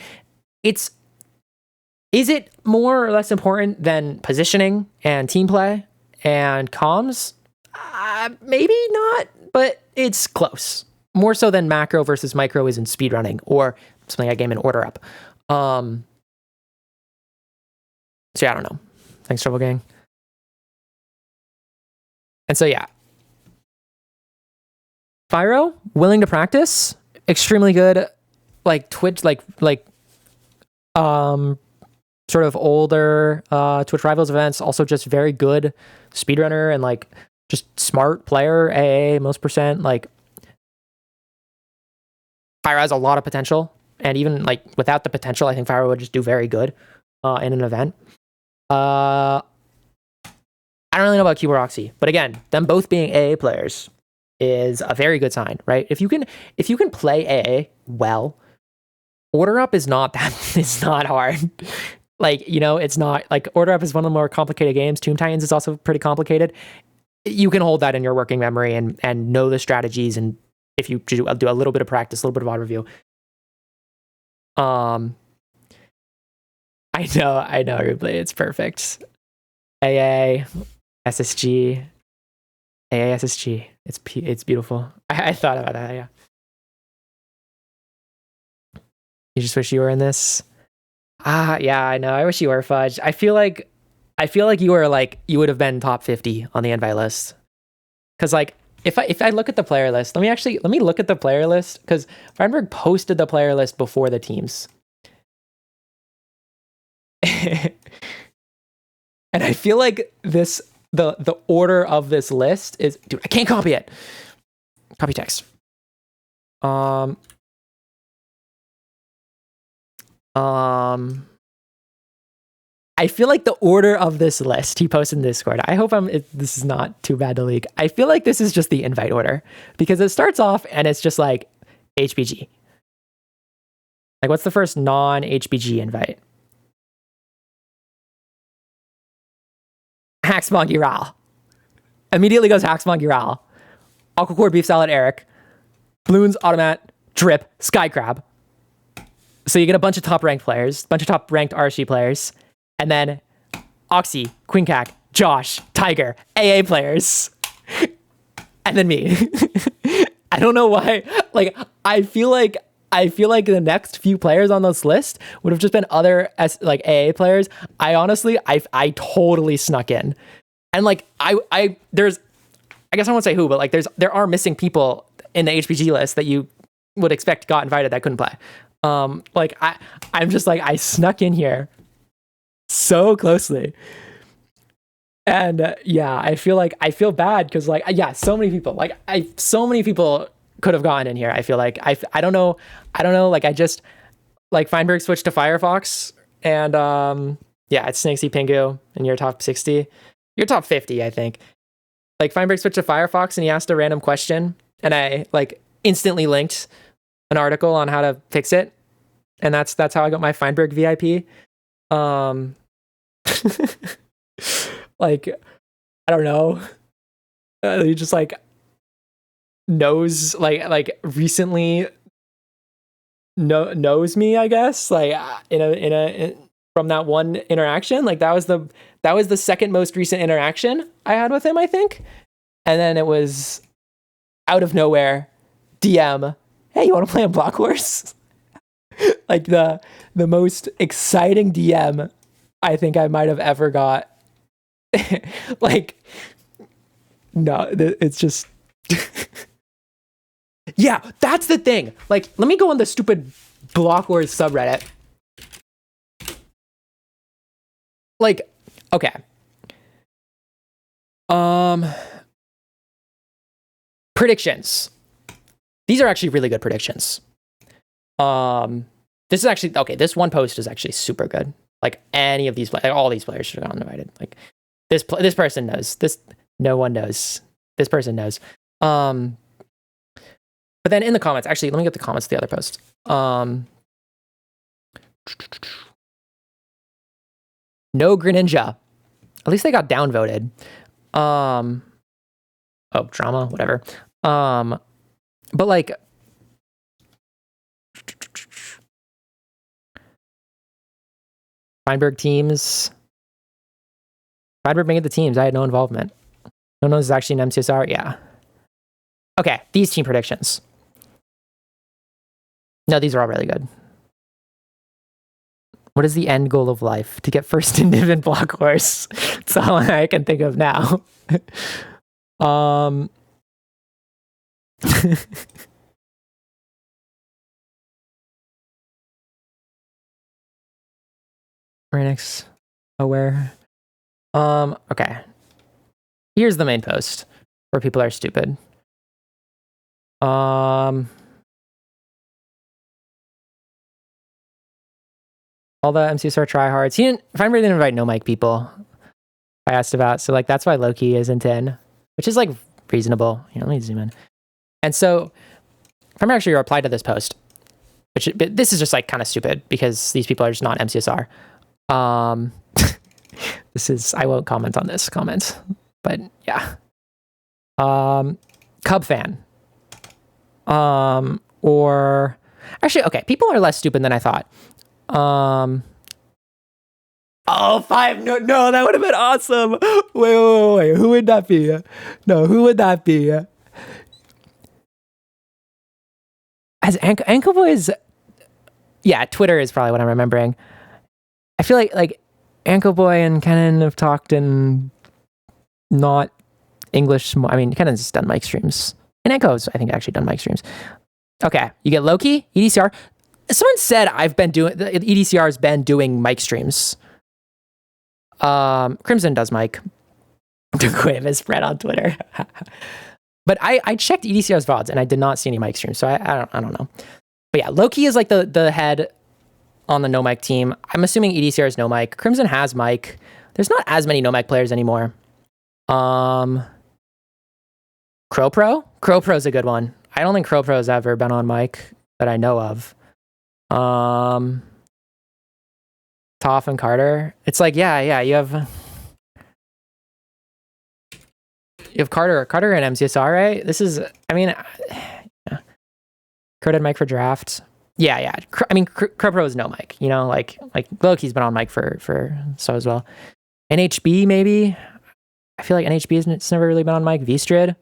Is it more or less important than positioning and team play and comms? Maybe not, but it's close. More so than macro versus micro is in speedrunning or something I game in order up. So yeah, I don't know. Thanks, Trouble Gang. And so yeah, Fyro, willing to practice, extremely good, like Twitch, like sort of older Twitch Rivals events, also just very good speedrunner and like just smart player, AA, most percent. Like Fyro has a lot of potential, and even like without the potential, I think Fyro would just do very good in an event. I don't really know about Cuba Roxy, but again, them both being AA players is a very good sign, right? If you can play AA well, order up is not hard. Like, you know, it's not like order up is one of the more complicated games. Tomb Titans is also pretty complicated. You can hold that in your working memory and know the strategies, and if you do a little bit of practice, a little bit of VOD review. I know, Replay, it's perfect. AA, SSG, AA, SSG. It's beautiful. I thought about that, yeah. You just wish you were in this? Yeah, I know. I wish you were, Fudge. I feel like you were like, you would have been top 50 on the invite list. Cause like, if I look at the player list, let me look at the player list, because Feinberg posted the player list before the teams. And I feel like the order of this list is, dude, I can't copy it. Copy text. I feel like the order of this list he posted in Discord, I hope this is not too bad to leak. I feel like this is just the invite order, because it starts off and it's just like HBG. Like, what's the first non-HBG invite? Hacks Monkey Ral. Immediately goes Hacks Monkey Ral. Aquacore Beef Salad Eric. Bloons, Automat, Drip, Sky Crab. So you get a bunch of top ranked players, bunch of top ranked RSG players, and then Oxy, Queen Cac, Josh, Tiger, AA players, and then me. I don't know why. Like, I feel like the next few players on this list would have just been other like AA players. I totally snuck in, and like I guess I won't say who, but like there are missing people in the HPG list that you would expect got invited that couldn't play. Like I'm just like, I snuck in here so closely, and yeah, I feel bad because like, yeah, so many people could have gotten in here. I feel like I don't know, like I just like Feinberg switched to Firefox, and yeah, it's Snakesy Pingu, and you're top 60, you're top 50, I think. Like Feinberg switched to Firefox and he asked a random question, and I like instantly linked an article on how to fix it, and that's how I got my Feinberg VIP. Like, I don't know, he just like knows, like recently knows me, I guess, like from that one interaction. Like that was the second most recent interaction I had with him, I think. And then it was out of nowhere DM, hey, you want to play a Block Wars? Like the most exciting DM I think I might have ever got. Like, no, it's just yeah, that's the thing. Like, let me go on the stupid Block Wars subreddit. Like, okay. Predictions. These are actually really good predictions. This is actually, okay, this one post is actually super good. Like, any of these players, like, all these players should have gotten invited. Like, this person knows. No one knows. This person knows. But then in the comments, actually, let me get the comments of the other post. No Greninja. At least they got downvoted. Oh, drama, whatever. But like, Feinberg teams. Feinberg made the teams. I had no involvement. No one knows it's actually an MCSR. Yeah. Okay, these team predictions. No, these are all really good. What is the end goal of life? To get first in Div in Block Wars. That's all I can think of now. Renix aware. Okay. Here's the main post where people are stupid. All the MCSR tryhards. Feinberg didn't invite no mic people. I asked about, so like that's why Loki isn't in, which is like reasonable. Let me zoom in. And so Feinberg actually replied to this post, but this is just like kind of stupid because these people are just not MCSR. This is, I won't comment on this comment, but yeah. Cub fan. Or actually, okay, people are less stupid than I thought. Oh, 5. No, that would have been awesome. Wait. Who would that be? No, who would that be? As Ankle Boys, yeah, Twitter is probably what I'm remembering. I feel like Ankle Boy and Kenan have talked in not English. I mean, Kenan's done mic streams. And Anko's, I think, actually done mic streams. Okay, you get Loki, EDCR. Someone said the EDCR has been doing mic streams. Crimson does mic. Quave is spread on Twitter. But I checked EDCR's VODs and I did not see any mic streams, so I don't know. But yeah, Loki is like the head on the no mic team. I'm assuming EDCR is no mic. Crimson has mic. There's not as many no mic players anymore. Crowpro is a good one. I don't think Crowpro has ever been on mic that I know of. Toph and Carter. It's like, yeah, you have Carter and MCSR, right? This is, I mean, yeah. Carter had mic for draft. Yeah. I mean, Crowpro is no mic, like Loki's been on mic for so as well. NHB maybe. I feel like NHB it's never really been on mic. V-Strid.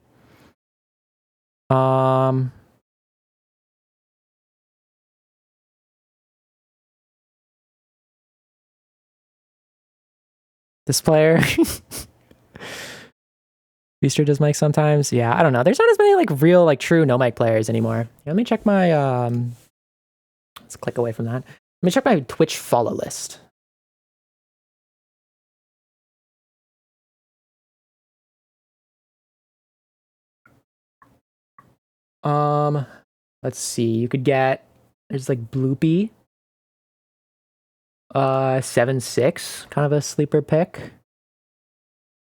This player. V-Strid does mic sometimes. Yeah, I don't know. There's not as many like real, like true no mic players anymore. Let me check my let's click away from that. Let me check my Twitch follow list. Let's see. You could get, there's like Bloopy. 7-6, kind of a sleeper pick.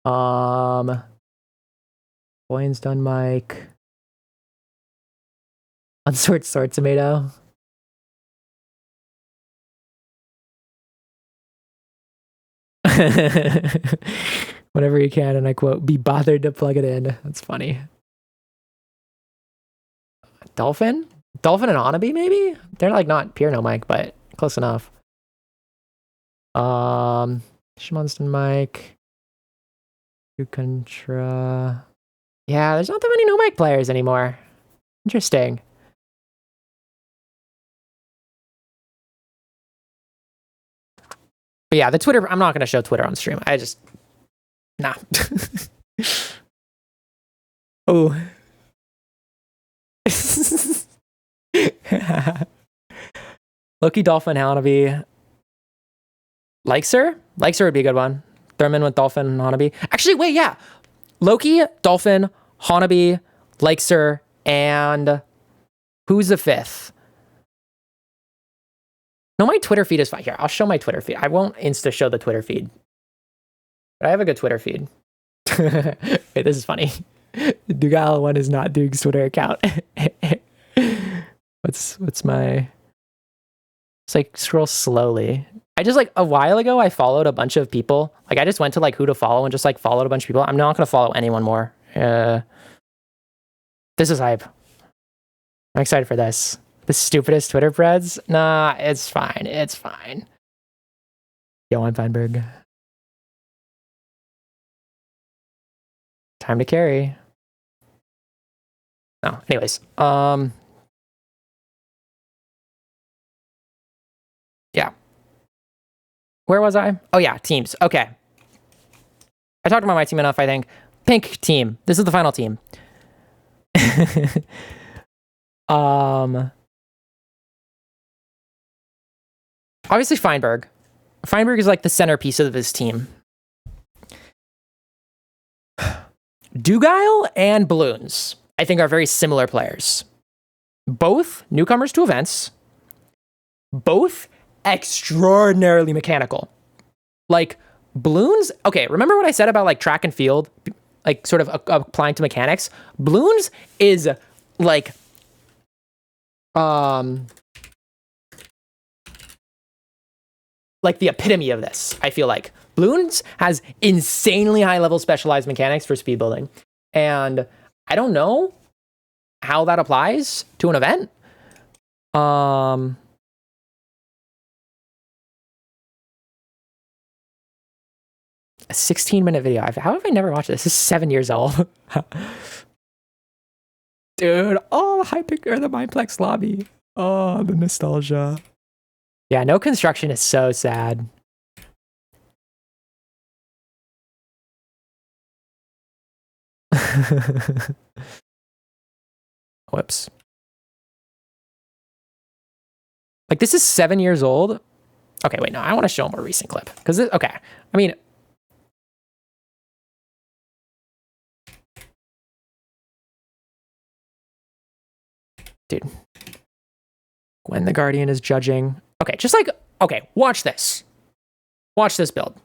Boyan's done mic. Unsort Tomato. Whenever you can, and I quote, be bothered to plug it in. That's funny. Dolphin and Onabi, maybe? They're like not pure no mic, but close enough. Shimon's done mic. Contra. Yeah, there's not that many no mic players anymore. Interesting. But yeah, the Twitter, I'm not going to show Twitter on stream. Nah. Oh. Loki, Dolphin, Hanabi. Likesir would be a good one. Thurman with Dolphin and Hanabi. Actually, wait, yeah. Loki, Dolphin, Hanabi, Likesir, and who's the fifth? No, my Twitter feed is fine. Here, I'll show my Twitter feed. I won't insta show the Twitter feed. But I have a good Twitter feed. Wait, this is funny. Dugal one is not Duke's Twitter account. What's my... It's like scroll slowly. I just like a while ago, I followed a bunch of people. Like I just went to like who to follow and just like followed a bunch of people. I'm not going to follow anyone more. This is hype. I'm excited for this. The stupidest Twitter threads? Nah, it's fine. It's fine. Johan Feinberg. Time to carry. No, anyways. Yeah. Where was I? Oh yeah, teams. Okay. I talked about my team enough, I think. Pink team. This is the final team. Obviously Feinberg. Feinberg is like the centerpiece of his team. Dugile and Balloons, I think, are very similar players. Both newcomers to events. Both extraordinarily mechanical. Like, Balloons, okay, remember what I said about like track and field, like sort of applying to mechanics? Balloons is like, like the epitome of this, I feel like. Balloons has insanely high level specialized mechanics for speed building. And I don't know how that applies to an event. A 16-minute video. How have I never watched this? This is 7 years old. Dude, oh, the Hypic or the Mindplex lobby. Oh, the nostalgia. Yeah, no construction is so sad. Whoops. Like, this is 7 years old. Okay, wait, no, I want to show a more recent clip. Because, okay, I mean... Dude. When the Guardian is judging. Okay, just like, okay, watch this. Watch this build.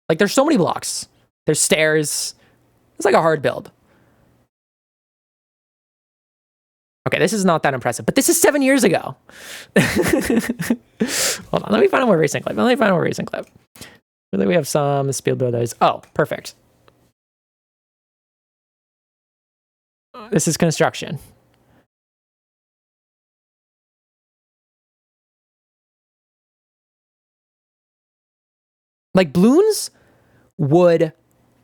Like, there's so many blocks. There's stairs. It's like a hard build. Okay, this is not that impressive, but this is 7 years ago. Hold on, let me find a more recent clip. Really, we have some speed builders. Oh, perfect. This is construction. Like, Bloons would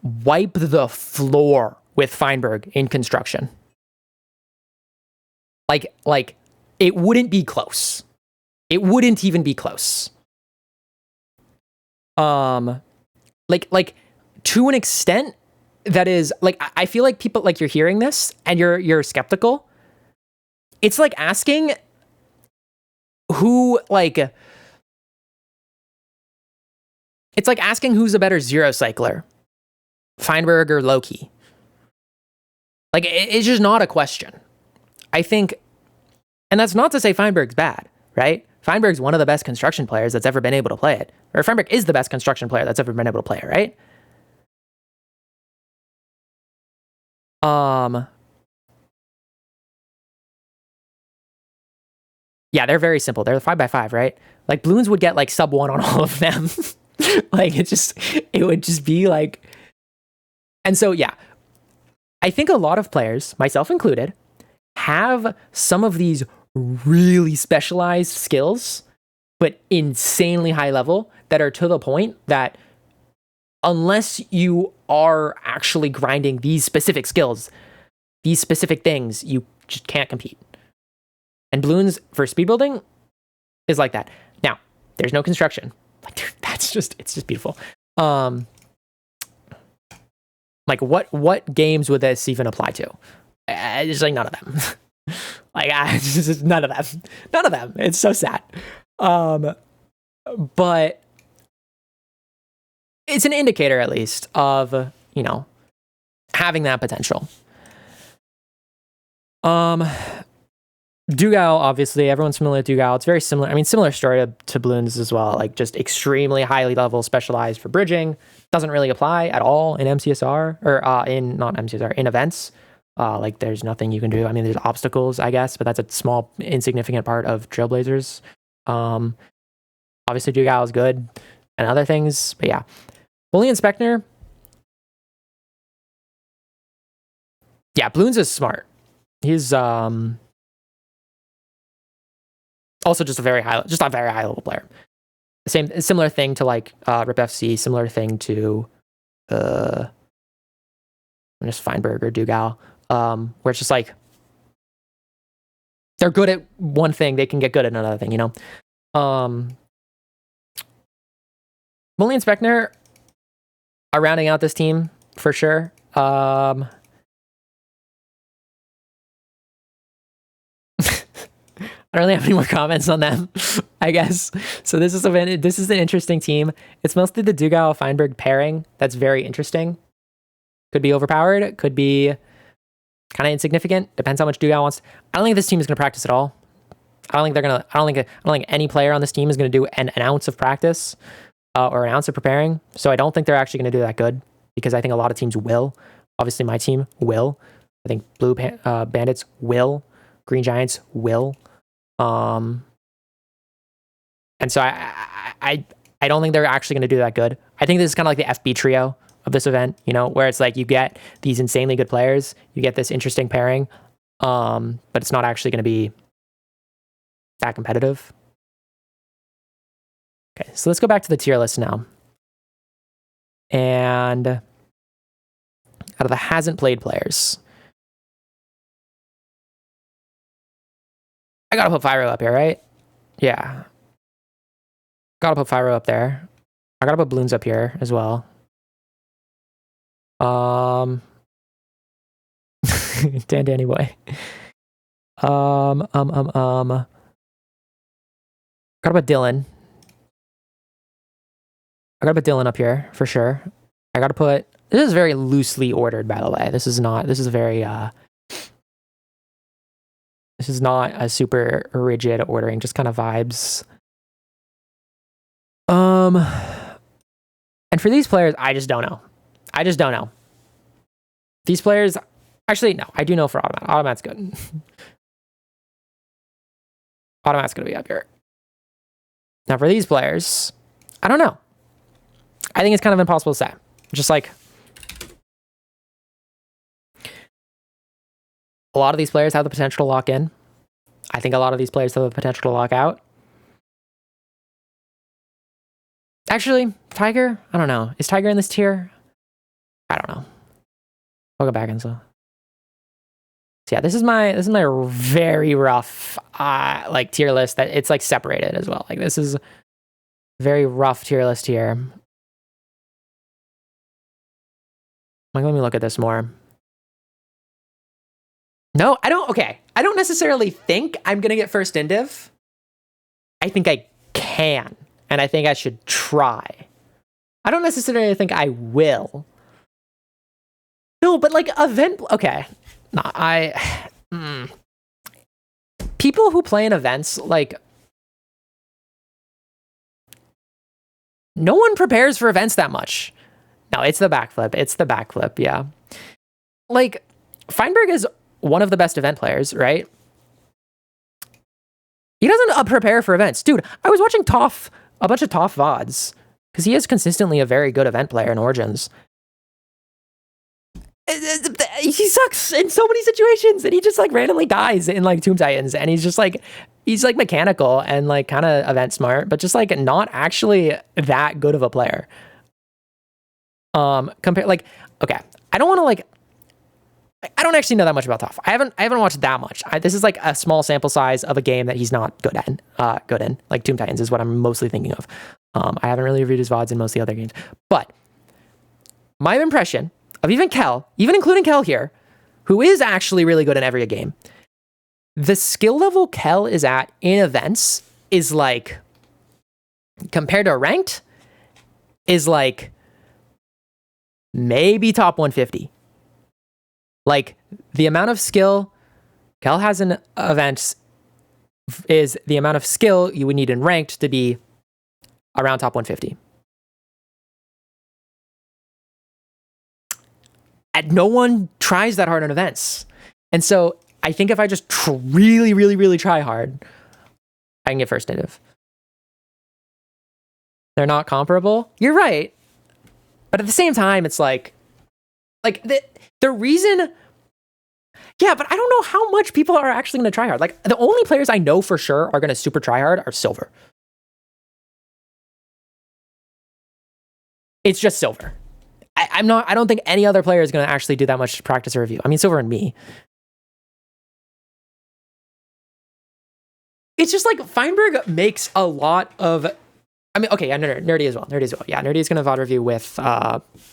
wipe the floor with Feinberg in construction. Like, it wouldn't be close. It wouldn't even be close. Like to an extent that is, like, I feel like people, like, you're hearing this and you're skeptical. It's like asking who, like, it's like asking who's a better zero cycler, Feinberg or Loki. Like, it's just not a question. I think, and that's not to say Feinberg's bad, right? Feinberg's one of the best construction players that's ever been able to play it. Or Feinberg is the best construction player that's ever been able to play it, right? Yeah, they're very simple. They're 5x5, right? Like, Bloons would get like sub 1 on all of them. Like, it would just be like, and so, yeah, I think a lot of players, myself included, have some of these really specialized skills, but insanely high level, that are to the point that unless you are actually grinding these specific skills, these specific things, you just can't compete. And Bloons for speed building is like that. Now, there's no construction. Like, dude, it's just beautiful. Like, what games would this even apply to? It's like none of them. Like, just none of them. None of them. It's so sad. But it's an indicator, at least, of, you know, having that potential. Dugao, obviously, everyone's familiar with Dugao. It's very similar. I mean, similar story to Bloons as well. Like, just extremely highly level, specialized for bridging. Doesn't really apply at all in MCSR, or not MCSR, in events. Like, there's nothing you can do. I mean, there's obstacles, I guess, but that's a small, insignificant part of Trailblazers. Obviously, Obviously, Dugao is good and other things, but yeah. Bully and Spectre. Yeah, Bloons is smart. He's also just a very high level player. Similar thing to like Rip FC, similar thing to just Feinberg or Dugao, where it's just like they're good at one thing, they can get good at another thing, you know. Bully and Spectre are rounding out this team for sure. I don't really have any more comments on them, I guess. So this is an interesting team. It's mostly the Dugao Feinberg pairing that's very interesting. Could be overpowered, could be kind of insignificant. Depends how much Dugao wants. I don't think this team is going to practice at all. I don't think any player on this team is going to do an ounce of practice or an ounce of preparing. So I don't think they're actually going to do that good, because I think a lot of teams will. Obviously, my team will. I think Blue Bandits will. Green Giants will. And so I don't think they're actually going to do that good. I think this is kind of like the FB trio of this event, you know, where it's like you get these insanely good players, you get this interesting pairing, but it's not actually going to be that competitive. Okay, so let's go back to the tier list now. And out of the hasn't played players, I gotta put Fyro up here, right? Yeah. Gotta put Fyro up there. I gotta put Bloons up here as well. Danny boy. Gotta put Dylan. I gotta put Dylan up here for sure. I gotta put. This is very loosely ordered, by the way. This is not. This is very. This is not a super rigid ordering, just kind of vibes. And for these players, I just don't know. I just don't know. These players, actually, no, I do know for Automat. Automat's good. Automat's gonna be up here. Now for these players, I don't know. I think it's kind of impossible to say. Just like a lot of these players have the potential to lock in. I think a lot of these players have the potential to lock out. Actually, Tiger, I don't know. Is Tiger in this tier? I don't know. I'll go back and so yeah, this is my very rough like tier list that it's like separated as well. Like this is very rough tier list here. Like, let me look at this more. No, I don't. Okay, I don't necessarily think I'm gonna get first in div. I think I can, and I think I should try. I don't necessarily think I will. No, but like event. Okay, no, people who play in events, like, no one prepares for events that much. No, it's the backflip. It's the backflip. Yeah, like Feinberg is one of the best event players, right? He doesn't prepare for events. Dude, I was watching Toph, a bunch of Toph VODs, because he is consistently a very good event player in Origins. He sucks in so many situations, and he just like randomly dies in like Tomb Titans, and he's like mechanical and like kind of event smart, but just like not actually that good of a player. Compare like, okay, I don't want to like, I don't actually know that much about Toph. I haven't watched that much. This is like a small sample size of a game that he's not good in. Like Tomb Titans is what I'm mostly thinking of. I haven't really reviewed his VODs in most of the other games. But my impression of even Kel, even including Kel here, who is actually really good in every game, the skill level Kel is at in events is like, compared to ranked, is like maybe top 150. Like, the amount of skill Kel has in events is the amount of skill you would need in ranked to be around top 150. And no one tries that hard on events. And so I think if I just really, really, really try hard, I can get first native. They're not comparable. You're right. But at the same time, it's like the reason, yeah, but I don't know how much people are actually going to try hard. Like, the only players I know for sure are going to super try hard are Silver. It's just Silver. I don't think any other player is going to actually do that much practice or review. I mean, Silver and me. It's just like Feinberg makes a lot of, I mean, okay, yeah, Nerdy as well. Yeah, Nerdy is going to VOD review with,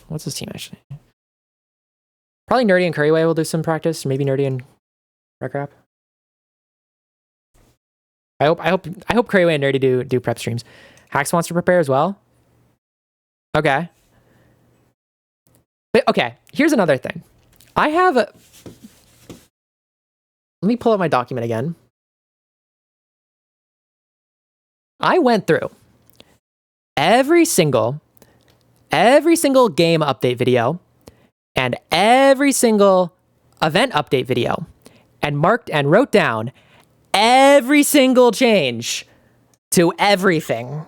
what's his team actually? Probably Nerdy and Curryway will do some practice. Maybe Nerdy and Recrap. I hope Curryway and Nerdy do prep streams. Hax wants to prepare as well. Okay. But okay, here's another thing. Let me pull up my document again. I went through every single game update video and every single event update video and wrote down every single change to everything,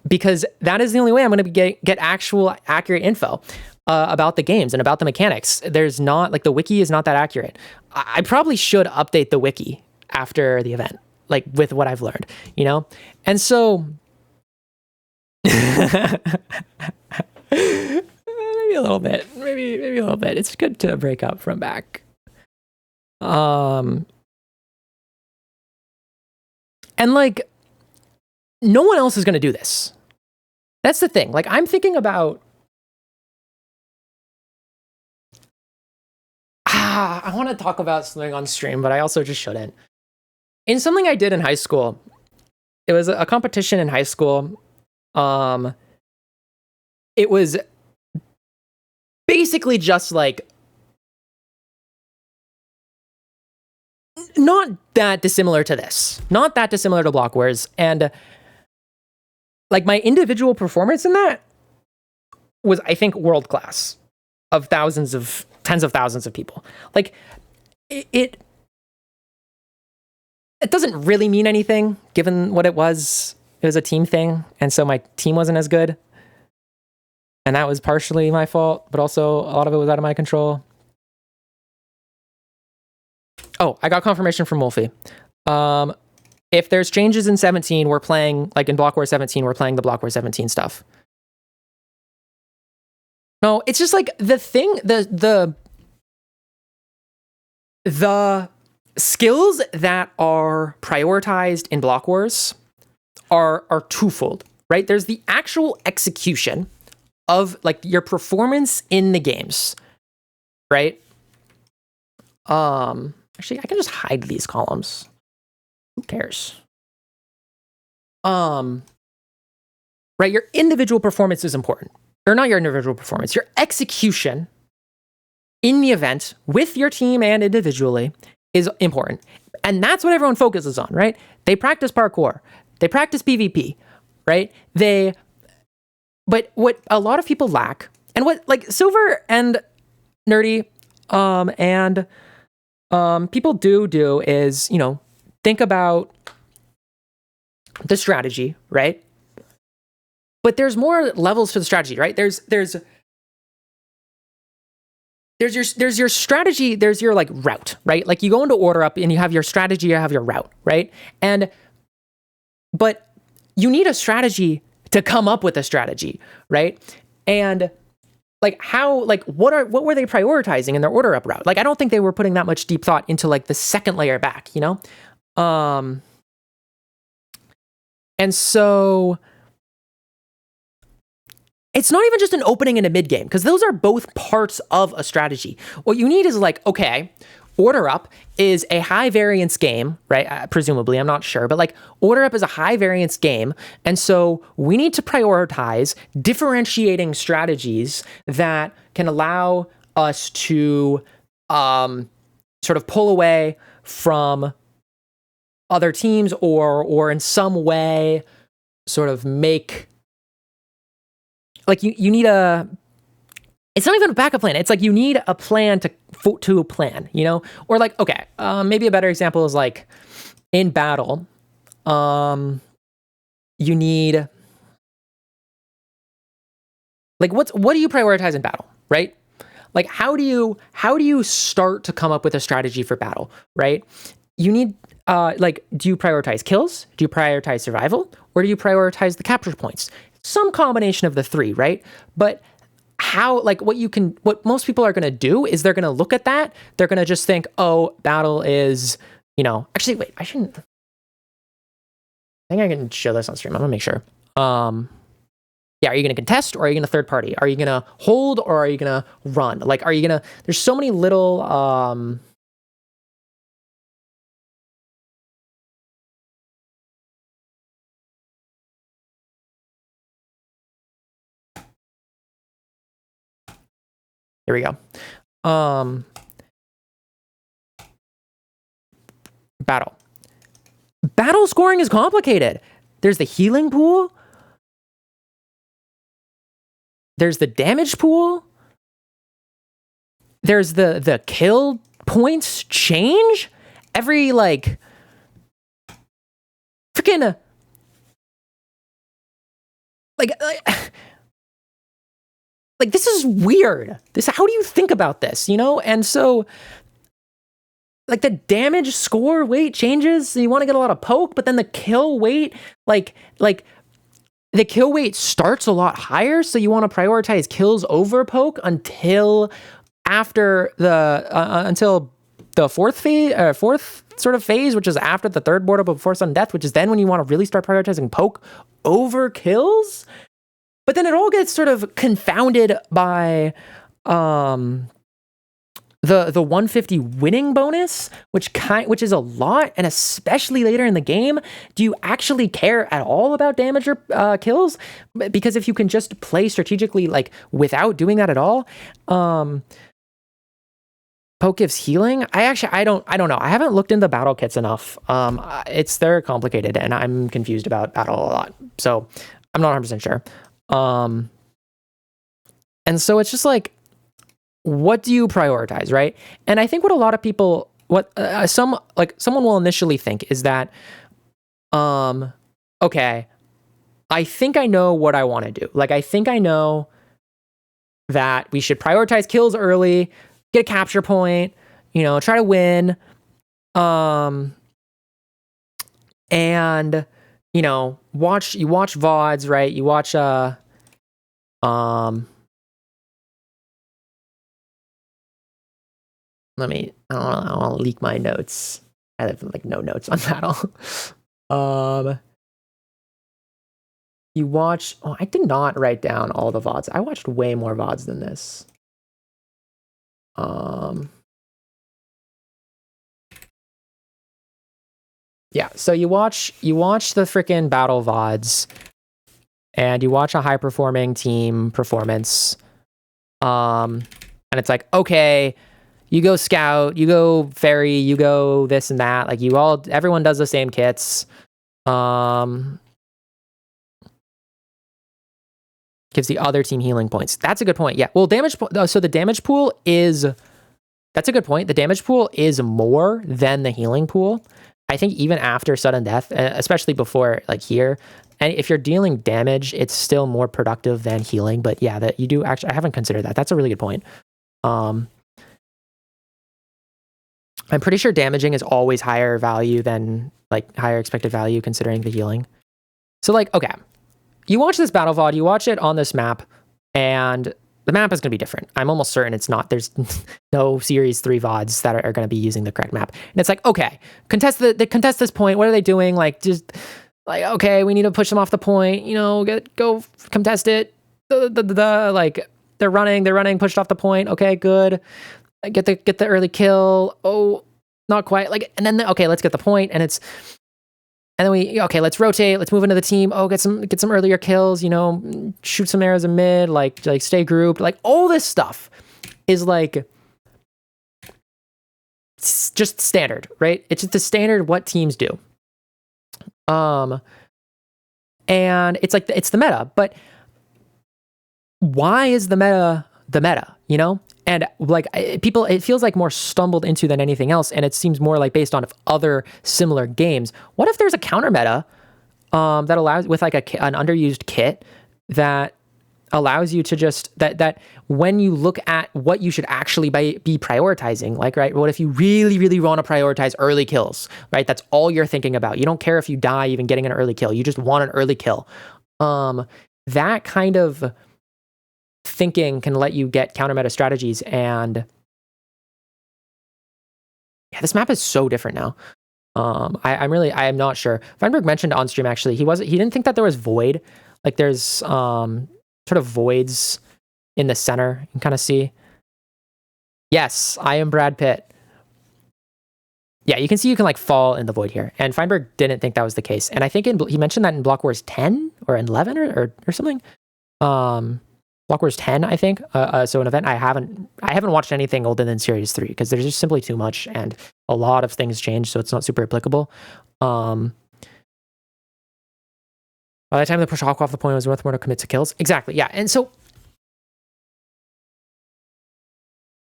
because that is the only way I'm going to get actual accurate info about the games and about the mechanics. There's not, like, the wiki is not that accurate. I probably should update the wiki after the event, like, with what I've learned, you know? And so maybe a little bit. Maybe a little bit. It's good to break up from back. And like, no one else is going to do this. That's the thing. Like, I'm thinking about, I want to talk about something on stream, but I also just shouldn't. In something I did in high school, it was a competition in high school. It was basically just like, not that dissimilar to this, not that dissimilar to BLOCKWARS, and like, my individual performance in that was, I think, world class, of tens of thousands of people. Like, it doesn't really mean anything given what it was. It was a team thing, and so my team wasn't as good, and that was partially my fault, but also a lot of it was out of my control. Oh, I got confirmation from Wolfie. If there's changes in 17, we're playing, like in BLOCKWARS 17, we're playing the BLOCKWARS 17 stuff. No, it's just like the thing, the skills that are prioritized in BLOCKWARS are twofold, right? There's the actual execution of, like, your performance in the games, right? Actually, I can just hide these columns. Who cares? Right, your individual performance is important. Or not your individual performance, your execution in the event with your team and individually is important. And that's what everyone focuses on, right? They practice parkour. They practice PvP, right? But what a lot of people lack, and what, like, Silver and Nerdy and people do is, you know, think about the strategy, right? But there's more levels to the strategy, right? There's your strategy, there's your, like, route, right? Like, you go into order up and you have your strategy, you have your route, right? But you need a strategy to come up with a strategy, right? And like, how, like, what were they prioritizing in their order up route? Like, I don't think they were putting that much deep thought into, like, the second layer back, you know? And so it's not even just an opening and a mid game, because those are both parts of a strategy. What you need is, like, okay, order up is a high variance game, right? Presumably, I'm not sure, but, like, order up is a high variance game. And so we need to prioritize differentiating strategies that can allow us to sort of pull away from other teams, or in some way sort of make, like, you need a, it's not even a backup plan. It's like, you need a plan to plan, you know? Or, like, okay, maybe a better example is, like, in battle, you need, Like what do you prioritize in battle, right? Like how do you start to come up with a strategy for battle, right? You need like, do you prioritize kills? Do you prioritize survival? Or do you prioritize the capture points? Some combination of the three, right? But how, like what most people are going to do is they're going to look at that. They're going to just think, oh, battle is, actually, wait, I think I can show this on stream. I'm going to make sure. Yeah, are you going to contest or are you going to third party? Are you going to hold or are you going to run? Like, are you going to, there's so many little, here we go. Battle scoring is complicated. There's the healing pool. There's the damage pool. There's the kill points change every like freaking like this is weird. How do you think about this, And so like the damage score weight changes, so you want to get a lot of poke, but then the kill weight, like the kill weight starts a lot higher, so you want to prioritize kills over poke until after until the fourth sort of phase, which is after the third board up before sudden death, which is then when you want to really start prioritizing poke over kills. But then it all gets sort of confounded by the 150 winning bonus, which is a lot, and especially later in the game. Do you actually care at all about damage or kills? Because if you can just play strategically, like without doing that at all, poke gives healing. I don't know. I haven't looked into battle kits enough. They're complicated, and I'm confused about battle a lot, so I'm not 100% sure. And so it's just like, what do you prioritize, right? And I think what a lot of people, someone will initially think is that, okay, I think I know what I want to do. Like, I think I know that we should prioritize kills early, get a capture point, try to win, and watch VODs, right? You watch I don't want to leak my notes. I have like no notes on battle. You watch, I did not write down all the VODs. I watched way more VODs than this. Yeah, so you watch the freaking battle VODs, and you watch a high performing team performance, and it's like, okay, you go scout, you go ferry, you go this and that, like everyone does the same kits. Gives the other team healing points. That's a good point. Yeah. Well, so the damage pool that's a good point. The damage pool is more than the healing pool. I think even after sudden death, especially before like here, and if you're dealing damage, it's still more productive than healing. But yeah, that you do actually, I haven't considered that. That's a really good point. I'm pretty sure damaging is always higher value than like higher expected value considering the healing. So like, okay, you watch this battle VOD, you watch it on this map, and the map is going to be different. I'm almost certain it's not. There's no Series 3 VODs that are going to be using the correct map. And it's like, okay, contest this point. What are they doing? Like, just like, okay, we need to push them off the point, go contest it. Like, they're running, pushed off the point. Okay, good. Get the early kill. Oh, not quite. Like, and then okay, let's get the point. And then let's rotate. Let's move into the team. Oh, get some earlier kills. Shoot some arrows in mid. Like stay grouped. Like all this stuff is like just standard, right? It's just the standard what teams do. And it's like it's the meta. But why is the meta the meta? And like people, it feels like more stumbled into than anything else, and it seems more like based on other similar games. What if there's a counter meta that allows with like an underused kit that allows you to just that when you look at what you should actually be prioritizing, like, right, what if you really want to prioritize early kills, right? That's all you're thinking about. You don't care if you die even getting an early kill. You just want an early kill. That kind of thinking can let you get counter meta strategies. And yeah, this map is so different now. I am not sure. Feinberg mentioned on stream, actually, he didn't think that there was void. Like, there's sort of voids in the center. You can kind of see. Yes, I am Brad Pitt. Yeah, you can see you can like fall in the void here. And Feinberg didn't think that was the case. And I think he mentioned that in Block Wars 10 or 11 or something. Block Wars 10, I think. So an event I haven't watched anything older than Series 3 because there's just simply too much and a lot of things change, so it's not super applicable. By the time they push Hawk off the point, it was worth more to commit to kills. Exactly, yeah. And so,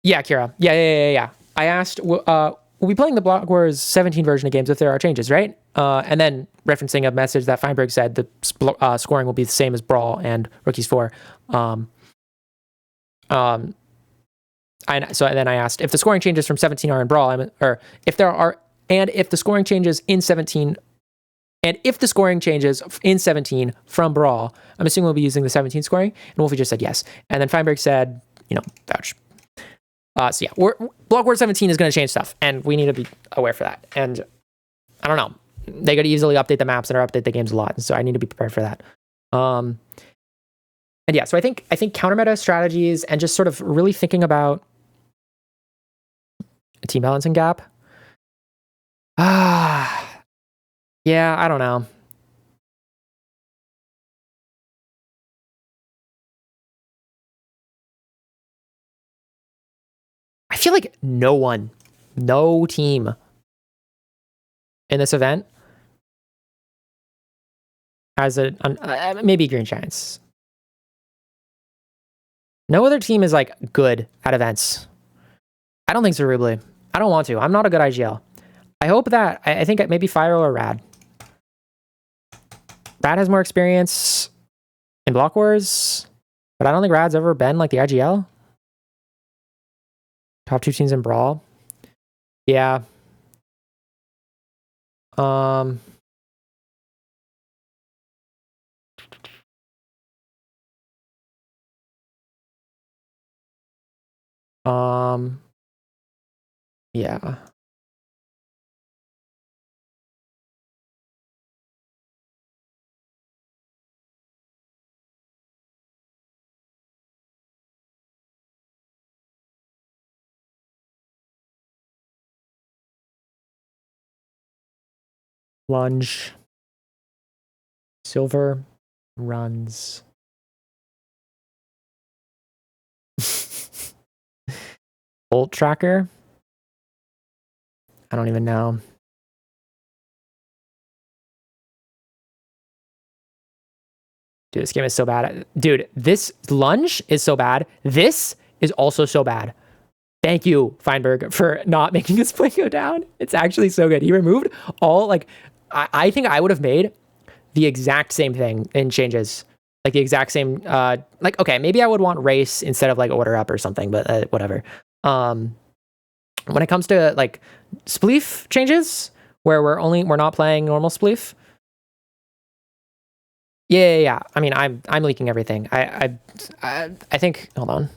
yeah, Kira. Yeah. I asked, we'll be playing the Block Wars 17 version of games if there are changes, right? And then referencing a message that Feinberg said the scoring will be the same as Brawl and Rookies 4. So then I asked if the scoring changes from 17 are in Brawl, or if there are, and if the scoring changes in 17. And if the scoring changes in 17 from Brawl, I'm assuming we'll be using the 17 scoring. And Wolfie just said yes. And then Feinberg said, vouch. So yeah, Block Wars 17 is going to change stuff, and we need to be aware for that. And I don't know, they could easily update the maps and update the games a lot, and so I need to be prepared for that. And yeah, so I think counter meta strategies and just sort of really thinking about a team balancing gap. Yeah, I don't know. I feel like no team in this event has maybe Green Giants. No other team is like good at events. I don't think Cerebly. I don't want to. I'm not a good IGL. I hope that I think maybe Fyro or Rad. Rad has more experience in Block Wars, but I don't think Rad's ever been like the IGL. Top 2 teams in Brawl. Yeah. Yeah. Lunge. Silver runs. Bolt tracker. I don't even know. Dude, this game is so bad. Dude, this lunge is so bad. This is also so bad. Thank you, Feinberg, for not making his play go down. It's actually so good. He removed all, like, I think I would have made the exact same thing in changes. Like, the exact same, like, okay, maybe I would want race instead of, like, order up or something, but whatever. When it comes to, like, spleef changes, where we're not playing normal spleef. Yeah. I mean, I'm leaking everything. I think, hold on.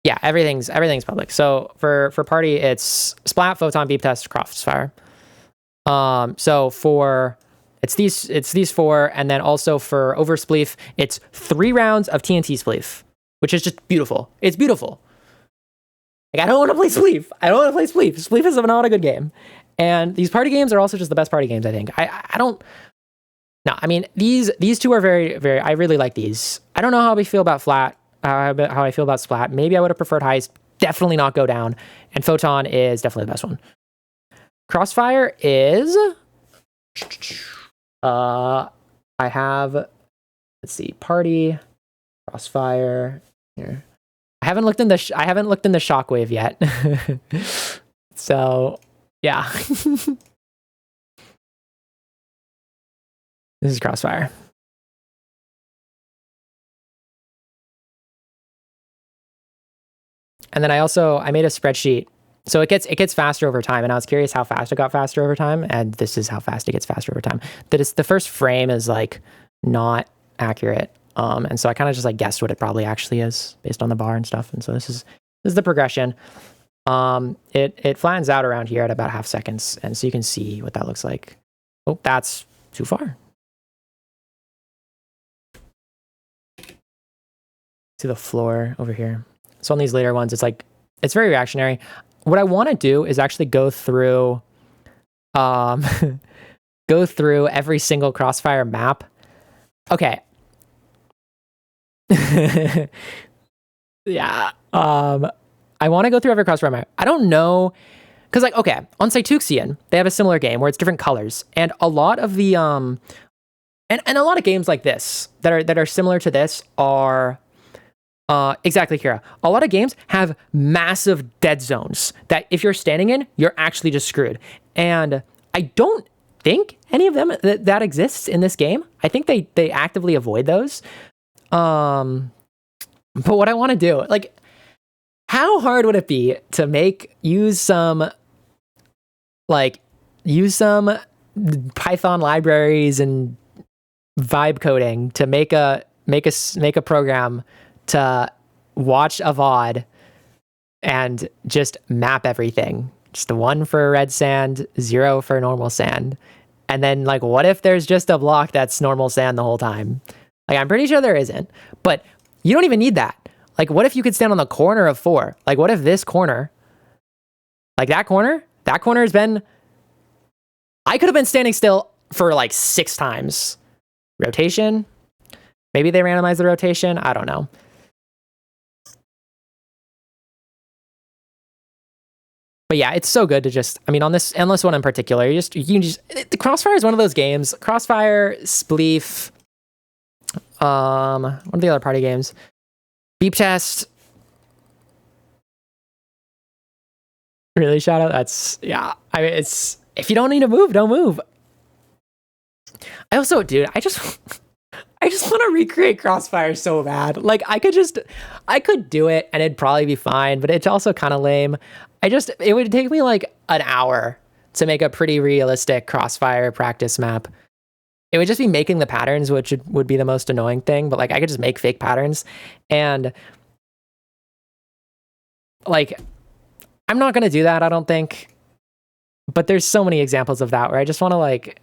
Yeah, everything's public. So for party, it's Splat, Photon, Beep Test, Crossfire. So for it's these 4, and then also for over spleef, it's 3 rounds of TNT spleef, which is just beautiful. It's beautiful. Like, I don't want to play spleef. Spleef is not a good game. And these party games are also just the best party games, I think. I don't. No, I mean, these 2 are very, very. I really like these. I don't know how we feel about flat. How I feel about Splat. Maybe I would have preferred Heist. Definitely not Go Down. And Photon is definitely the best one. Crossfire is. I have. Let's see. Party. Crossfire. Here. I haven't looked in the Shockwave yet. So yeah. This is Crossfire. And then I made a spreadsheet. So it gets faster over time, and I was curious how fast it got faster over time, and this is how fast it gets faster over time. That is, the first frame is like not accurate, and so I kind of just like guessed what it probably actually is based on the bar and stuff. And so this is the progression. It flattens out around here at about half seconds, and so you can see what that looks like. Oh, that's too far. To the floor over here. So on these later ones, it's like, it's very reactionary. What I want to do is actually go through every single Crossfire map. Okay. Yeah. I want to go through every Crossfire map. I don't know, because like, okay, on Cytuxian, they have a similar game where it's different colors, and a lot of the and a lot of games like this that are similar to this are exactly, Kira. A lot of games have massive dead zones that if you're standing in, you're actually just screwed. And I don't think any of them that exists in this game. I think they actively avoid those. But what I want to do, like, how hard would it be to use some Python libraries and vibe coding to make a program to watch a VOD and just map everything. Just the 1 for red sand, 0 for normal sand. And then, like, what if there's just a block that's normal sand the whole time? Like, I'm pretty sure there isn't. But you don't even need that. Like, what if you could stand on the corner of 4? Like, what if this corner, like that corner has been, I could have been standing still for like 6 times. Rotation. Maybe they randomize the rotation. I don't know. But yeah, it's so good to just, I mean, on this endless one in particular, the Crossfire is one of those games. Crossfire, Spleef, one of the other party games, Beep Test. Really, shout out? That's, yeah. I mean, it's, if you don't need to move, don't move. I also, dude, I just want to recreate Crossfire so bad. Like, I could do it and it'd probably be fine, but it's also kind of lame. It would take me like an hour to make a pretty realistic Crossfire practice map. It would just be making the patterns, which would be the most annoying thing, but like I could just make fake patterns. And like, I'm not going to do that, I don't think. But there's so many examples of that where I just want to like,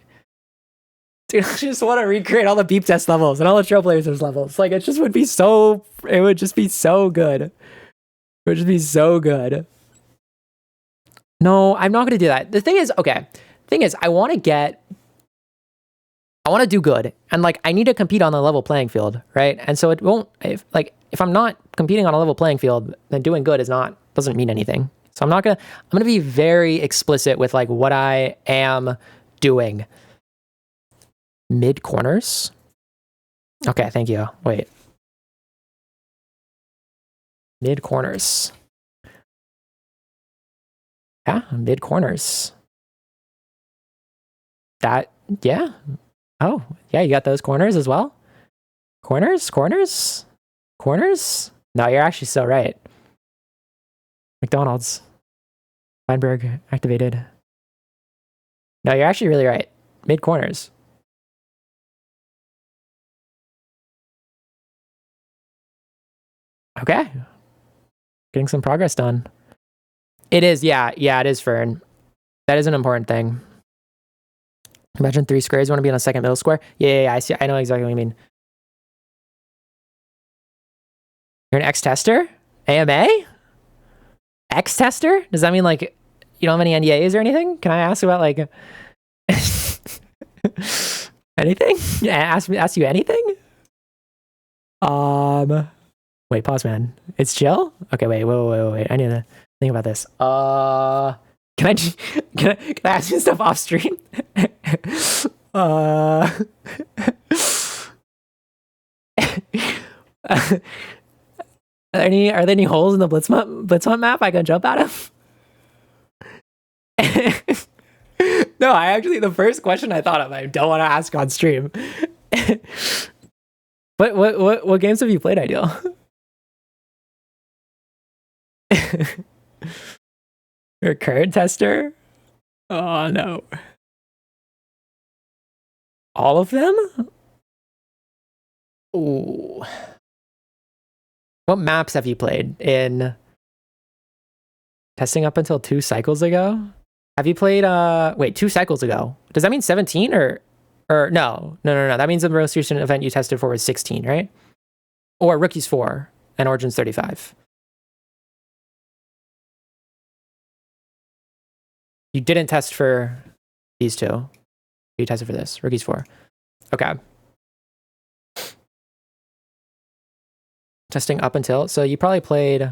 dude, I just want to recreate all the Beep Test levels and all the Trailblazers levels. Like, it would just be so good. It would just be so good. No, I'm not going to do that. The thing is, I want to do good. And like, I need to compete on a level playing field, right? And so it won't, if I'm not competing on a level playing field, then doing good doesn't mean anything. So I'm going to be very explicit with like what I am doing. Mid corners. Okay, thank you. Wait. Mid corners. Yeah, mid corners. That, yeah. Oh, yeah, you got those corners as well? Corners? No, you're actually so right. McDonald's. Weinberg activated. No, you're actually really right. Mid corners. Okay. Getting some progress done. It is, yeah, it is, Fern. That is an important thing. Imagine 3 squares, you want to be on a second middle square? Yeah, I see. I know exactly what you mean. You're an X-tester? AMA? X-tester? Does that mean, like, you don't have any NDAs or anything? Can I ask about, like, anything? Yeah, ask you anything? Wait, pause, man. It's chill? Okay, wait. I need to think about this. Can I ask you stuff off stream? Are there any holes in the Blitzhunt map I can jump out of? No, the first question I thought of, I don't want to ask on stream. What games have you played, Ideal? You're a current tester? Oh no. All of them? Ooh. What maps have you played in testing up until 2 cycles ago? Have you played wait, 2 cycles ago? Does that mean 17 or no. That means the most recent event you tested for was 16, right? Or Rookies 4 and Origins 35. You didn't test for these two. You tested for this, Rookies 4. Okay. Testing up until, so you probably played.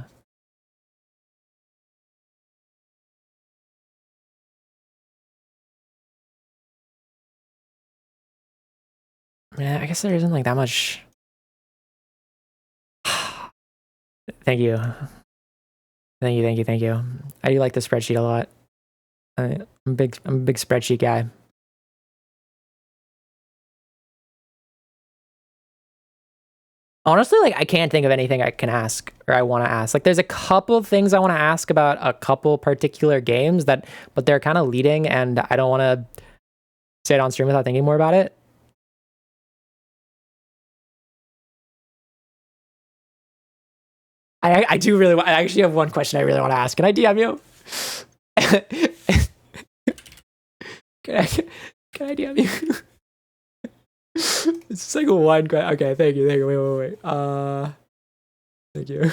Yeah, I guess there isn't like that much. Thank you. Thank you. I do like the spreadsheet a lot. I'm a big spreadsheet guy. Honestly, like I can't think of anything I can ask or I want to ask. Like there's a couple of things I want to ask about a couple particular games but they're kind of leading and I don't want to say it on stream without thinking more about it. I actually have one question I really want to ask. Can I DM you? Can I DM you? It's like one question. Okay, thank you. Wait. Thank you.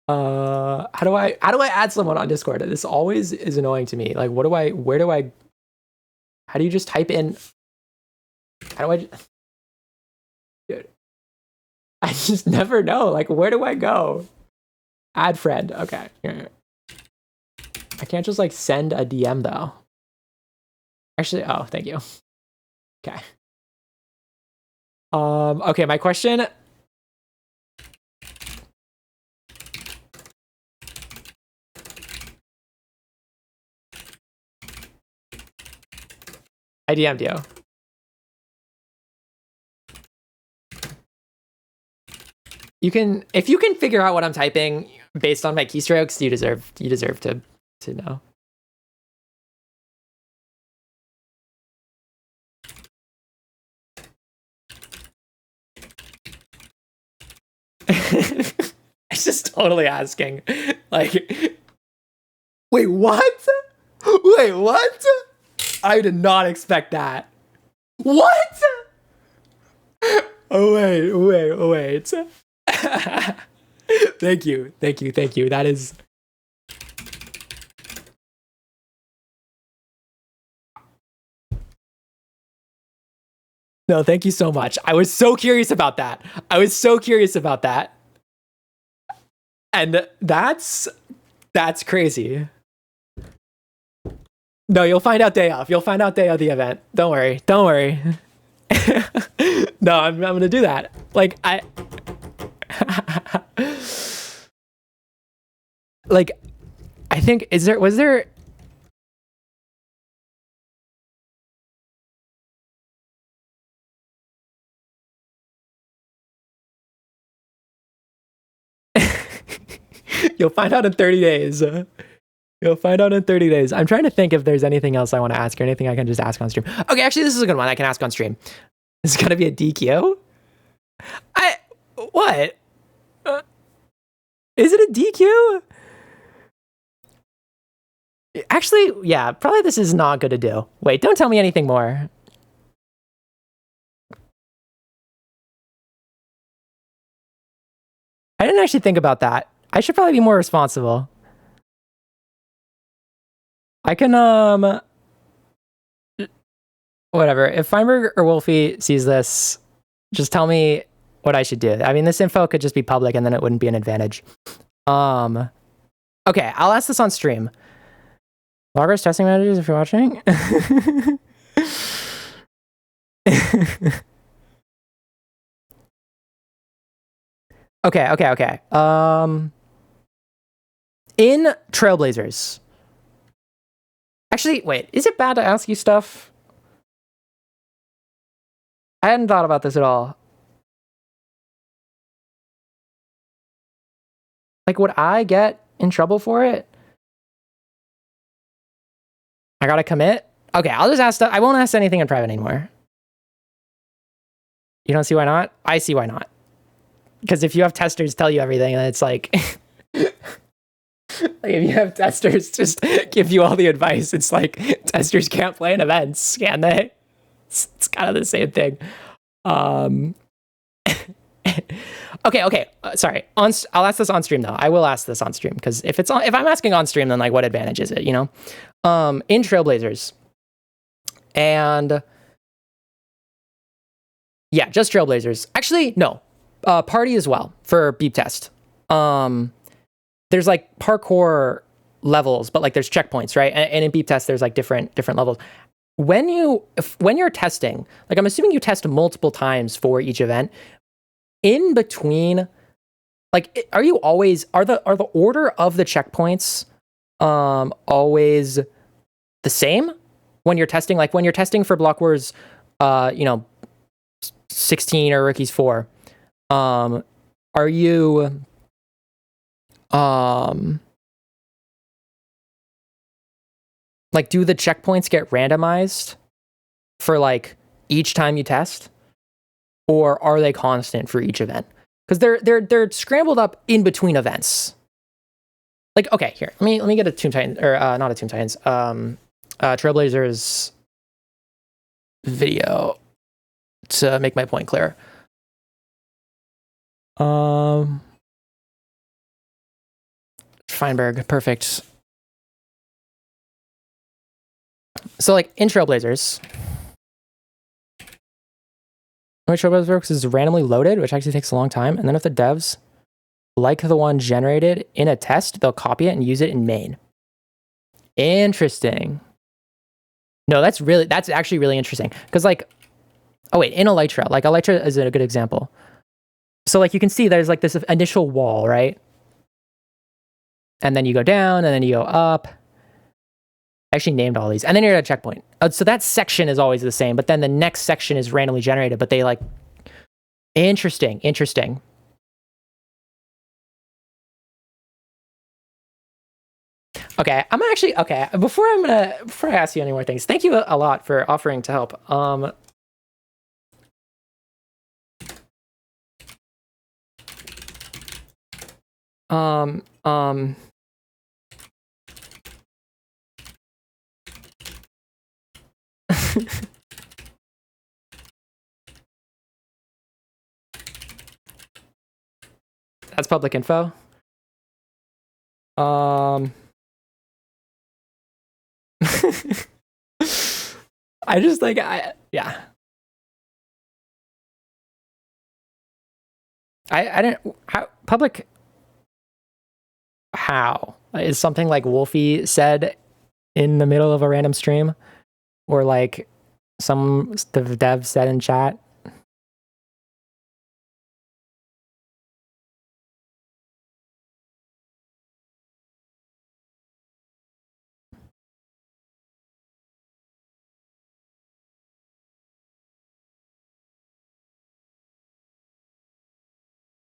How do I add someone on Discord? This always is annoying to me. Like, how do you just type in? How do I? Dude, I just never know. Like, where do I go? Add friend. Okay. I can't just like send a DM though. Actually, oh, thank you. Okay. Okay, my question. I DM'd you. If you can figure out what I'm typing based on my keystrokes, you deserve to know. It's just totally asking. Like, wait, what? Wait, what? I did not expect that. What? Oh, wait. Thank you. That is... No, thank you so much. I was so curious about that. And that's crazy. No, you'll find out day of. You'll find out day of the event. Don't worry. No, I'm gonna do that. Like, like, I think, was there... You'll find out in 30 days. You'll find out in 30 days. I'm trying to think if there's anything else I want to ask or anything I can just ask on stream. Okay, actually, this is a good one I can ask on stream. This is gonna be a DQ? What? Is it a DQ? Actually, yeah, probably this is not good to do. Wait, don't tell me anything more. I didn't actually think about that. I should probably be more responsible. I can, whatever. If Feinberg or Wolfie sees this, just tell me what I should do. I mean, this info could just be public and then it wouldn't be an advantage. Okay, I'll ask this on stream. BLOCKWARS testing managers, if you're watching. Okay. In Trailblazers. Actually, wait, is it bad to ask you stuff? I hadn't thought about this at all. Like, would I get in trouble for it? I gotta commit? Okay, I'll just ask, I won't ask anything in private anymore. You don't see why not? I see why not. Because if you have testers tell you everything, then it's like, like if you have testers just give you all the advice, it's like testers can't play in events, can they? It's kind of the same thing. Okay. Sorry. I'll ask this on stream though. I will ask this on stream because if I'm asking on stream, then like what advantage is it? You know, in Trailblazers, and yeah, just Trailblazers. Actually, no, party as well for beep test. There's like parkour levels, but like there's checkpoints, right? And in beep test, there's like different levels. When you're testing, like I'm assuming you test multiple times for each event. In between, like, are the order of the checkpoints always the same when you're testing? Like when you're testing for BLOCKWARS 16 or Rookies 4, are you like, do the checkpoints get randomized for like each time you test? Or are they constant for each event? Because they're scrambled up in between events. Like, okay, here, let me get a Tomb Titans, or not a Tomb Titans, Trailblazers video to make my point clear. Feinberg, perfect. So like in Trailblazers, the way Trailblazers works is randomly loaded, which actually takes a long time. And then if the devs like the one generated in a test, they'll copy it and use it in main. Interesting. No, that's actually really interesting. Because like, oh wait, in Elytra, like Elytra is a good example. So like you can see there's like this initial wall, right? And then you go down and then you go up. I actually named all these. And then you're at a checkpoint. So that section is always the same, but then the next section is randomly generated, but they like, interesting. Okay, before I ask you any more things, thank you a lot for offering to help. That's public info. I just like, yeah. I didn't, public, how? Is something like Wolfie said in the middle of a random stream? Or like the dev said in chat?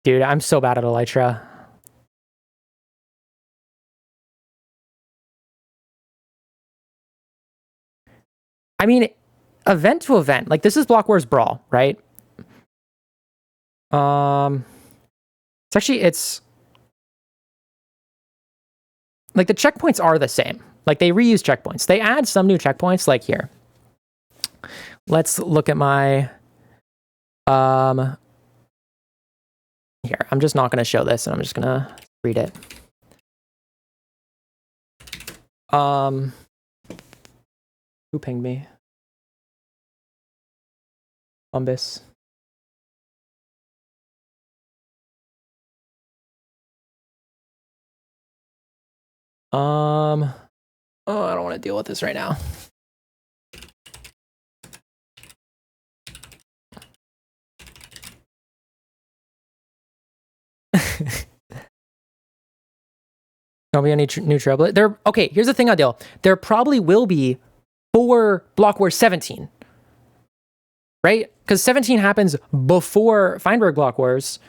Dude, I'm so bad at Elytra. I mean, event to event, like this is BLOCKWARS Brawl, right? It's like the checkpoints are the same. Like they reuse checkpoints. They add some new checkpoints, like here. Let's look at my, here, I'm just not going to show this, and I'm just going to read it. Who pinged me? Bombus. Oh, I don't want to deal with this right now. There'll be any new trouble. Okay, here's the thing, Adil. There probably will be for BLOCKWARS 17. Right? Because 17 happens before Feinberg BLOCKWARS.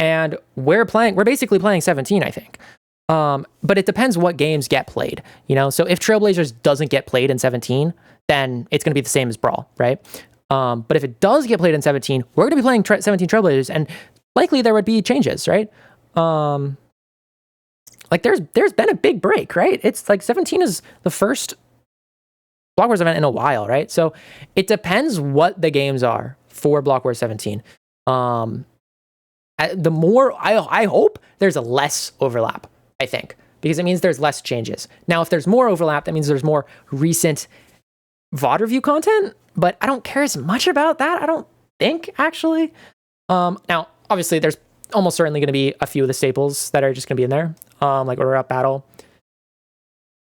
And we're basically playing 17, I think. But it depends what games get played, you know? So if Trailblazers doesn't get played in 17, then it's going to be the same as Brawl, right? But if it does get played in 17, we're going to be playing 17 Trailblazers, and likely there would be changes, right? Like there's been a big break, right? It's like 17 is the first Block Wars event in a while, right? So it depends what the games are for Block Wars 17. The more I hope there's a less overlap, I think, because it means there's less changes. Now, if there's more overlap, that means there's more recent VOD review content, but I don't care as much about that, I don't think, actually. Now, obviously, there's almost certainly going to be a few of the staples that are just going to be in there, like Order Up, Battle,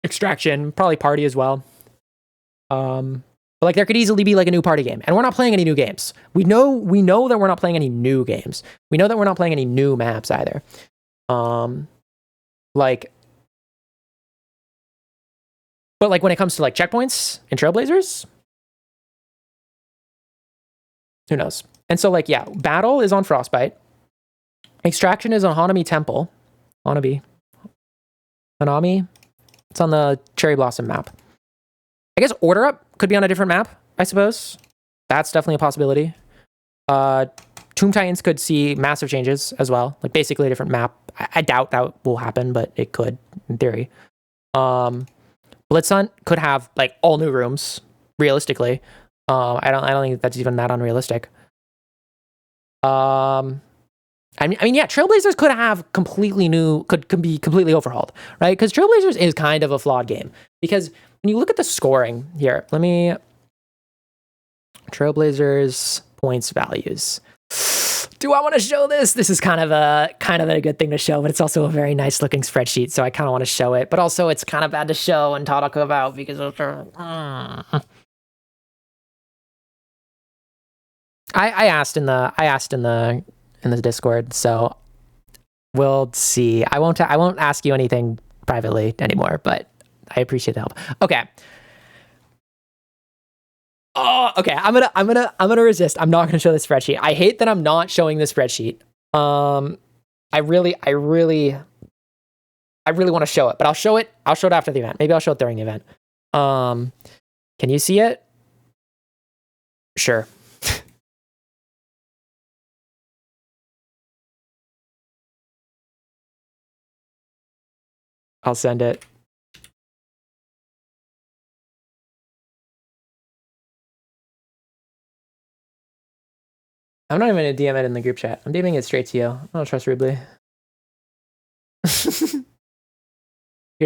Extraction, probably Party as well. But like there could easily be like a new party game, and we're not playing any new games. We know that we're not playing any new games. We know that we're not playing any new maps either. Like, but like when it comes to like checkpoints and Trailblazers, who knows? And so like, yeah, Battle is on Frostbite. Extraction is on Hanami Temple. Hanami. It's on the Cherry Blossom map. I guess Order Up could be on a different map, I suppose. That's definitely a possibility. Tomb Titans could see massive changes as well. Like basically a different map. I doubt that will happen, but it could in theory. Blitz Hunt could have like all new rooms, realistically. I don't think that's even that unrealistic. I mean, yeah, Trailblazers could have could be completely overhauled, right? Because Trailblazers is kind of a flawed game. Because when you look at the scoring here, Trailblazers points values. Do I want to show this? This is kind of a good thing to show, but it's also a very nice looking spreadsheet, so I kind of want to show it. But also, it's kind of bad to show and talk about because of I asked in the Discord, so we'll see. I won't ask you anything privately anymore, but I appreciate the help. Okay. Oh, okay. I'm gonna resist. I'm not gonna show the spreadsheet. I hate that I'm not showing the spreadsheet. I really want to show it, but I'll show it after the event. Maybe I'll show it during the event. Can you see it? Sure. I'll send it. I'm not even going to DM it in the group chat. I'm DMing it straight to you. I don't trust Rubly. Here's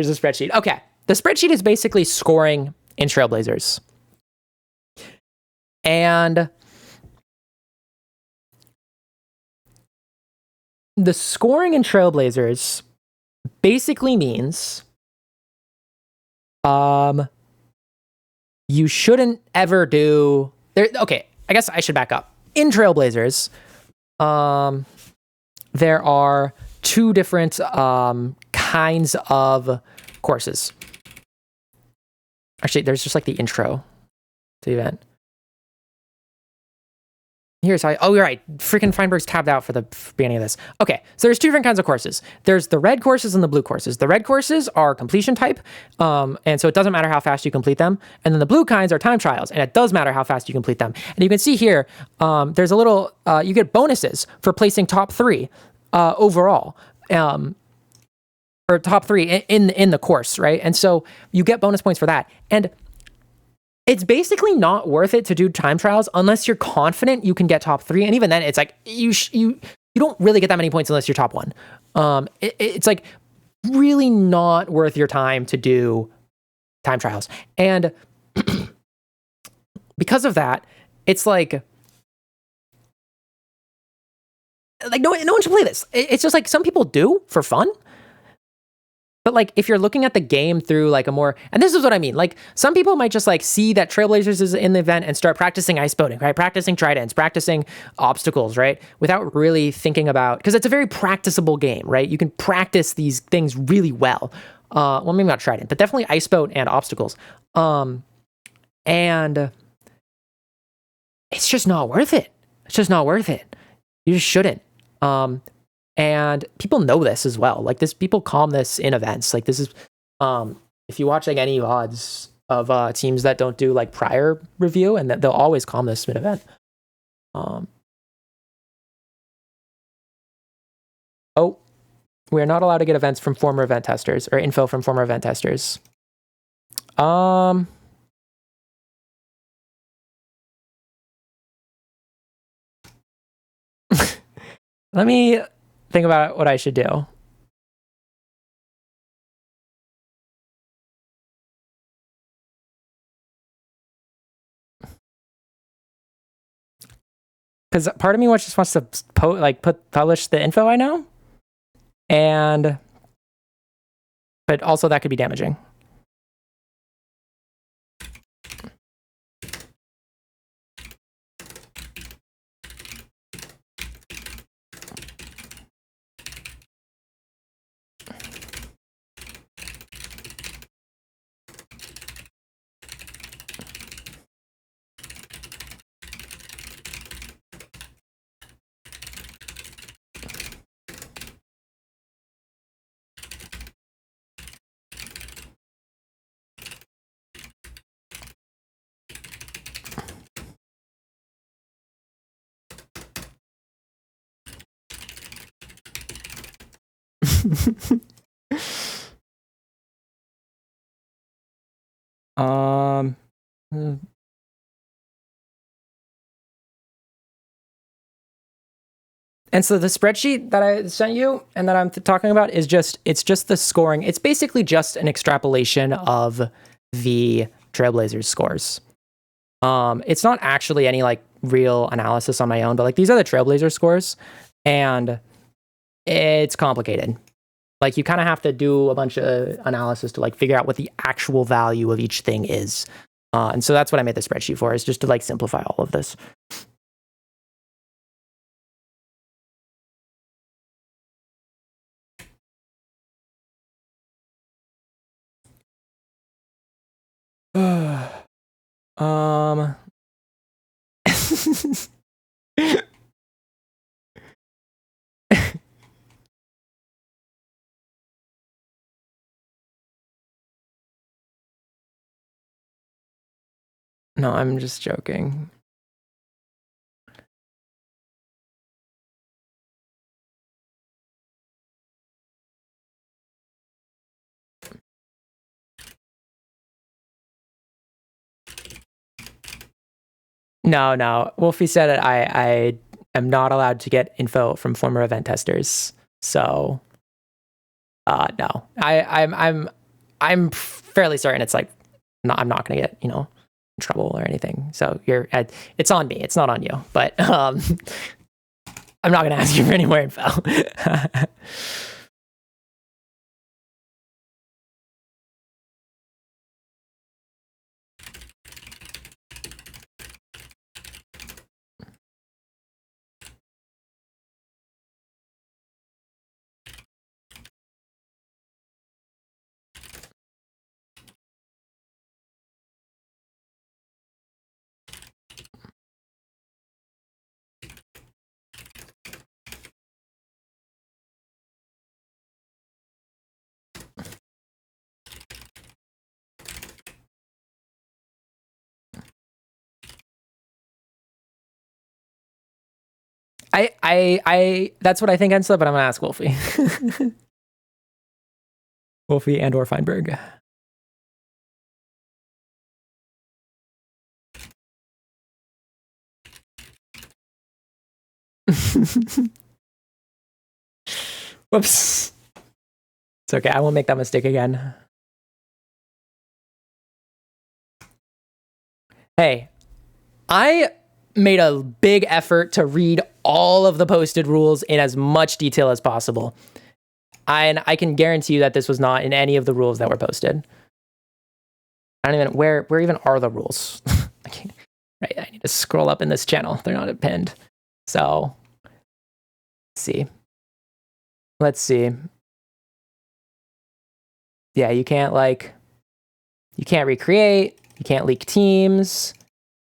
the spreadsheet. Okay. The spreadsheet is basically scoring in Trailblazers. And the scoring in Trailblazers basically means you shouldn't ever do there. Okay, I guess I should back up. In Trailblazers, there are two different kinds of courses. Actually, there's just like the intro to the event. Here's how you're right. Freaking Feinberg's tabbed out for the beginning of this. Okay, so there's two different kinds of courses. There's the red courses and the blue courses. The red courses are completion type, and so it doesn't matter how fast you complete them. And then the blue kinds are time trials, and it does matter how fast you complete them. And you can see here, there's a little, you get bonuses for placing top 3 overall, or top 3 in the course, right? And so you get bonus points for that. And it's basically not worth it to do time trials unless you're confident you can get top 3. And even then, it's like you don't really get that many points unless you're top 1. It's like really not worth your time to do time trials. And because of that, it's like no one should play this. It's just like some people do for fun. But like if you're looking at the game through like a more, and this is what I mean, like some people might just like see that Trailblazers is in the event and start practicing ice boating, right? Practicing tridents, practicing obstacles, right? Without really thinking about, because it's a very practicable game, right? You can practice these things really well. Well, maybe not trident, but definitely ice boat and obstacles. And it's just not worth it. It's just not worth it. You just shouldn't. And people know this as well. Like this, people calm this in events. Like this is, if you watch like any VODs of teams that don't do like prior review, and that they'll always calm this mid event. Oh, we're not allowed to get events from former event testers or info from former event testers. Let me think about what I should do. Because part of me just wants to publish the info I know, but also that could be damaging. And so the spreadsheet that I sent you and that I'm talking about is it's just the scoring. It's basically just an extrapolation of the Trailblazers scores. It's not actually any like real analysis on my own, but like these are the Trailblazer scores, and it's complicated. Like you kind of have to do a bunch of analysis to like figure out what the actual value of each thing is. And so that's what I made the spreadsheet for, is just to like simplify all of this. No, I'm just joking. No. Wolfie said it. I am not allowed to get info from former event testers. So, no. I'm fairly certain it's like, I'm not gonna get in trouble or anything. So it's on me. It's not on you. But I'm not gonna ask you for any more info. I that's what I think, Ensla, but I'm gonna ask Wolfie. Wolfie and or Feinberg. Whoops. It's okay. I won't make that mistake again. Hey, I made a big effort to read all of the posted rules in as much detail as possible. And I can guarantee you that this was not in any of the rules that were posted. I don't even, where even are the rules? Right, I need to scroll up in this channel. They're not pinned. So, let's see. Yeah, you can't recreate, you can't leak teams,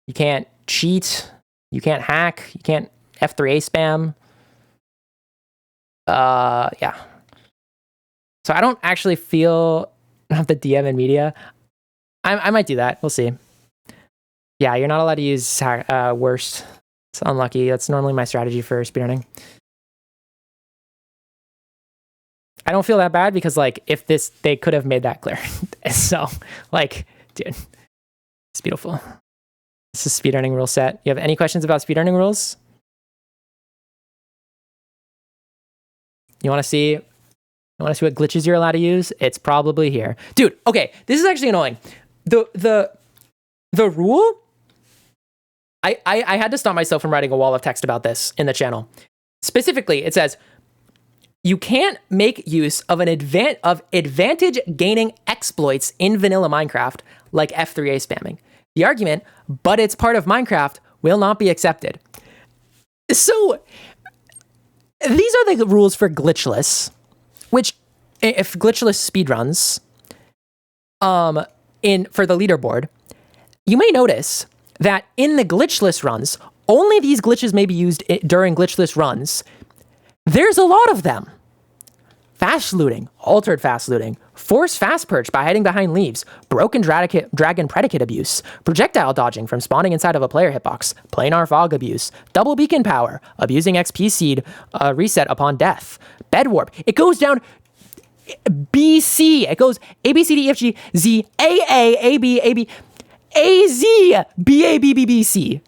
you can't cheat, you can't hack, you can't F3A spam. Yeah. So I don't actually feel I have the DM in media. I might do that. We'll see. Yeah, you're not allowed to use worst. It's unlucky. That's normally my strategy for speedrunning. I don't feel that bad because, like, if they could have made that clear. So, like, dude, it's beautiful. This is speedrunning rule set. You have any questions about speedrunning rules? You want to see what glitches you're allowed to use? It's probably here. Dude, okay, this is actually annoying. The rule, I had to stop myself from writing a wall of text about this in the channel. Specifically, it says, you can't make use of advantage gaining exploits in vanilla Minecraft, like F3A spamming. The argument, but it's part of Minecraft, will not be accepted. So, these are the rules for glitchless, which, if glitchless speedruns, for the leaderboard, you may notice that in the glitchless runs, only these glitches may be used during glitchless runs. There's a lot of them. Fast looting, altered fast looting, forced fast perch by hiding behind leaves, broken dragon predicate abuse, projectile dodging from spawning inside of a player hitbox, planar fog abuse, double beacon power, abusing XP seed reset upon death, bed warp. It goes down BC. It goes A, B, C, D, E, F, G, Z, A, A, B, A, B, A, Z, B, A, B, B, B, C.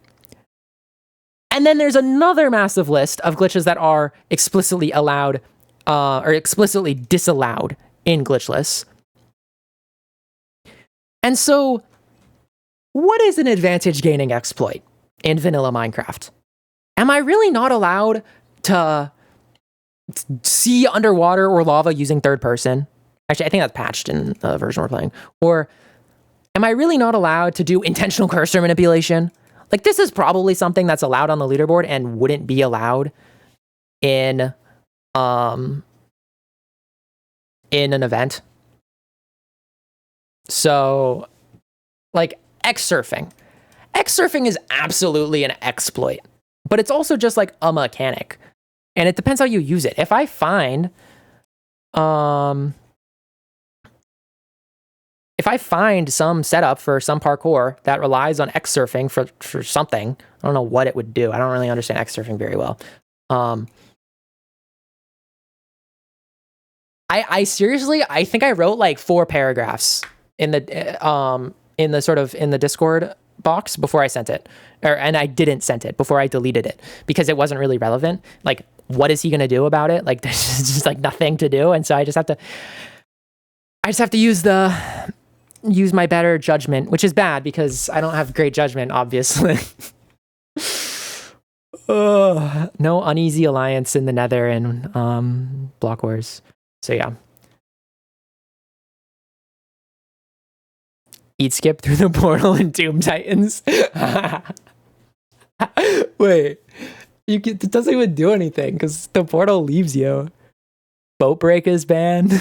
And then there's another massive list of glitches that are explicitly allowed or explicitly disallowed in glitchless. And so, what is an advantage gaining exploit in vanilla Minecraft? Am I really not allowed to see underwater or lava using third person? Actually, I think that's patched in the version we're playing. Or am I really not allowed to do intentional cursor manipulation? Like, this is probably something that's allowed on the leaderboard and wouldn't be allowed in an event. So, like, X-surfing. X-surfing is absolutely an exploit, but it's also just like a mechanic. And it depends how you use it. If I find some setup for some parkour that relies on X-surfing for something, I don't know what it would do. I don't really understand X-surfing very well. I seriously, I think I wrote like 4 paragraphs in the Discord box before I sent it, and I didn't send it before I deleted it because it wasn't really relevant. Like, what is he gonna do about it? Like, there's just like nothing to do, and so I just have to use my better judgment, which is bad because I don't have great judgment, obviously. No uneasy alliance in the Nether and Block Wars. So yeah. Eat skip through the portal in Doom Titans. Wait, it doesn't even do anything because the portal leaves you. Boat break is banned.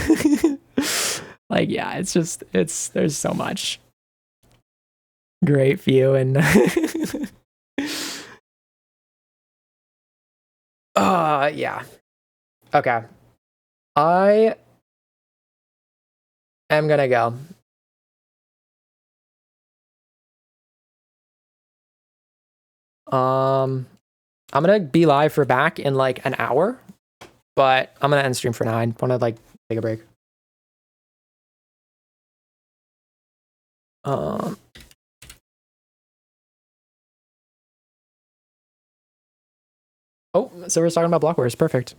Like, yeah, there's so much great view and yeah. Okay. I am gonna go. I'm gonna be live for back in like an hour, but I'm gonna end stream for now. I want to like take a break. Oh, so we're talking about Block Wars. Perfect.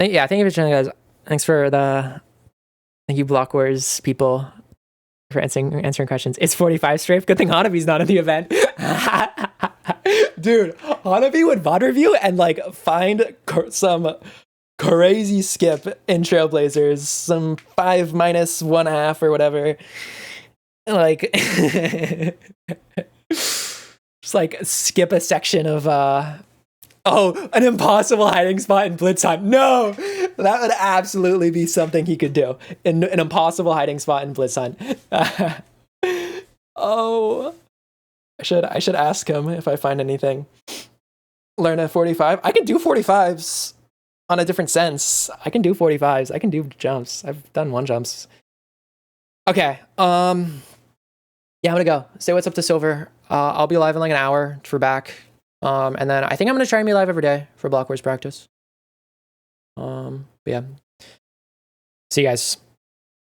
Yeah, thank you for joining, guys. Thanks for thank you, Block Wars people, for answering questions. It's 45 strafe. Good thing Hanabi's not in the event. Dude, Hanabi would VOD review and like find some crazy skip in Trailblazers, some 5 minus 1/2 or whatever. Like, just like skip a section of an impossible hiding spot in Blitz Hunt. No, that would absolutely be something he could do. An impossible hiding spot in Blitz Hunt. Oh, I should ask him if I find anything. learn a 45. I can do 45s on a different sense. I can do 45s. I can do jumps. I've done one jumps. Okay. Yeah, I'm gonna go. Say what's up to Silver. I'll be live in like an hour for back. And then I think I'm gonna try and be live every day for BLOCKWARS practice. But yeah. See you guys.